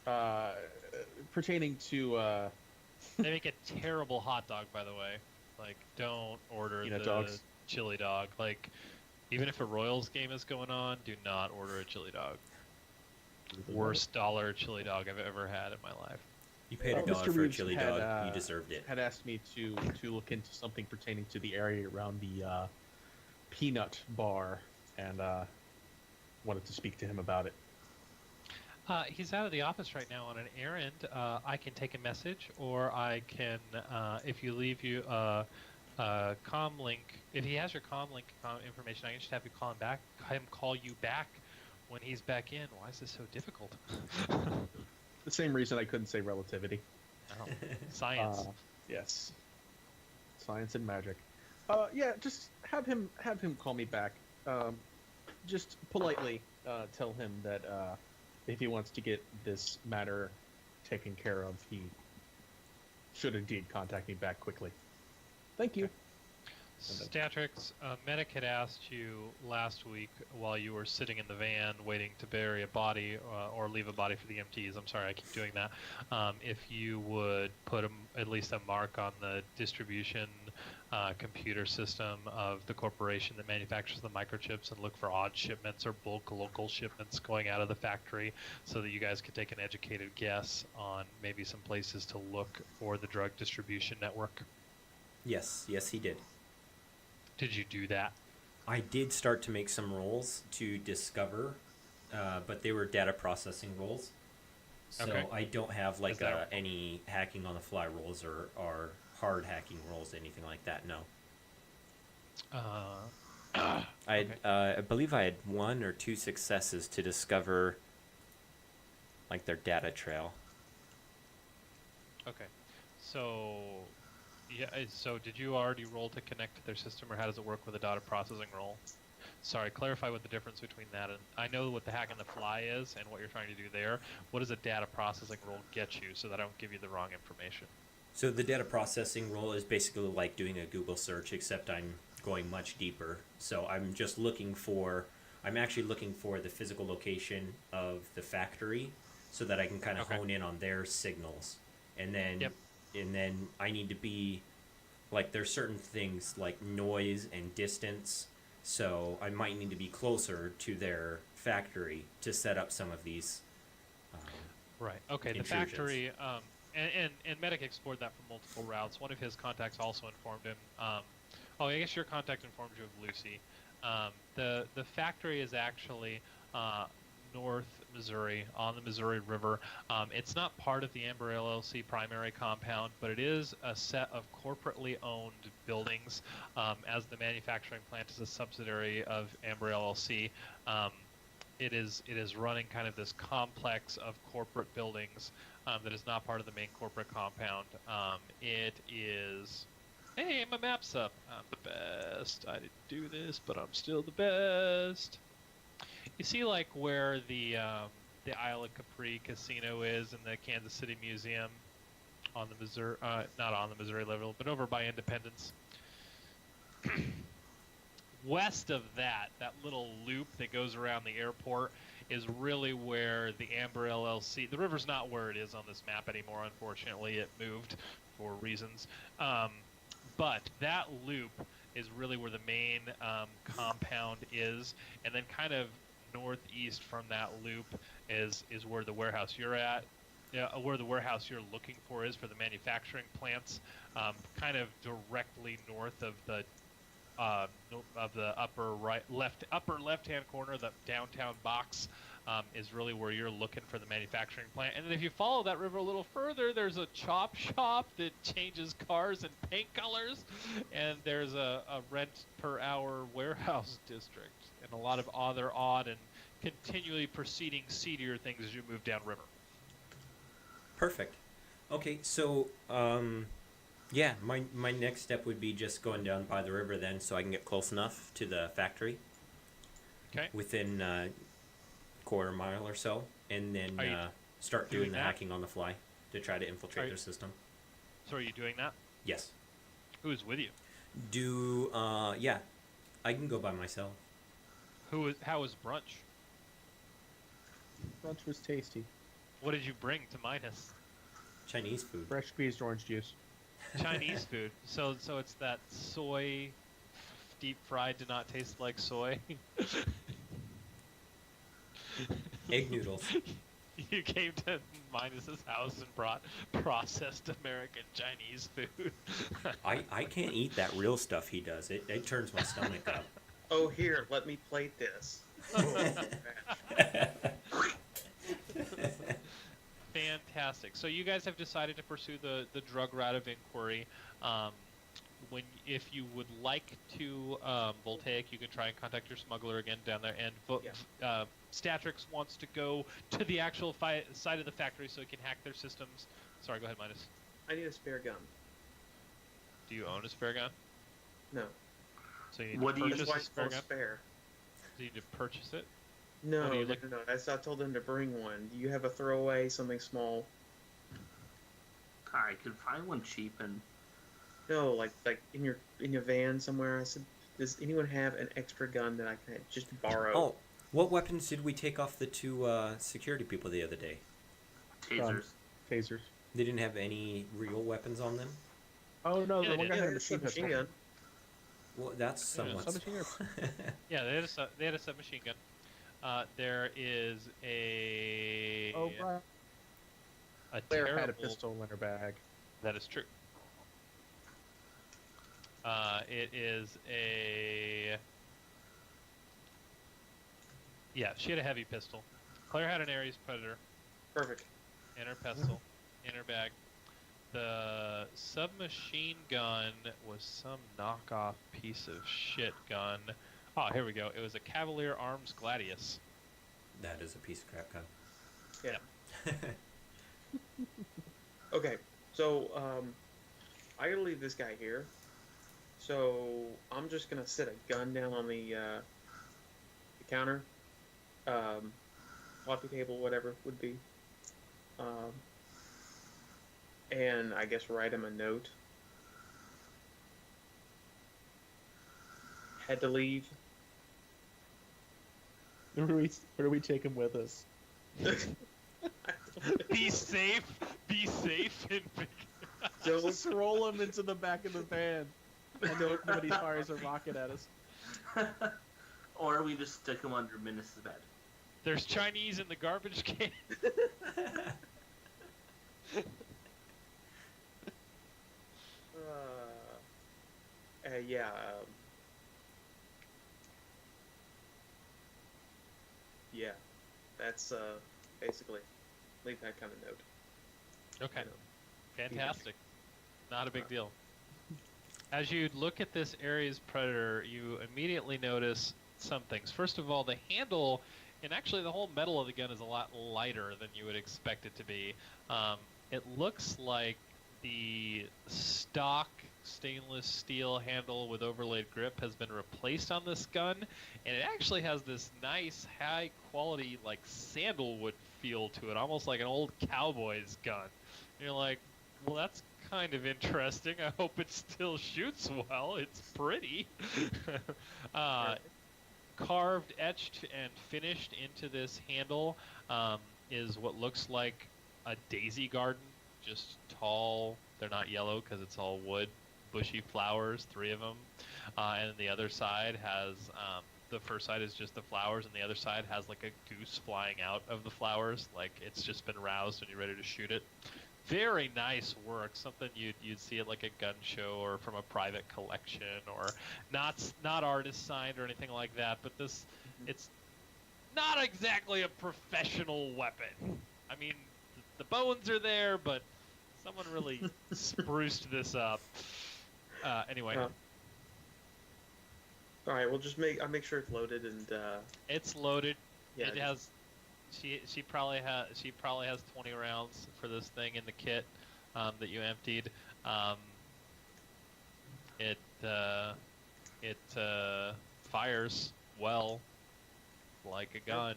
Speaker 6: Pertaining to
Speaker 1: They make a terrible hot dog, by the way. Like, don't order
Speaker 6: Peanut
Speaker 1: the
Speaker 6: dogs.
Speaker 1: chili dog. Like, even if a Royals game is going on, do not order a chili dog. Worst dollar chili dog I've ever had in my life.
Speaker 3: You paid a
Speaker 6: Mr.
Speaker 3: dollar for a
Speaker 6: Reeves
Speaker 3: chili
Speaker 6: had,
Speaker 3: dog. You deserved it.
Speaker 6: had asked me to look into something pertaining to the area around the peanut bar, and wanted to speak to him about it.
Speaker 1: He's out of the office right now on an errand. I can take a message, or I can, if you leave you a comm link, if he has your comm link information, I can just have you call him call you back when he's back in. Why is this so difficult?
Speaker 6: The same reason I couldn't say relativity.
Speaker 1: Oh, science.
Speaker 6: Yes. Science and magic. Yeah, just have him call me back. Just politely tell him that if he wants to get this matter taken care of, he should indeed contact me back quickly. Thank you.
Speaker 1: Statrix, Medic had asked you last week while you were sitting in the van waiting to bury a body or leave a body for the MTs. I'm sorry, I keep doing that. If you would put at least a mark on the distribution computer system of the corporation that manufactures the microchips and look for odd shipments or bulk local shipments going out of the factory so that you guys could take an educated guess on maybe some places to look for the drug distribution network.
Speaker 3: Yes, he did.
Speaker 1: Did you do that?
Speaker 3: I did start to make some rolls to discover, but they were data processing rolls. So
Speaker 1: Okay.
Speaker 3: I don't have like
Speaker 1: Is that-
Speaker 3: any hacking on the fly rolls or hard hacking rolls, anything like that. No. I believe I had 1 or 2 successes to discover like their data trail.
Speaker 1: Okay. So, yeah. So, did you already roll to connect to their system, or how does it work with a data processing roll? Sorry, clarify what the difference between that and I know what the hack and the fly is and what you're trying to do there. What does a data processing roll get you, so that I don't give you the wrong information?
Speaker 3: So the data processing role is basically like doing a Google search, except I'm going much deeper. So I'm actually looking for the physical location of the factory so that I can kind of
Speaker 1: Okay.
Speaker 3: hone in on their signals. And then
Speaker 1: Yep.
Speaker 3: I need to be like, there's certain things like noise and distance. So I might need to be closer to their factory to set up some of these.
Speaker 1: Right. Okay. The
Speaker 3: Intrusions.
Speaker 1: factory, and Medic explored that from multiple routes. One of his contacts also informed him. I guess your contact informed you of Lucy. The factory is actually North Missouri, on the Missouri River. It's not part of the Amber LLC primary compound, but it is a set of corporately owned buildings, as the manufacturing plant is a subsidiary of Amber LLC. It is running kind of this complex of corporate buildings that is not part of the main corporate compound. It is... Hey, my map's up. I'm the best. I didn't do this, but I'm still the best. You see, like, where the Isle of Capri Casino is in the Kansas City Museum on the Missouri, not on the Missouri level, but over by Independence. West of that little loop that goes around the airport is really where the Amber LLC, the river's not where it is on this map anymore, unfortunately. It moved for reasons. But that loop is really where the main compound is, and then kind of northeast from that loop is where the warehouse you're at, where the warehouse you're looking for is for the manufacturing plants, kind of directly north of the of the upper left hand corner, the downtown box. Is really where you're looking for the manufacturing plant. And then if you follow that river a little further, there's a chop shop that changes cars and paint colors. And there's a rent per hour warehouse district. And a lot of other odd and continually proceeding seedier things as you move downriver.
Speaker 3: Perfect. Okay, so yeah, my next step would be just going down by the river then, so I can get close enough to the factory.
Speaker 1: Okay.
Speaker 3: Within quarter mile or so, and then start doing the
Speaker 1: that?
Speaker 3: hacking on the fly to try to infiltrate their system.
Speaker 1: So are you doing that?
Speaker 3: Yes.
Speaker 1: Who's with you?
Speaker 3: Yeah, I can go by myself.
Speaker 1: How was brunch?
Speaker 6: Lunch was tasty.
Speaker 1: What did you bring to Minos?
Speaker 3: Chinese food.
Speaker 6: Fresh squeezed orange juice.
Speaker 1: Chinese food. So it's that soy deep fried to not taste like soy.
Speaker 3: Egg noodles.
Speaker 1: You came to Minos's house and brought processed American Chinese food.
Speaker 3: I can't eat that real stuff he does. It turns my stomach up.
Speaker 5: Oh, here, let me plate this.
Speaker 1: Fantastic. So you guys have decided to pursue the drug route of inquiry. If you would like to, Voltaic, you can try and contact your smuggler again down there. And Statrix wants to go to the actual side of the factory so he can hack their systems. Sorry, go ahead, Minos.
Speaker 5: I need a spare gun.
Speaker 1: Do you own a spare gun?
Speaker 5: No.
Speaker 1: So you need
Speaker 2: What
Speaker 1: to
Speaker 2: do you-
Speaker 1: purchase
Speaker 5: That's why
Speaker 1: a
Speaker 5: it's
Speaker 1: spare
Speaker 5: called
Speaker 1: gun?
Speaker 5: spare.
Speaker 1: Do you need to purchase it?
Speaker 5: No,
Speaker 1: What are you
Speaker 5: no,
Speaker 1: looking-
Speaker 5: no. I told them to bring one. Do you have a throwaway, something small?
Speaker 2: I could find one cheap and
Speaker 5: No, like in your van somewhere. I said, does anyone have an extra gun that I can just borrow?
Speaker 3: Oh, what weapons did we take off the two security people the other day?
Speaker 2: tasers.
Speaker 6: Tasers.
Speaker 3: They didn't have any real weapons on them?
Speaker 6: Oh no,
Speaker 1: Yeah,
Speaker 6: the one
Speaker 1: they
Speaker 6: guy
Speaker 5: yeah,
Speaker 6: had a
Speaker 5: it's
Speaker 6: machine
Speaker 5: a machine
Speaker 6: pistol.
Speaker 5: gun.
Speaker 3: Well, that's somewhat...
Speaker 6: submachine gun.
Speaker 1: Yeah, they had a submachine gun. There is a
Speaker 6: Oh, right.
Speaker 1: a
Speaker 6: Claire
Speaker 1: terrible.
Speaker 6: had a pistol in her bag.
Speaker 1: That is true. It is a. Yeah, she had a heavy pistol. Claire had an Ares Predator
Speaker 5: Perfect.
Speaker 1: in her pistol, in her bag. The submachine gun was some knockoff piece of shit gun. Oh, here we go. It was a Cavalier Arms Gladius.
Speaker 3: That is a piece of crap gun.
Speaker 5: Yeah. Okay, so I gotta leave this guy here. So I'm just gonna set a gun down on the counter, coffee table, whatever it would be, and I guess write him a note. Had to leave.
Speaker 6: Where do we take him with us?
Speaker 1: Be safe. Be safe. And
Speaker 5: Don't
Speaker 6: Just roll him into the back of the van. And nobody fires a rocket at us.
Speaker 2: Or we just stick them under Minos' bed.
Speaker 1: There's Chinese in the garbage can.
Speaker 5: Yeah. Yeah, that's basically leave that kind of note.
Speaker 1: Okay.
Speaker 5: You know.
Speaker 1: Fantastic. Not a big deal. As you look at this Ares Predator, you immediately notice some things. First of all, the handle, and actually the whole metal of the gun is a lot lighter than you would expect it to be. It looks like the stock stainless steel handle with overlaid grip has been replaced on this gun, and it actually has this nice high quality like sandalwood feel to it, almost like an old cowboy's gun. And you're like, well, that's kind of interesting. I hope it still shoots well. It's pretty. Carved, etched, and finished into this handle is what looks like a daisy garden, just tall. They're not yellow because it's all wood, bushy flowers, 3 of them. And then the other side has, the first side is just the flowers, and the other side has like a goose flying out of the flowers, like it's just been roused and you're ready to shoot it. very nice work, something you'd see at like a gun show or from a private collection, or not artist signed or anything like that. But this, it's not exactly a professional weapon. I mean, the bones are there, but someone really spruced this up. Anyway.
Speaker 5: All right, we'll I'll make sure it's loaded and.
Speaker 1: It's loaded.
Speaker 5: Yeah.
Speaker 1: It has. She probably has 20 rounds for this thing in the kit that you emptied. It fires well, like a gun.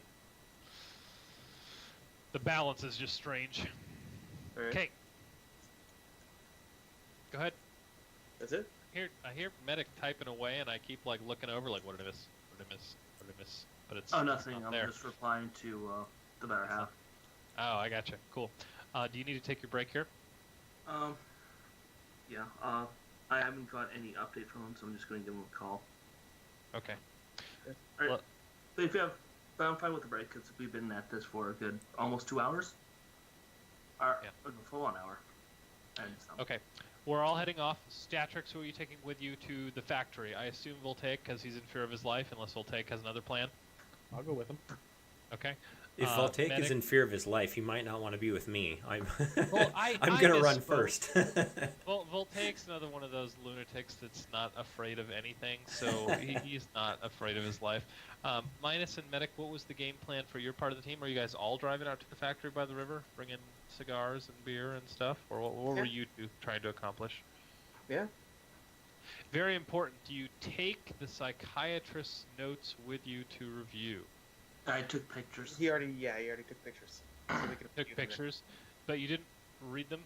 Speaker 1: The balance is just strange.
Speaker 5: All right.
Speaker 1: Okay. Go ahead.
Speaker 5: That's it.
Speaker 1: I hear medic typing away, and I keep like looking over, like, what did I miss? What did I miss? What did I miss? But it's
Speaker 2: nothing.
Speaker 1: not
Speaker 2: I'm
Speaker 1: there.
Speaker 2: just replying to the better half.
Speaker 1: Oh, I gotcha. Cool. Do you need to take your break here?
Speaker 2: Yeah. I haven't got any update from him, so I'm just going to give him a call.
Speaker 1: Okay.
Speaker 2: All right.
Speaker 1: Well-
Speaker 2: But I'm fine with the break because we've been at this for a good almost 2 hours. A full-on hour. And some.
Speaker 1: Okay. We're all heading off. Statrix, who are you taking with you to the factory? I assume Voltaic, because he's in fear of his life, unless Voltaic has another plan.
Speaker 6: I'll go with him.
Speaker 1: Okay.
Speaker 3: If Voltaic
Speaker 1: Medic-
Speaker 3: is in fear of his life, he might not want to be with me. I'm
Speaker 1: Well,
Speaker 3: I'm
Speaker 1: I
Speaker 3: gonna run
Speaker 1: misspoke.
Speaker 3: first.
Speaker 1: Well, Voltaic's another one of those lunatics that's not afraid of anything, so he's not afraid of his life. Minos and Medic, what was the game plan for your part of the team? Are you guys all driving out to the factory by the river, bringing cigars and beer and stuff? Or what were you two trying to accomplish?
Speaker 5: Yeah.
Speaker 1: Very important. Do you take the psychiatrist's notes with you to review?
Speaker 2: I took pictures.
Speaker 5: He already took pictures. So we can
Speaker 1: Took
Speaker 5: use them.
Speaker 1: pictures, but you didn't read them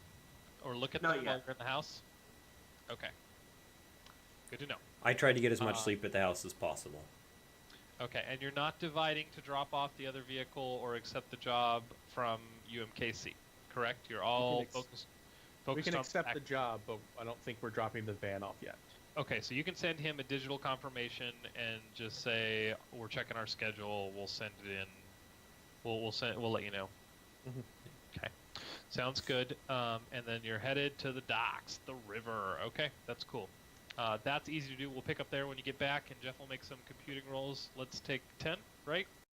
Speaker 1: or look at
Speaker 2: Not
Speaker 1: them while
Speaker 2: yet.
Speaker 1: you're in the house? Okay. Good to know.
Speaker 3: I try to get as much sleep at the house as possible.
Speaker 1: Okay, and you're not dividing to drop off the other vehicle or accept the job from UMKC, correct? You're all focused
Speaker 6: We can
Speaker 1: on
Speaker 6: accept the job, but I don't think we're dropping the van off yet.
Speaker 1: Okay, so you can send him a digital confirmation and just say we're checking our schedule. We'll send it in. We'll let you know.
Speaker 6: Mhm.
Speaker 1: Okay, sounds good. And then you're headed to the docks, the river. Okay, that's cool. That's easy to do. We'll pick up there when you get back, and Jeff will make some computing rolls. Let's take 10, right?